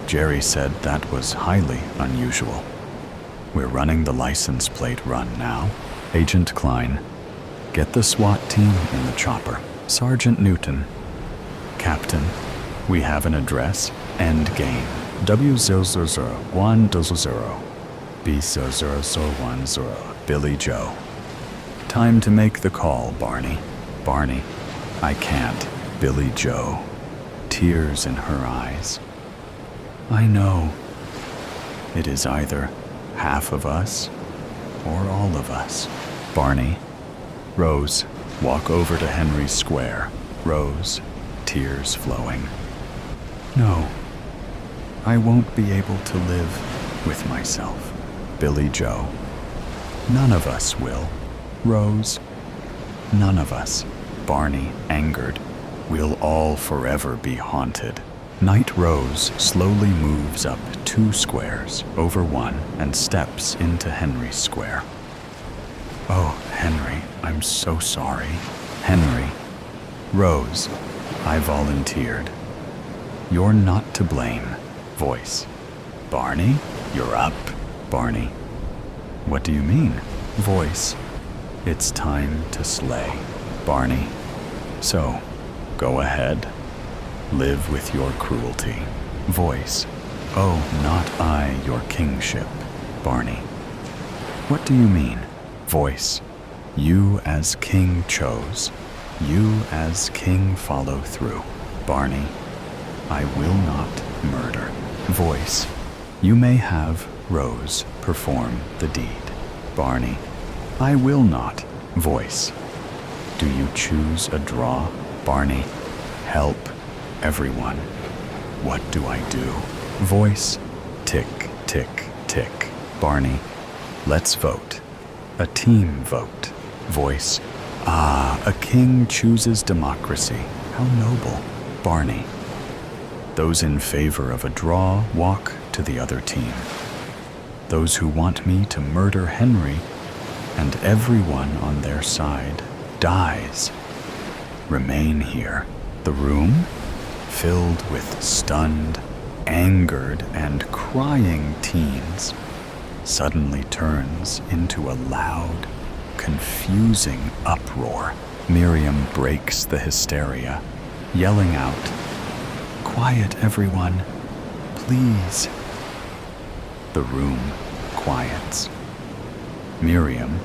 Jerry said that was highly unusual. We're running the license plate run now. Agent Klein, get the SWAT team in the chopper. Sergeant Newton, Captain, we have an address. End game. W000-100, B00010, Billy Joe. Time to make the call, Barney. Barney, I can't. Billy Joe, tears in her eyes. I know. It is either half of us or all of us. Barney, Rose, walk over to Henry Square. Rose, tears flowing. No, I won't be able to live with myself. Billy Joe, none of us will. Rose, none of us. Barney, angered, we'll all forever be haunted. Night Rose slowly moves up 2 squares over one and steps into Henry's Square. Oh, Henry, I'm so sorry. Henry, Rose, I volunteered. You're not to blame. Voice, Barney, you're up. Barney, what do you mean? Voice, it's time to slay. Barney, so, go ahead. Live with your cruelty. Voice, oh, not I, your kingship. Barney, what do you mean? Voice, you as king chose. You as king follow through. Barney, I will not murder. Voice, you may have Rose perform the deed. Barney, I will not. Voice, do you choose a draw? Barney, help everyone. What do I do? Voice, tick, tick, tick. Barney, let's vote. A team vote. Voice, a king chooses democracy. How noble. Barney, those in favor of a draw walk to the other team. Those who want me to murder Henry and everyone on their side dies. Remain here. The room, filled with stunned, angered, and crying teens, suddenly turns into a loud, confusing uproar. Miriam breaks the hysteria, yelling out, "Quiet, everyone, please." The room quiets. Miriam,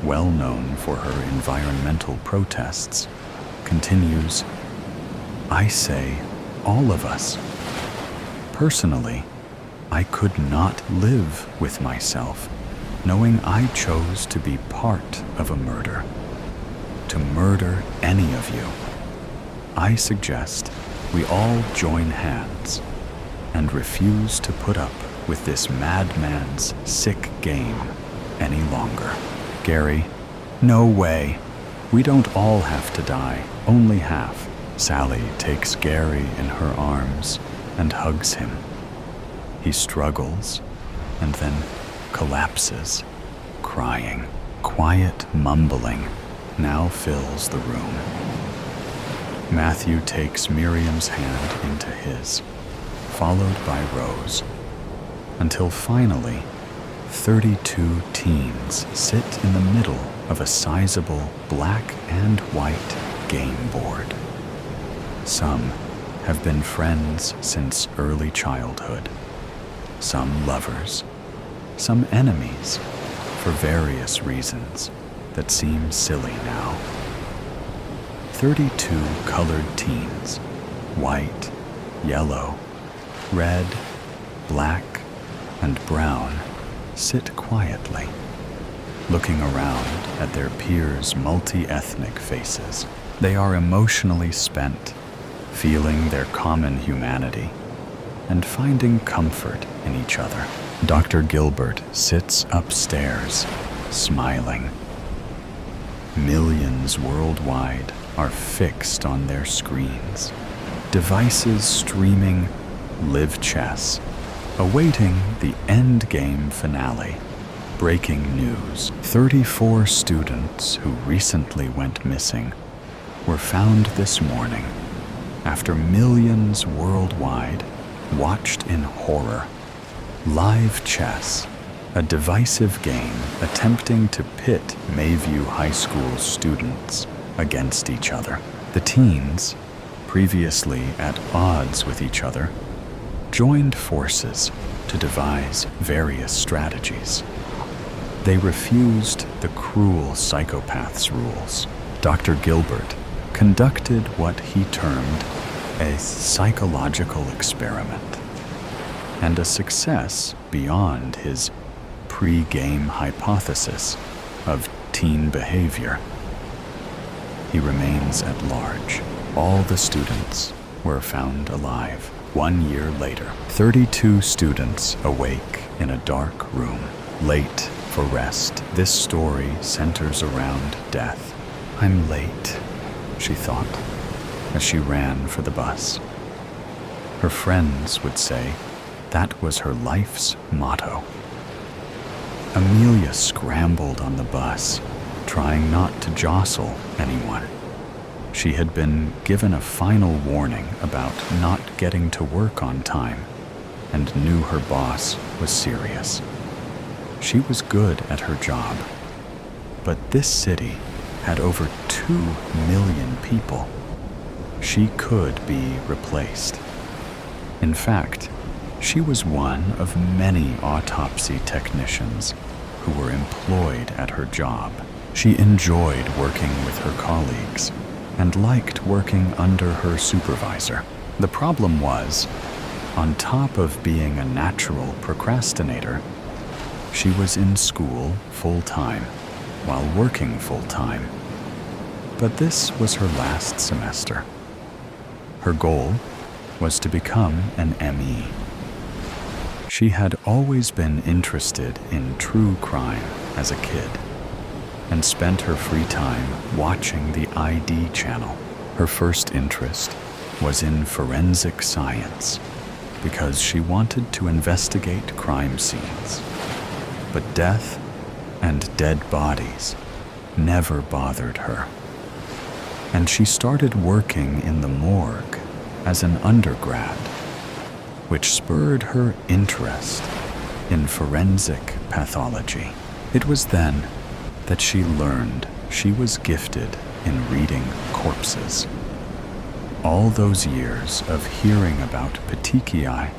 well known for her environmental protests, continues, I say all of us. Personally, I could not live with myself, knowing I chose to be part of a murder, to murder any of you. I suggest we all join hands and refuse to put up with this madman's sick game any longer. Gary, no way. We don't all have to die, only half. Sally takes Gary in her arms and hugs him. He struggles and then collapses, crying. Quiet mumbling now fills the room. Matthew takes Miriam's hand into his, followed by Rose, until finally 32 teens sit in the middle of a sizable black and white game board. Some have been friends since early childhood, some lovers, some enemies, for various reasons that seem silly now. 32 colored teens, white, yellow, red, black, and brown, sit quietly, looking around at their peers' multi-ethnic faces. They are emotionally spent, feeling their common humanity, and finding comfort in each other. Dr. Gilbert sits upstairs, smiling. Millions worldwide are fixed on their screens, devices streaming live chess, awaiting the endgame finale. Breaking news: 34 students who recently went missing were found this morning after millions worldwide watched in horror. Live chess, a divisive game attempting to pit Mayview High School students against each other. The teens, previously at odds with each other, joined forces to devise various strategies. They refused the cruel psychopath's rules. Dr. Gilbert conducted what he termed a psychological experiment, and a success beyond his pre-game hypothesis of teen behavior. He remains at large. All the students were found alive. 1 year later, 32 students awake in a dark room, late for rest. This story centers around death. "I'm late," she thought, as she ran for the bus. Her friends would say that was her life's motto. Amelia scrambled on the bus, trying not to jostle anyone. She had been given a final warning about not getting to work on time and knew her boss was serious. She was good at her job, but this city had over 2 million people. She could be replaced. In fact, she was one of many autopsy technicians who were employed at her job. She enjoyed working with her colleagues and liked working under her supervisor. The problem was, on top of being a natural procrastinator, she was in school full-time while working full-time. But this was her last semester. Her goal was to become an ME. She had always been interested in true crime as a kid and spent her free time watching the ID channel. Her first interest was in forensic science because she wanted to investigate crime scenes. But death and dead bodies never bothered her. And she started working in the morgue as an undergrad, which spurred her interest in forensic pathology. It was then that she learned she was gifted in reading corpses. All those years of hearing about petechiae,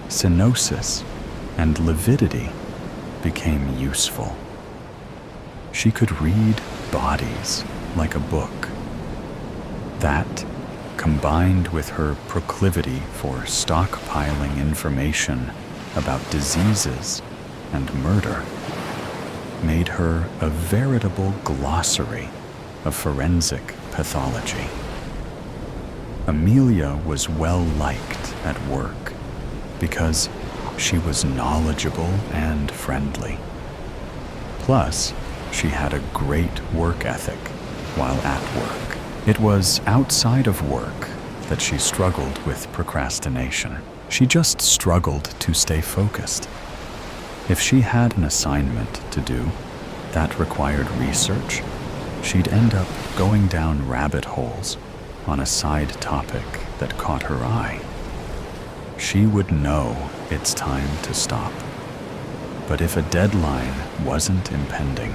cyanosis, and lividity became useful. She could read bodies like a book. That, combined with her proclivity for stockpiling information about diseases and murder, made her a veritable glossary of forensic pathology. Amelia was well liked at work because she was knowledgeable and friendly. Plus, she had a great work ethic while at work. It was outside of work that she struggled with procrastination. She just struggled to stay focused. If she had an assignment to do that required research, she'd end up going down rabbit holes on a side topic that caught her eye. She would know it's time to stop. But if a deadline wasn't impending,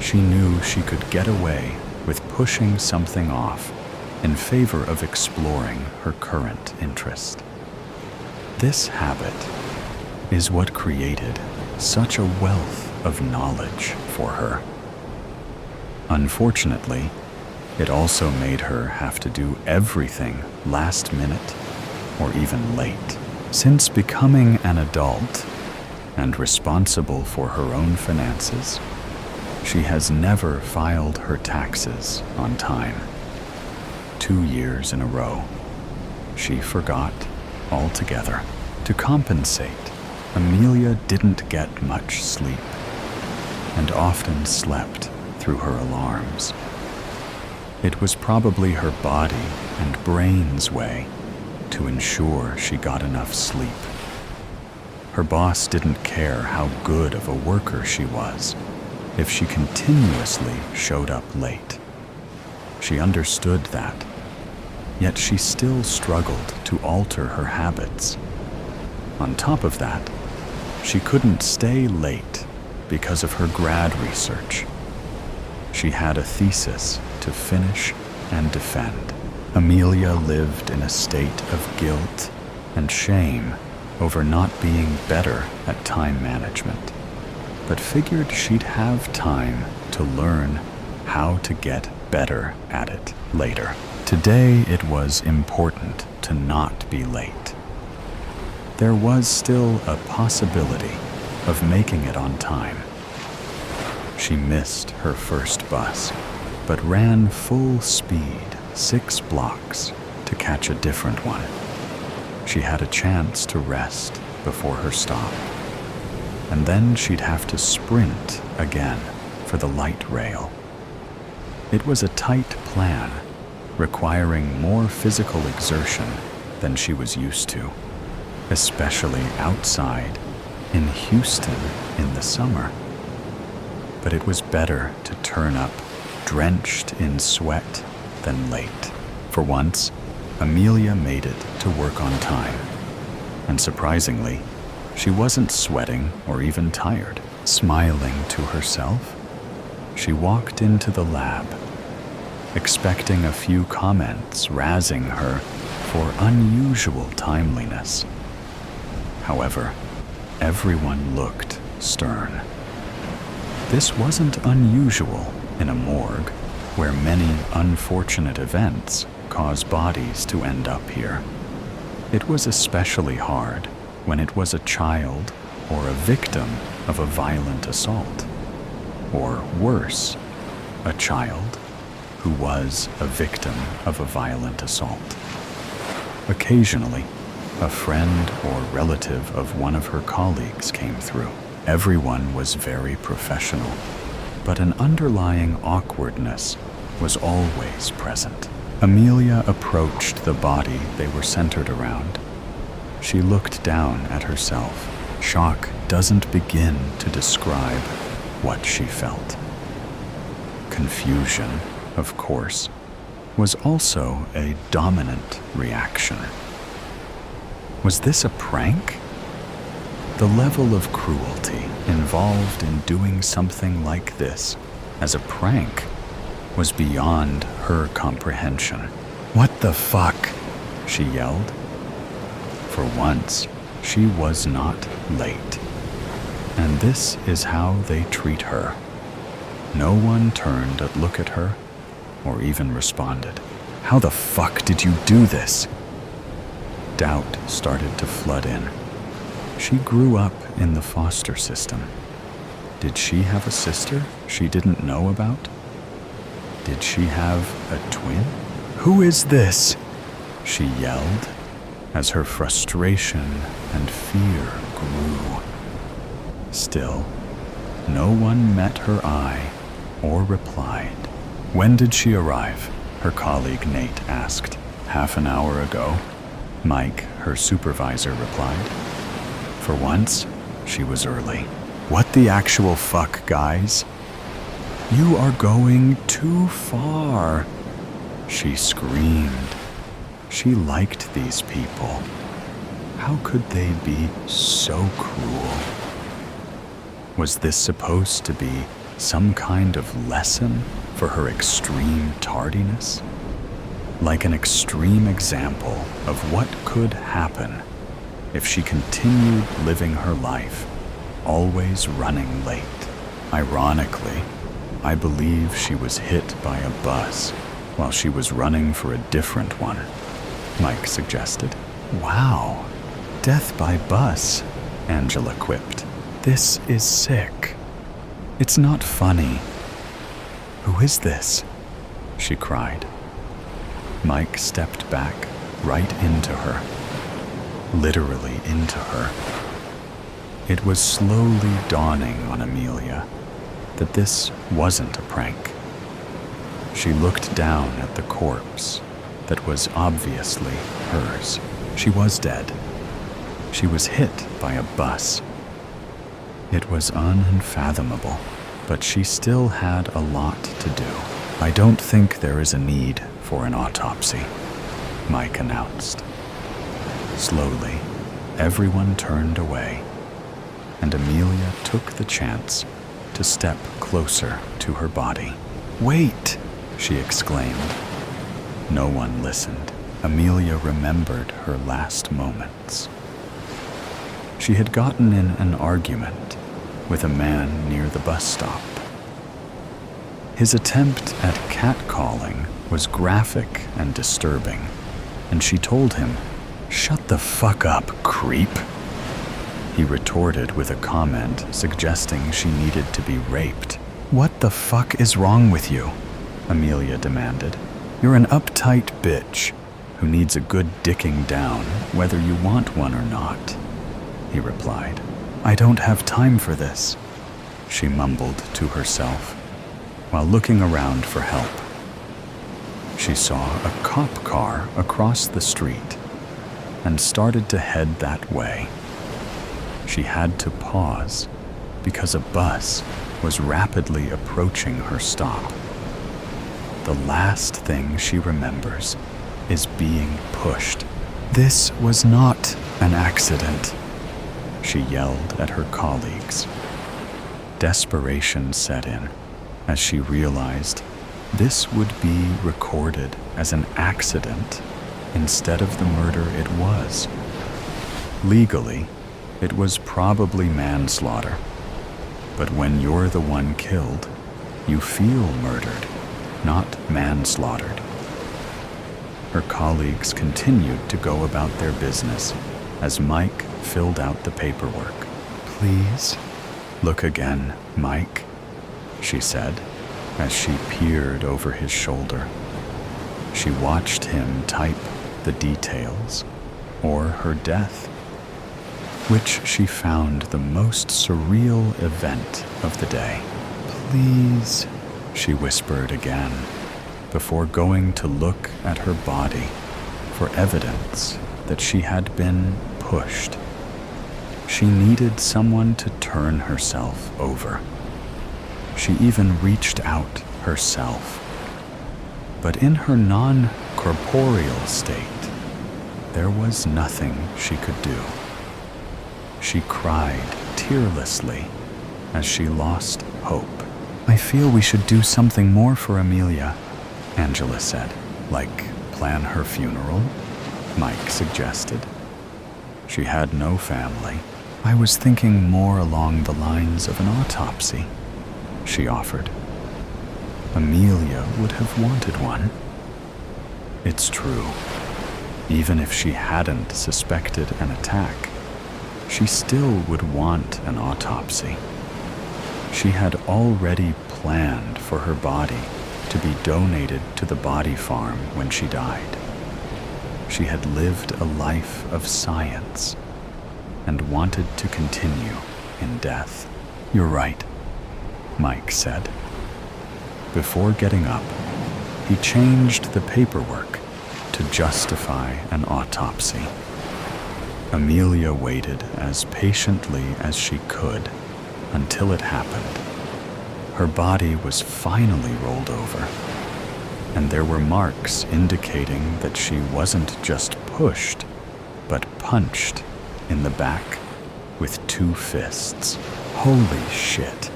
she knew she could get away with pushing something off in favor of exploring her current interest. This habit is what created such a wealth of knowledge for her. Unfortunately, it also made her have to do everything last minute or even late. Since becoming an adult and responsible for her own finances, she has never filed her taxes on time. 2 years in a row, she forgot altogether. To compensate, Amelia didn't get much sleep and often slept through her alarms. It was probably her body and brain's way to ensure she got enough sleep. Her boss didn't care how good of a worker she was if she continuously showed up late. She understood that, yet she still struggled to alter her habits. On top of that, she couldn't stay late because of her grad research. She had a thesis to finish and defend. Amelia lived in a state of guilt and shame over not being better at time management, but figured she'd have time to learn how to get better at it later. Today, it was important to not be late. There was still a possibility of making it on time. She missed her first bus, but ran full speed 6 blocks to catch a different one. She had a chance to rest before her stop, and then she'd have to sprint again for the light rail. It was a tight plan, requiring more physical exertion than she was used to, especially outside in Houston in the summer. But it was better to turn up drenched in sweat than late. For once, Amelia made it to work on time. And surprisingly, she wasn't sweating or even tired. Smiling to herself, she walked into the lab, expecting a few comments razzing her for unusual timeliness. However, everyone looked stern. This wasn't unusual in a morgue where many unfortunate events cause bodies to end up here. It was especially hard when it was a child or a victim of a violent assault. Or worse, a child who was a victim of a violent assault. Occasionally, a friend or relative of one of her colleagues came through. Everyone was very professional, but an underlying awkwardness was always present. Amelia approached the body they were centered around. She looked down at herself. Shock doesn't begin to describe what she felt. Confusion, of course, was also a dominant reaction. Was this a prank? The level of cruelty involved in doing something like this as a prank was beyond her comprehension. "What the fuck?" she yelled. For once, she was not late. And this is how they treat her. No one turned to look at her or even responded. "How the fuck did you do this?" Doubt started to flood in. She grew up in the foster system. Did she have a sister she didn't know about? Did she have a twin? "Who is this?" she yelled as her frustration and fear grew. Still, no one met her eye or replied. "When did she arrive?" her colleague Nate asked. "Half an hour ago," Mike, her supervisor, replied. For once, she was early. "What the actual fuck, guys? You are going too far," she screamed. She liked these people. How could they be so cruel? Was this supposed to be some kind of lesson for her extreme tardiness? Like an extreme example of what could happen if she continued living her life, always running late. Ironically, I believe she was hit by a bus while she was running for a different one, Mike suggested. "Wow, death by bus," Angela quipped. "This is sick. It's not funny." "Who is this?" she cried. Mike stepped back right into her. Literally into her. It was slowly dawning on Amelia that this wasn't a prank. She looked down at the corpse that was obviously hers. She was dead. She was hit by a bus. It was unfathomable, but she still had a lot to do. I don't think there is a need for an autopsy, Mike announced. Slowly, everyone turned away, and Amelia took the chance to step closer to her body. "Wait!" she exclaimed. No one listened. Amelia remembered her last moments. She had gotten in an argument with a man near the bus stop. His attempt at catcalling was graphic and disturbing, and she told him, "Shut the fuck up, creep." He retorted with a comment suggesting she needed to be raped. "What the fuck is wrong with you?" Amelia demanded. "You're an uptight bitch who needs a good dicking down, whether you want one or not," he replied. "I don't have time for this," she mumbled to herself while looking around for help. She saw a cop car across the street and started to head that way. She had to pause because a bus was rapidly approaching her stop. The last thing she remembers is being pushed. "This was not an accident," she yelled at her colleagues. Desperation set in as she realized this would be recorded as an accident instead of the murder it was. Legally, it was probably manslaughter, but when you're the one killed, you feel murdered, not manslaughtered. Her colleagues continued to go about their business as Mike filled out the paperwork. "Please, look again, Mike," she said as she peered over his shoulder. She watched him type the details, or her death, which she found the most surreal event of the day. "Please," she whispered again, before going to look at her body for evidence that she had been pushed. She needed someone to turn herself over. She even reached out herself. But in her non-corporeal state, there was nothing she could do. She cried tearlessly as she lost hope. "I feel we should do something more for Amelia," Angela said. "Like plan her funeral?" Mike suggested. She had no family. "I was thinking more along the lines of an autopsy," she offered. "Amelia would have wanted one." It's true. Even if she hadn't suspected an attack, she still would want an autopsy. She had already planned for her body to be donated to the body farm when she died. She had lived a life of science and wanted to continue in death. "You're right," Mike said. Before getting up, he changed the paperwork to justify an autopsy. Amelia waited as patiently as she could until it happened. Her body was finally rolled over, and there were marks indicating that she wasn't just pushed, but punched in the back with 2 fists. "Holy shit,"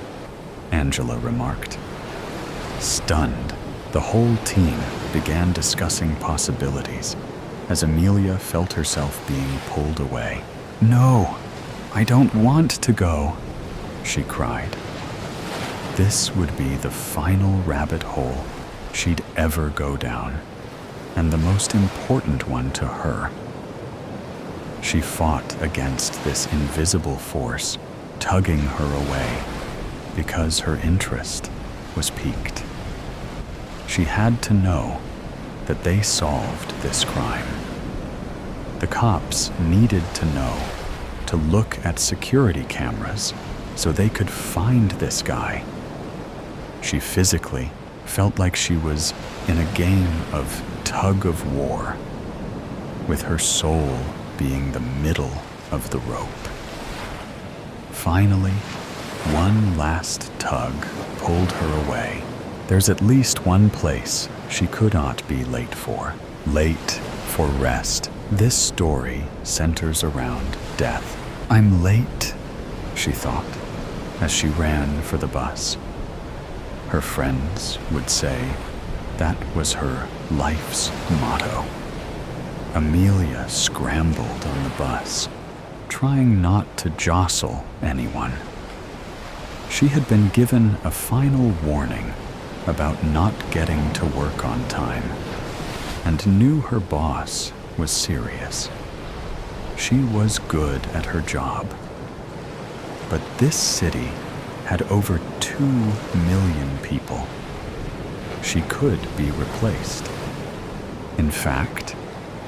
Angela remarked. Stunned, the whole team began discussing possibilities as Amelia felt herself being pulled away. "No, I don't want to go," she cried. This would be the final rabbit hole she'd ever go down, and the most important one to her. She fought against this invisible force tugging her away because her interest was piqued. She had to know that they solved this crime. The cops needed to know to look at security cameras so they could find this guy. She physically felt like she was in a game of tug of war, with her soul being the middle of the rope. Finally, one last tug pulled her away. There's at least one place she could not be late for. Late for rest. This story centers around death. I'm late, she thought, as she ran for the bus. Her friends would say that was her life's motto. Amelia scrambled on the bus, trying not to jostle anyone. She had been given a final warning about not getting to work on time, and knew her boss was serious. She was good at her job. But this city had over 2 million people. She could be replaced. In fact,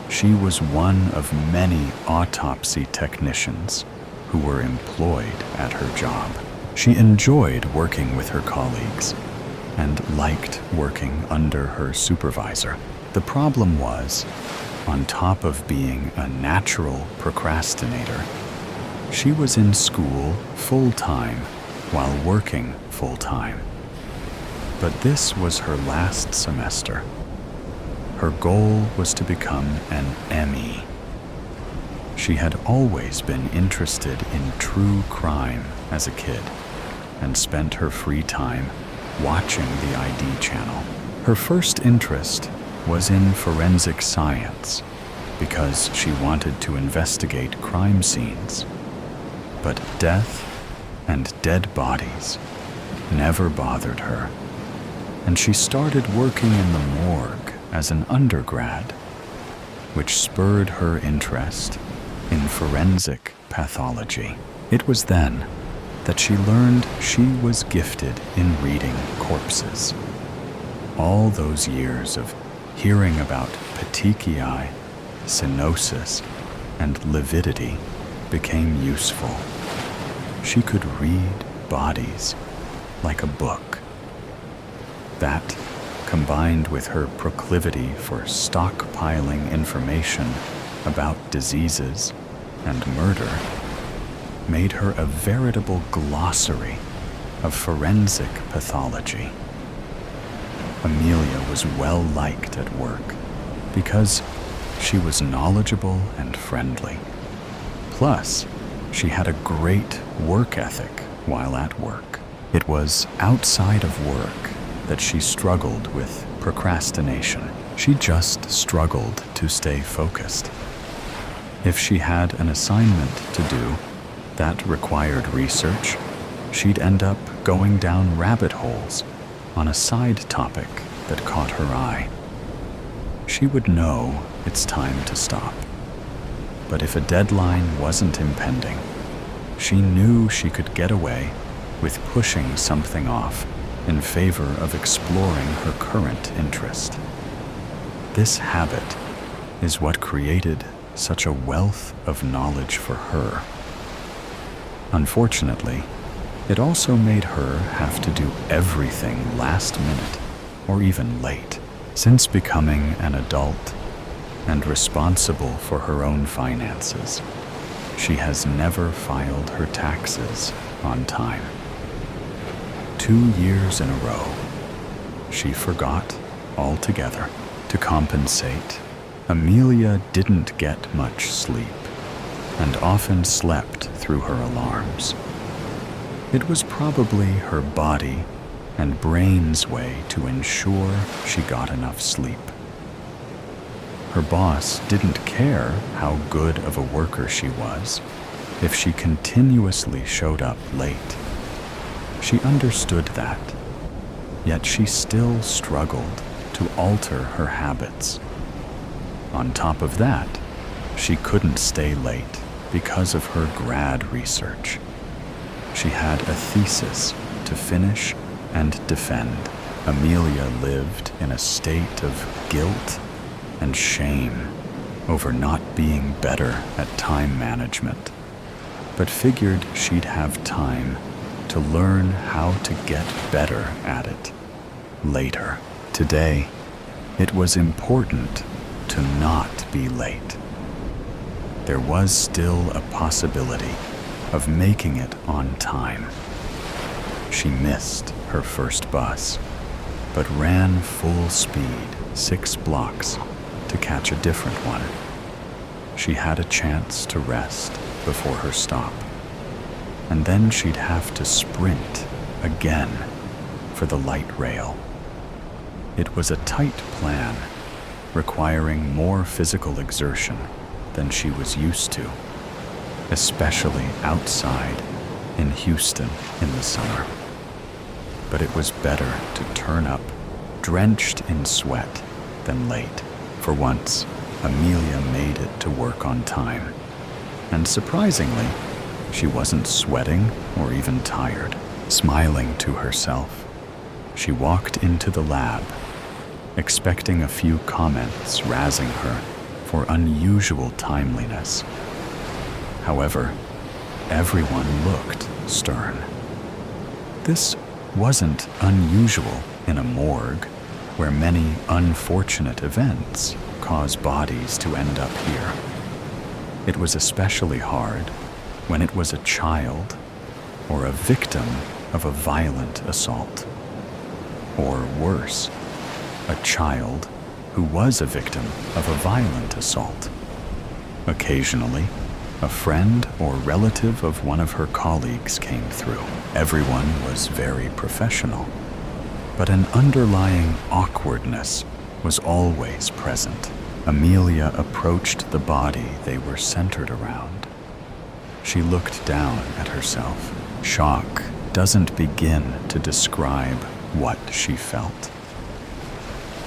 she was one of many autopsy technicians who were employed at her job. She enjoyed working with her colleagues and liked working under her supervisor. The problem was, on top of being a natural procrastinator, she was in school full-time while working full-time. But this was her last semester. Her goal was to become an ME. She had always been interested in true crime as a kid and spent her free time watching the ID channel. Her first interest was in forensic science because she wanted to investigate crime scenes. But death and dead bodies never bothered her, and she started working in the morgue as an undergrad, which spurred her interest in forensic pathology. It was then that she learned she was gifted in reading corpses. All those years of hearing about petechiae, cyanosis, and lividity became useful. She could read bodies like a book. That, combined with her proclivity for stockpiling information about diseases and murder, made her a veritable glossary of forensic pathology. Amelia was well liked at work because she was knowledgeable and friendly. Plus, she had a great work ethic while at work. It was outside of work that she struggled with procrastination. She just struggled to stay focused. If she had an assignment to do that required research, she'd end up going down rabbit holes on a side topic that caught her eye. She would know it's time to stop. But if a deadline wasn't impending, she knew she could get away with pushing something off in favor of exploring her current interest. This habit is what created such a wealth of knowledge for her. Unfortunately, it also made her have to do everything last minute or even late. Since becoming an adult and responsible for her own finances, she has never filed her taxes on time. 2 years in a row, she forgot altogether. To compensate, Amelia didn't get much sleep and often slept through her alarms. It was probably her body and brain's way to ensure she got enough sleep. Her boss didn't care how good of a worker she was if she continuously showed up late. She understood that, yet she still struggled to alter her habits. On top of that, she couldn't stay late because of her grad research. She had a thesis to finish and defend. Amelia lived in a state of guilt and shame over not being better at time management. but figured she'd have time to learn how to get better at it later. Today, it was important to not be late. There was still a possibility of making it on time. She missed her first bus, but ran full speed 6 blocks to catch a different one. She had a chance to rest before her stop, and then she'd have to sprint again for the light rail. It was a tight plan, requiring more physical exertion than she was used to, especially outside in Houston in the summer. But it was better to turn up drenched in sweat than late. For once, Amelia made it to work on time, and surprisingly, she wasn't sweating or even tired. Smiling to herself, she walked into the lab, expecting a few comments razzing her for unusual timeliness. However, everyone looked stern. This wasn't unusual in a morgue where many unfortunate events cause bodies to end up here. It was especially hard when it was a child or a victim of a violent assault. Or worse, a child who was a victim of a violent assault. Occasionally, a friend or relative of one of her colleagues came through. Everyone was very professional, but an underlying awkwardness was always present. Amelia approached the body they were centered around. She looked down at herself. Shock doesn't begin to describe what she felt.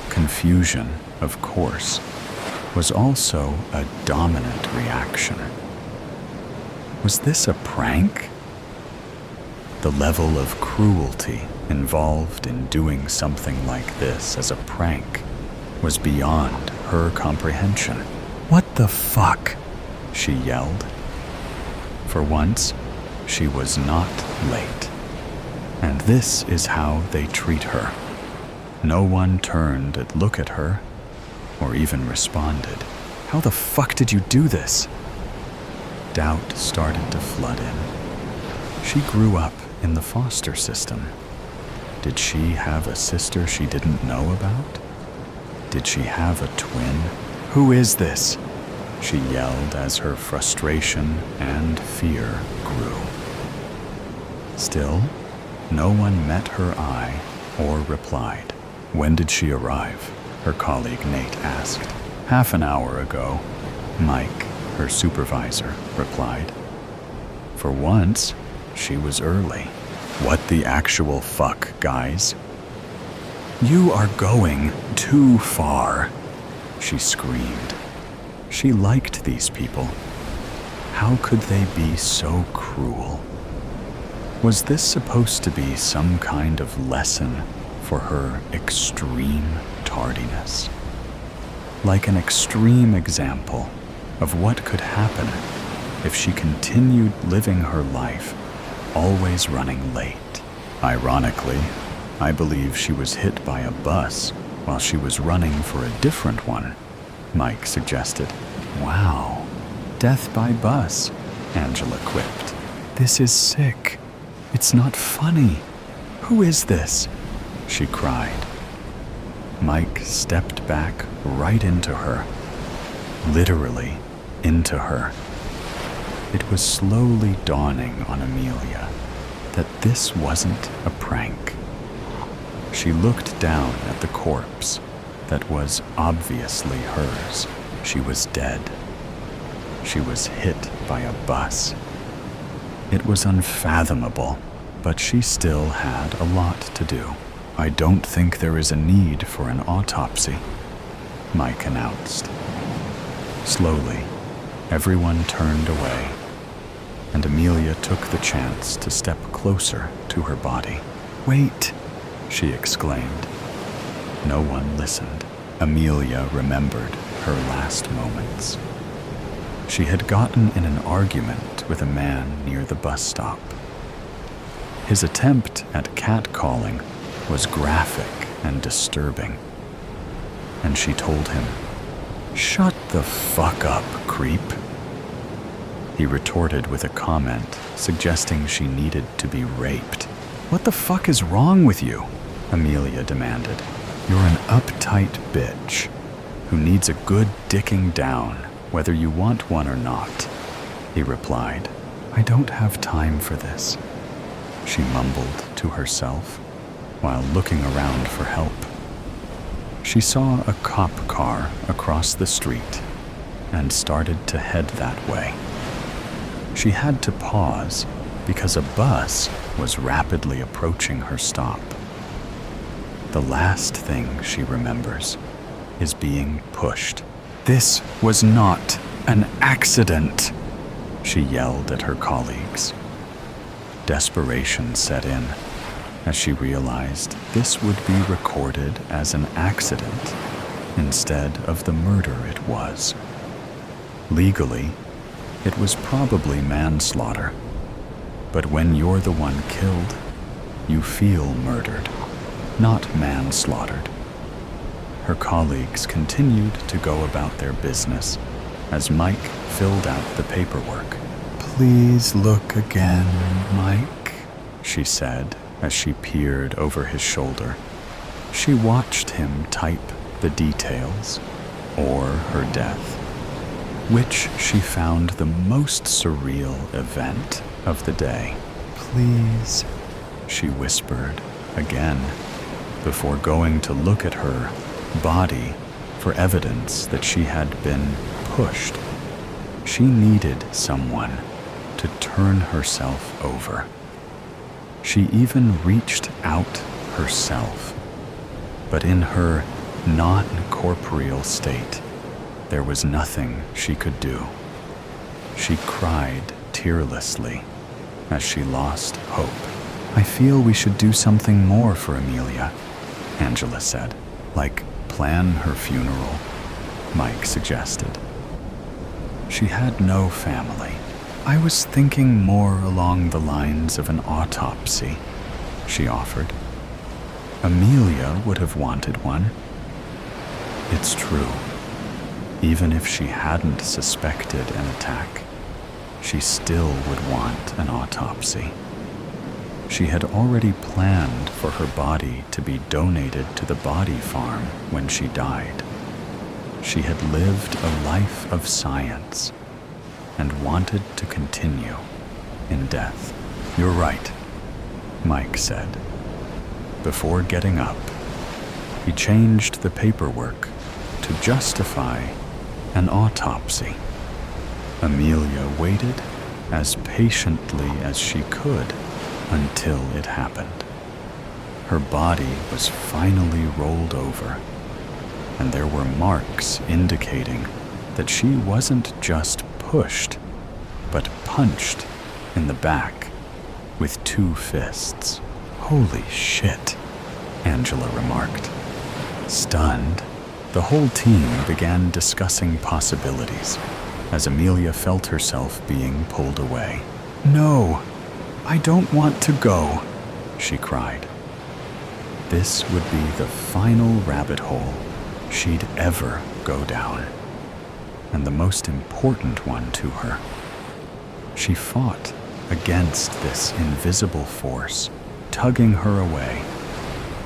Confusion, of course, was also a dominant reaction. Was this a prank? The level of cruelty involved in doing something like this as a prank was beyond her comprehension. "What the fuck?" she yelled. For once, she was not late. And this is how they treat her. No one turned to look at her or even responded. "How the fuck did you do this?" Doubt started to flood in. She grew up in the foster system. Did she have a sister she didn't know about? Did she have a twin? "Who is this?" she yelled as her frustration and fear grew. Still, no one met her eye or replied. "When did she arrive?" her colleague Nate asked. "Half an hour ago," Mike, her supervisor, replied. For once, she was early. "What the actual fuck, guys?" "You are going too far," she screamed. She liked these people. How could they be so cruel? Was this supposed to be some kind of lesson for her extreme tardiness? Like an extreme example of what could happen if she continued living her life always running late. Ironically, I believe she was hit by a bus while she was running for a different one, Mike suggested. "Wow, death by bus," Angela quipped. "This is sick. It's not funny. Who is this?" she cried. Mike stepped back right into her, literally into her. It was slowly dawning on Amelia that this wasn't a prank. She looked down at the corpse that was obviously hers. She was dead. She was hit by a bus. It was unfathomable, but she still had a lot to do. "I don't think there is a need for an autopsy," Mike announced. Slowly, everyone turned away, and Amelia took the chance to step closer to her body. "Wait," she exclaimed. No one listened. Amelia remembered her last moments. She had gotten in an argument with a man near the bus stop. His attempt at catcalling was graphic and disturbing, and she told him, "Shut the fuck up, creep." He retorted with a comment suggesting she needed to be raped. "What the fuck is wrong with you?" Amelia demanded. "You're an uptight bitch who needs a good dicking down, whether you want one or not," he replied. "I don't have time for this," she mumbled to herself while looking around for help. She saw a cop car across the street and started to head that way. She had to pause because a bus was rapidly approaching her stop. The last thing she remembers is being pushed. "This was not an accident," she yelled at her colleagues. Desperation set in as she realized this would be recorded as an accident instead of the murder it was. Legally, it was probably manslaughter, but when you're the one killed, you feel murdered, not manslaughtered. Her colleagues continued to go about their business as Mike filled out the paperwork. "Please look again, Mike," she said as she peered over his shoulder. She watched him type the details, or her death, which she found the most surreal event of the day. "Please," she whispered again, before going to look at her body for evidence that she had been pushed. She needed someone to turn herself over. She even reached out herself, but in her non-corporeal state, there was nothing she could do. She cried tearlessly as she lost hope. "I feel we should do something more for Amelia," Angela said. "Like plan her funeral," Mike suggested. She had no family. "I was thinking more along the lines of an autopsy," she offered. "Amelia would have wanted one." It's true. Even if she hadn't suspected an attack, she still would want an autopsy. She had already planned for her body to be donated to the body farm when she died. She had lived a life of science and wanted to continue in death. "You're right," Mike said. Before getting up, he changed the paperwork to justify an autopsy. Amelia waited as patiently as she could until it happened. Her body was finally rolled over, and there were marks indicating that she wasn't just pushed, but punched in the back with 2 fists. "Holy shit," Angela remarked. Stunned, the whole team began discussing possibilities as Amelia felt herself being pulled away. "No, I don't want to go," she cried. This would be the final rabbit hole she'd ever go down, and the most important one to her. She fought against this invisible force, tugging her away,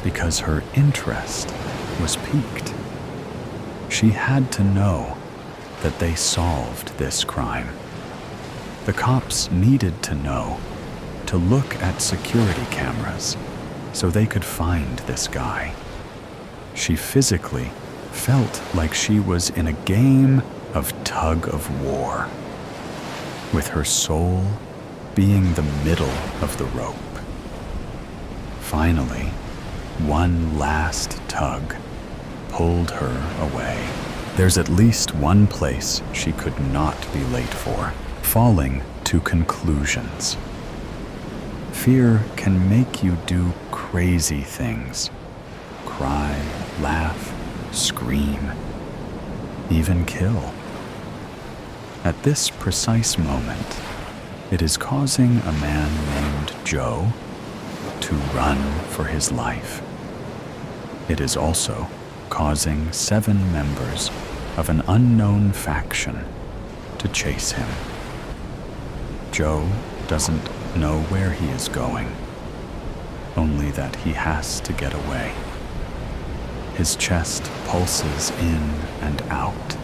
because her interest was piqued. She had to know that they solved this crime. The cops needed to know to look at security cameras so they could find this guy. She physically felt like she was in a game of tug of war, with her soul being the middle of the rope. Finally, one last tug pulled her away. There's at least one place she could not be late for: falling to conclusions. Fear can make you do crazy things. Cry, laugh, scream, even kill. At this precise moment, it is causing a man named Joe to run for his life. It is also causing 7 members of an unknown faction to chase him. Joe doesn't know where he is going, only that he has to get away. His chest pulses in and out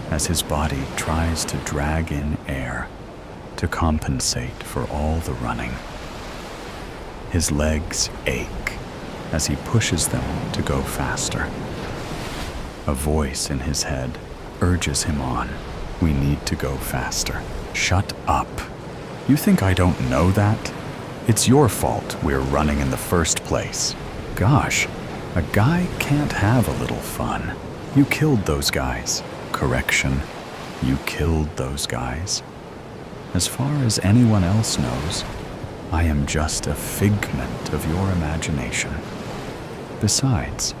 as his body tries to drag in air to compensate for all the running. His legs ache as he pushes them to go faster. A voice in his head urges him on. We need to go faster. Shut up. You think I don't know that? It's your fault we're running in the first place. Gosh, a guy can't have a little fun. You killed those guys. Correction, you killed those guys. As far as anyone else knows, I am just a figment of your imagination. Besides,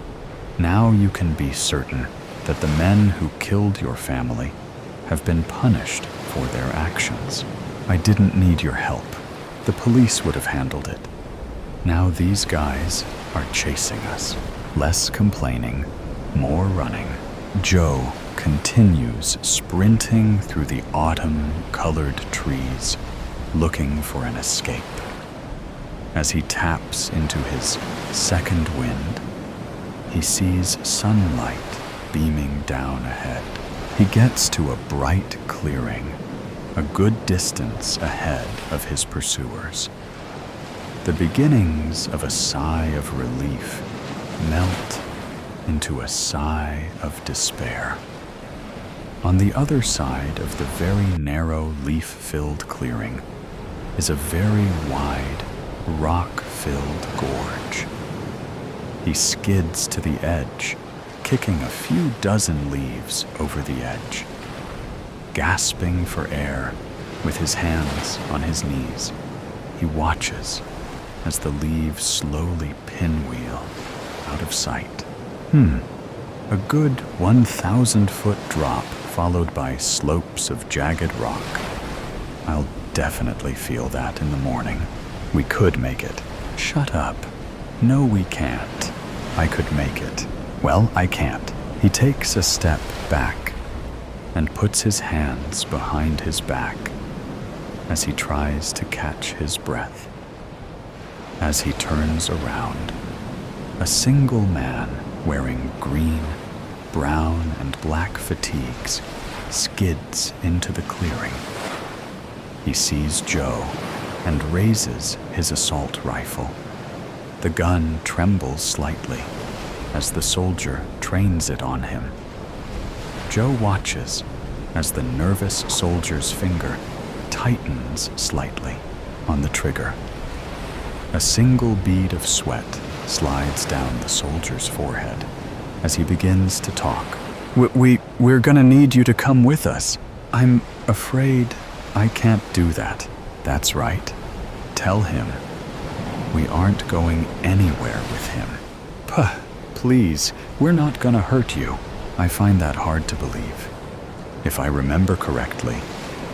now you can be certain that the men who killed your family have been punished for their actions. I didn't need your help. The police would have handled it. Now these guys are chasing us. Less complaining, more running. Joe continues sprinting through the autumn-colored trees, looking for an escape. As he taps into his second wind, he sees sunlight beaming down ahead. He gets to a bright clearing, a good distance ahead of his pursuers. The beginnings of a sigh of relief melt into a sigh of despair. On the other side of the very narrow leaf-filled clearing is a very wide, rock-filled gorge. He skids to the edge, kicking a few dozen leaves over the edge. Gasping for air, with his hands on his knees, he watches as the leaves slowly pinwheel out of sight. A good 1,000-foot drop followed by slopes of jagged rock. I'll definitely feel that in the morning. We could make it. Shut up. No, we can't. I could make it. Well, I can't. He takes a step back and puts his hands behind his back as he tries to catch his breath. As he turns around, a single man wearing green, brown, and black fatigues skids into the clearing. He sees Joe and raises his assault rifle. The gun trembles slightly as the soldier trains it on him. Joe watches as the nervous soldier's finger tightens slightly on the trigger. A single bead of sweat slides down the soldier's forehead as he begins to talk. We're gonna need you to come with us. I'm afraid I can't do that. That's right. Tell him. We aren't going anywhere with him. Puh, please, we're not gonna hurt you. I find that hard to believe. If I remember correctly,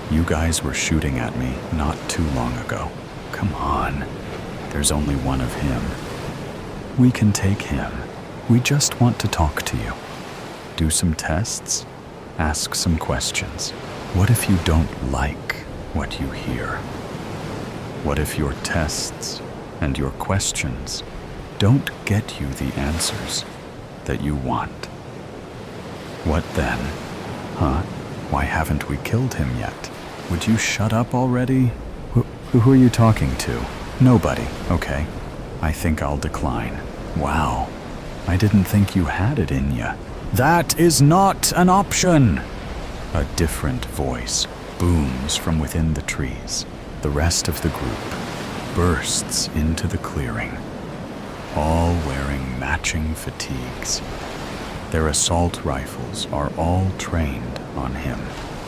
you guys were shooting at me not too long ago. Come on, there's only one of him. We can take him. We just want to talk to you. Do some tests, ask some questions. What if you don't like what you hear? What if your tests and your questions don't get you the answers that you want? What then? Huh? Why haven't we killed him yet? Would you shut up already? Who are you talking to? Nobody, okay. I think I'll decline. Wow, I didn't think you had it in ya. That is not an option! A different voice booms from within the trees. The rest of the group bursts into the clearing, all wearing matching fatigues. Their assault rifles are all trained on him.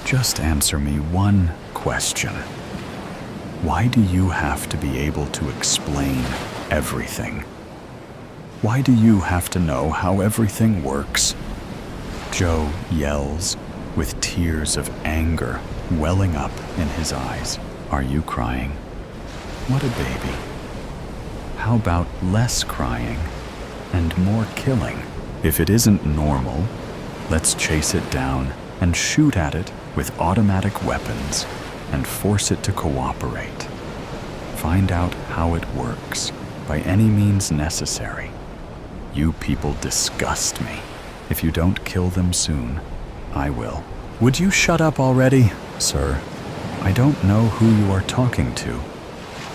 Just answer me one question. Why do you have to be able to explain everything? Why do you have to know how everything works? Joe yells with tears of anger welling up in his eyes. Are you crying? What a baby. How about less crying and more killing? If it isn't normal, let's chase it down and shoot at it with automatic weapons and force it to cooperate. Find out how it works by any means necessary. You people disgust me. If you don't kill them soon, I will. Would you shut up already, sir? I don't know who you are talking to,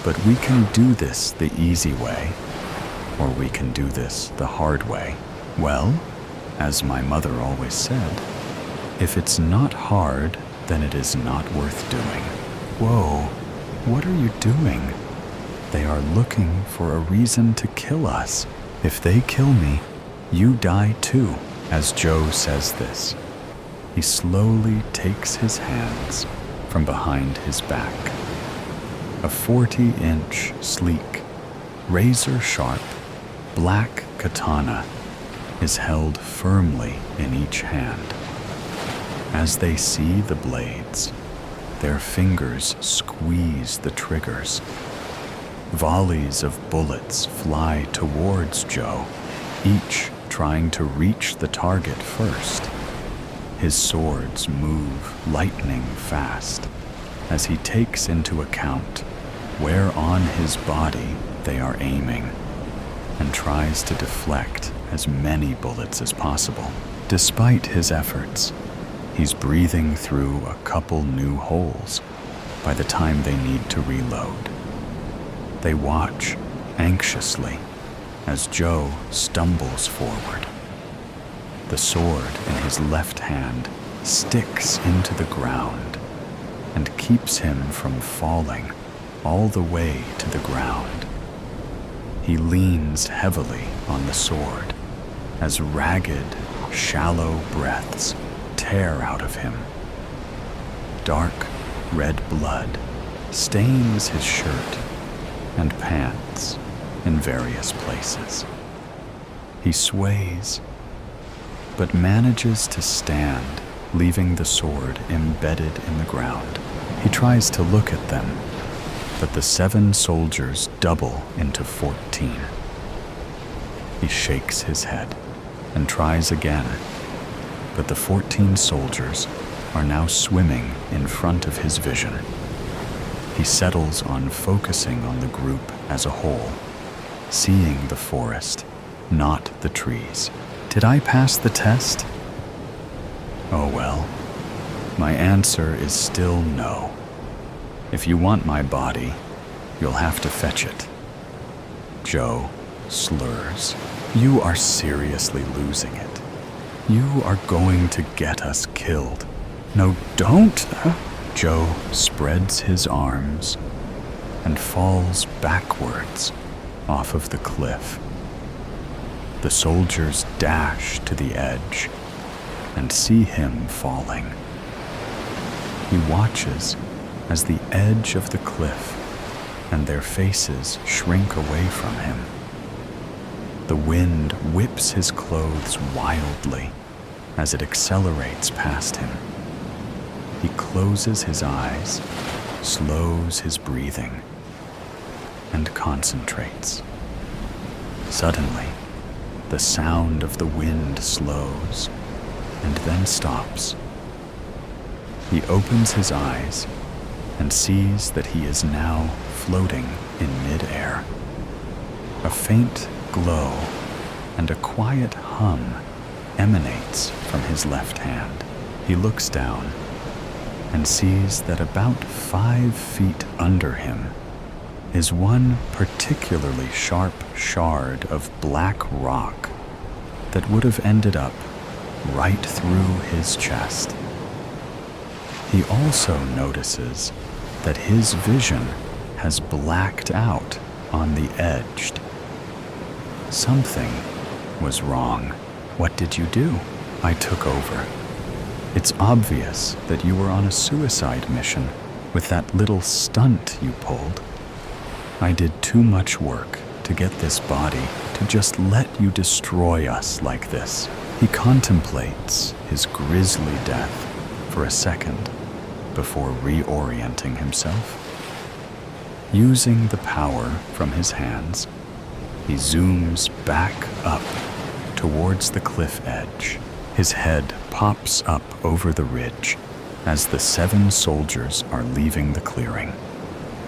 but we can do this the easy way, or we can do this the hard way. Well, as my mother always said, if it's not hard, then it is not worth doing. Whoa, what are you doing? They are looking for a reason to kill us. If they kill me, you die too. As Joe says this, he slowly takes his hands from behind his back. A 40-inch, sleek, razor-sharp, black katana is held firmly in each hand. As they see the blades, their fingers squeeze the triggers. Volleys of bullets fly towards Joe, each trying to reach the target first. His swords move lightning fast as he takes into account where on his body they are aiming and tries to deflect as many bullets as possible. Despite his efforts, he's breathing through a couple new holes by the time they need to reload. They watch anxiously as Joe stumbles forward. The sword in his left hand sticks into the ground and keeps him from falling all the way to the ground. He leans heavily on the sword as ragged, shallow breaths tear out of him. Dark red blood stains his shirt and pants in various places. He sways, but manages to stand, leaving the sword embedded in the ground. He tries to look at them, but the 7 soldiers double into 14. He shakes his head and tries again, but the 14 soldiers are now swimming in front of his vision. He settles on focusing on the group as a whole, seeing the forest, not the trees. Did I pass the test? Oh well, my answer is still no. If you want my body, you'll have to fetch it. Joe slurs. You are seriously losing it. You are going to get us killed. No, don't! Joe spreads his arms and falls backwards off of the cliff. The soldiers dash to the edge and see him falling. He watches as the edge of the cliff and their faces shrink away from him. The wind whips his clothes wildly as it accelerates past him. He closes his eyes, slows his breathing, and concentrates. Suddenly, the sound of the wind slows and then stops. He opens his eyes and sees that he is now floating in mid-air. A faint glow and a quiet hum emanates from his left hand. He looks down and sees that about 5 feet under him is one particularly sharp shard of black rock that would have ended up right through his chest. He also notices that his vision has blacked out on the edge. Something was wrong. What did you do? I took over. It's obvious that you were on a suicide mission with that little stunt you pulled. I did too much work to get this body to just let you destroy us like this. He contemplates his grisly death for a second before reorienting himself. Using the power from his hands, he zooms back up towards the cliff edge. His head pops up over the ridge as the 7 soldiers are leaving the clearing.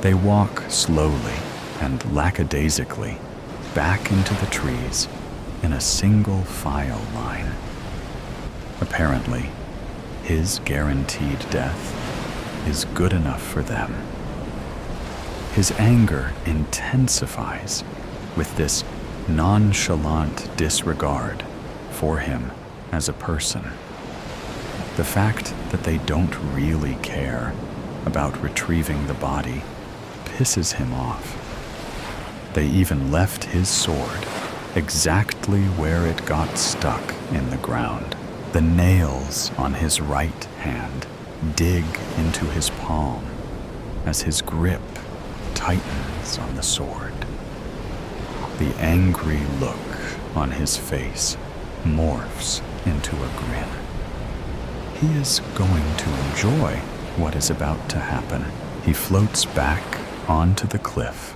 They walk slowly and lackadaisically back into the trees in a single file line. Apparently, his guaranteed death is good enough for them. His anger intensifies with this nonchalant disregard for him as a person. The fact that they don't really care about retrieving the body pisses him off. They even left his sword exactly where it got stuck in the ground. The nails on his right hand dig into his palm as his grip tightens on the sword. The angry look on his face morphs into a grin. He is going to enjoy what is about to happen. He floats back onto the cliff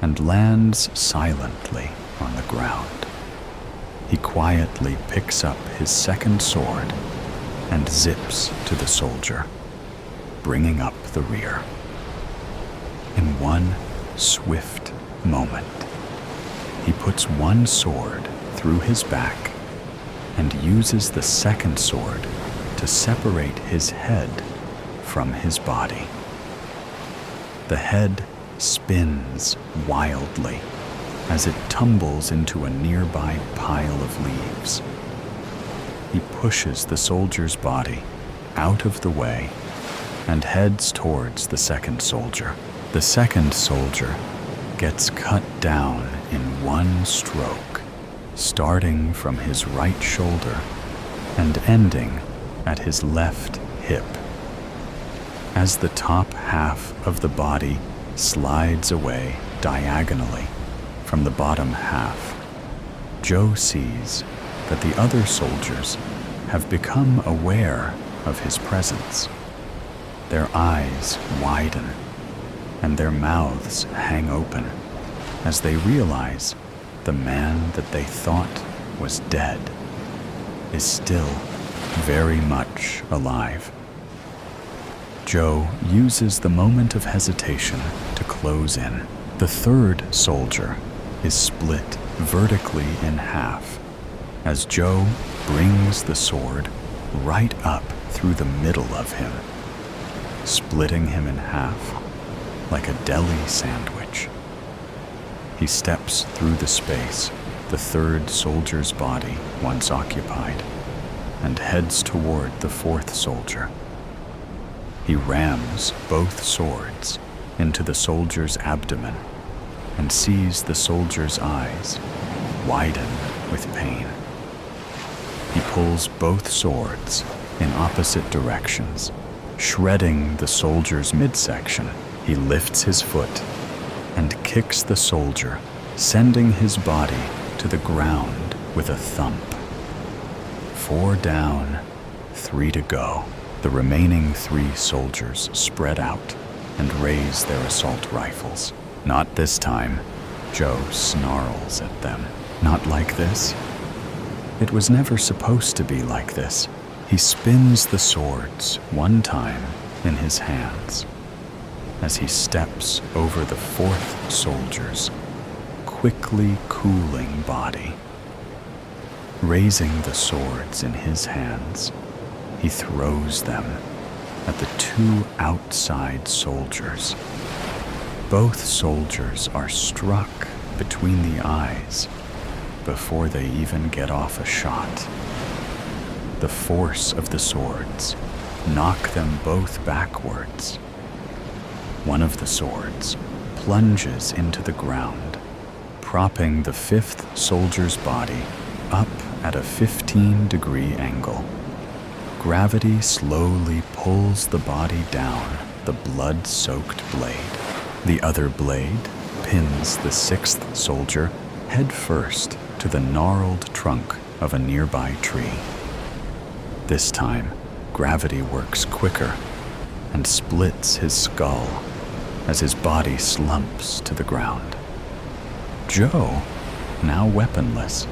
and lands silently on the ground. He quietly picks up his second sword and zips to the soldier, bringing up the rear. In one swift moment, he puts one sword through his back and uses the second sword to separate his head from his body. The head spins wildly as it tumbles into a nearby pile of leaves. He pushes the soldier's body out of the way and heads towards the second soldier. The second soldier gets cut down in one stroke, starting from his right shoulder and ending at his left hip. As the top half of the body slides away diagonally from the bottom half, Joe sees that the other soldiers have become aware of his presence. Their eyes widen and their mouths hang open as they realize the man that they thought was dead is still very much alive. Joe uses the moment of hesitation to close in. The third soldier is split vertically in half as Joe brings the sword right up through the middle of him, splitting him in half like a deli sandwich. He steps through the space the third soldier's body once occupied and heads toward the fourth soldier. He rams both swords into the soldier's abdomen and sees the soldier's eyes widen with pain. He pulls both swords in opposite directions, shredding the soldier's midsection. He lifts his foot and kicks the soldier, sending his body to the ground with a thump. 4 down, 3 to go. The remaining 3 soldiers spread out and raise their assault rifles. Not this time, Joe snarls at them. Not like this. It was never supposed to be like this. He spins the swords one time in his hands as he steps over the fourth soldier's quickly cooling body. Raising the swords in his hands, he throws them at the 2 outside soldiers. Both soldiers are struck between the eyes before they even get off a shot. The force of the swords knock them both backwards. One of the swords plunges into the ground, propping the 5th soldier's body up at a 15-degree angle. Gravity slowly pulls the body down the blood-soaked blade. The other blade pins the 6th soldier head first to the gnarled trunk of a nearby tree. This time, gravity works quicker, and splits his skull as his body slumps to the ground. Joe, now weaponless,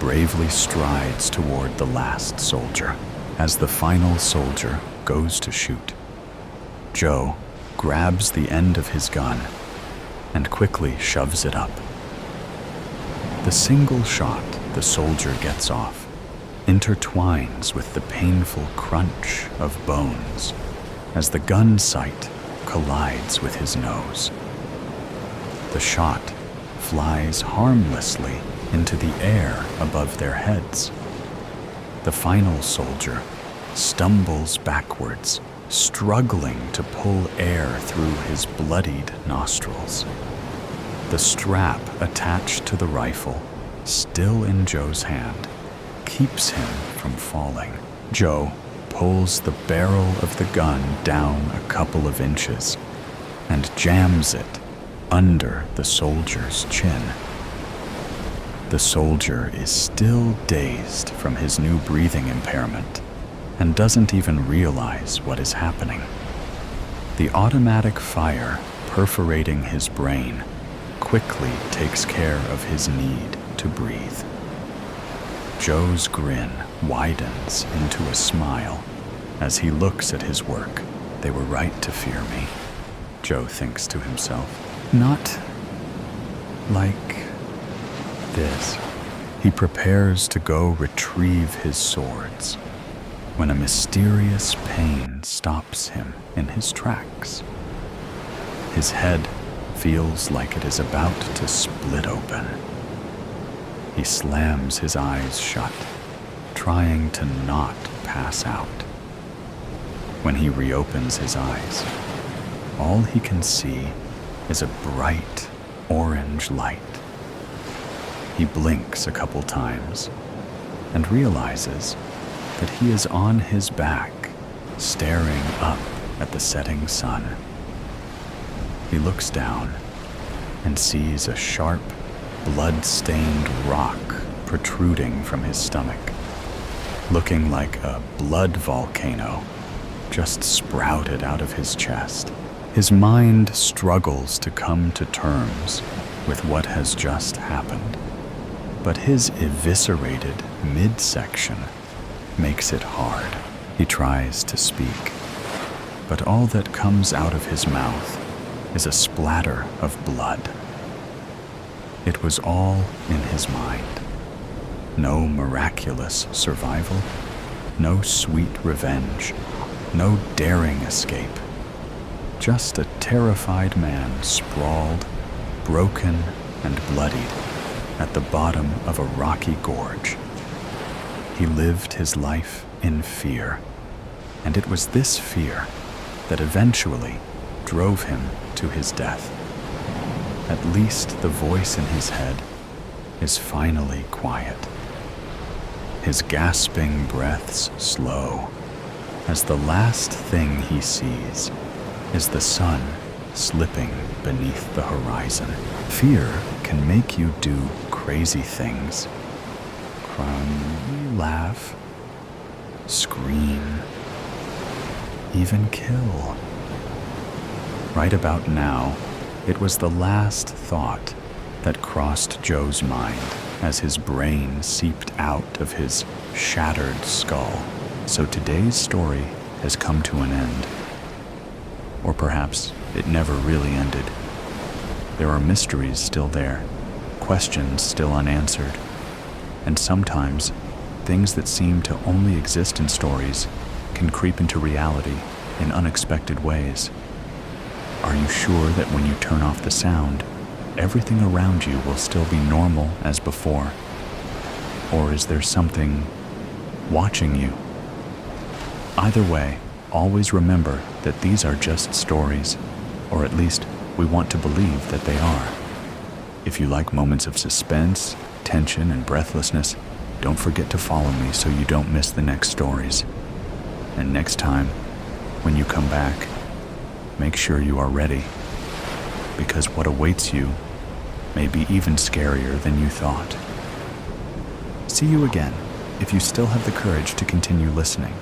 bravely strides toward the last soldier. As the final soldier goes to shoot, Joe grabs the end of his gun and quickly shoves it up. The single shot the soldier gets off intertwines with the painful crunch of bones as the gun sight collides with his nose. The shot flies harmlessly into the air above their heads. The final soldier stumbles backwards, struggling to pull air through his bloodied nostrils. The strap attached to the rifle, still in Joe's hand, keeps him from falling. Joe pulls the barrel of the gun down a couple of inches and jams it under the soldier's chin. The soldier is still dazed from his new breathing impairment and doesn't even realize what is happening. The automatic fire perforating his brain quickly takes care of his need to breathe. Joe's grin widens into a smile as he looks at his work. They were right to fear me, Joe thinks to himself. Not like this. He prepares to go retrieve his swords when a mysterious pain stops him in his tracks. His head feels like it is about to split open. He slams his eyes shut, trying to not pass out. When he reopens his eyes, all he can see is a bright orange light. He blinks a couple times and realizes that he is on his back, staring up at the setting sun. He looks down and sees a sharp, blood-stained rock protruding from his stomach, looking like a blood volcano just sprouted out of his chest. His mind struggles to come to terms with what has just happened, but his eviscerated midsection makes it hard. He tries to speak, but all that comes out of his mouth is a splatter of blood. It was all in his mind. No miraculous survival, no sweet revenge, no daring escape. Just a terrified man sprawled, broken and bloodied, at the bottom of a rocky gorge. He lived his life in fear, and it was this fear that eventually drove him to his death. At least the voice in his head is finally quiet. His gasping breaths slow, as the last thing he sees is the sun slipping beneath the horizon. Fear can make you do crazy things. Cry, laugh, scream, even kill. Right about now, it was the last thought that crossed Joe's mind as his brain seeped out of his shattered skull. So today's story has come to an end. Or perhaps it never really ended. There are mysteries still there, questions still unanswered, and sometimes things that seem to only exist in stories can creep into reality in unexpected ways. Are you sure that when you turn off the sound, everything around you will still be normal as before? Or is there something watching you? Either way, always remember that these are just stories, or at least we want to believe that they are. If you like moments of suspense, tension, and breathlessness, don't forget to follow me so you don't miss the next stories. And next time, when you come back, make sure you are ready, because what awaits you may be even scarier than you thought. See you again, if you still have the courage to continue listening.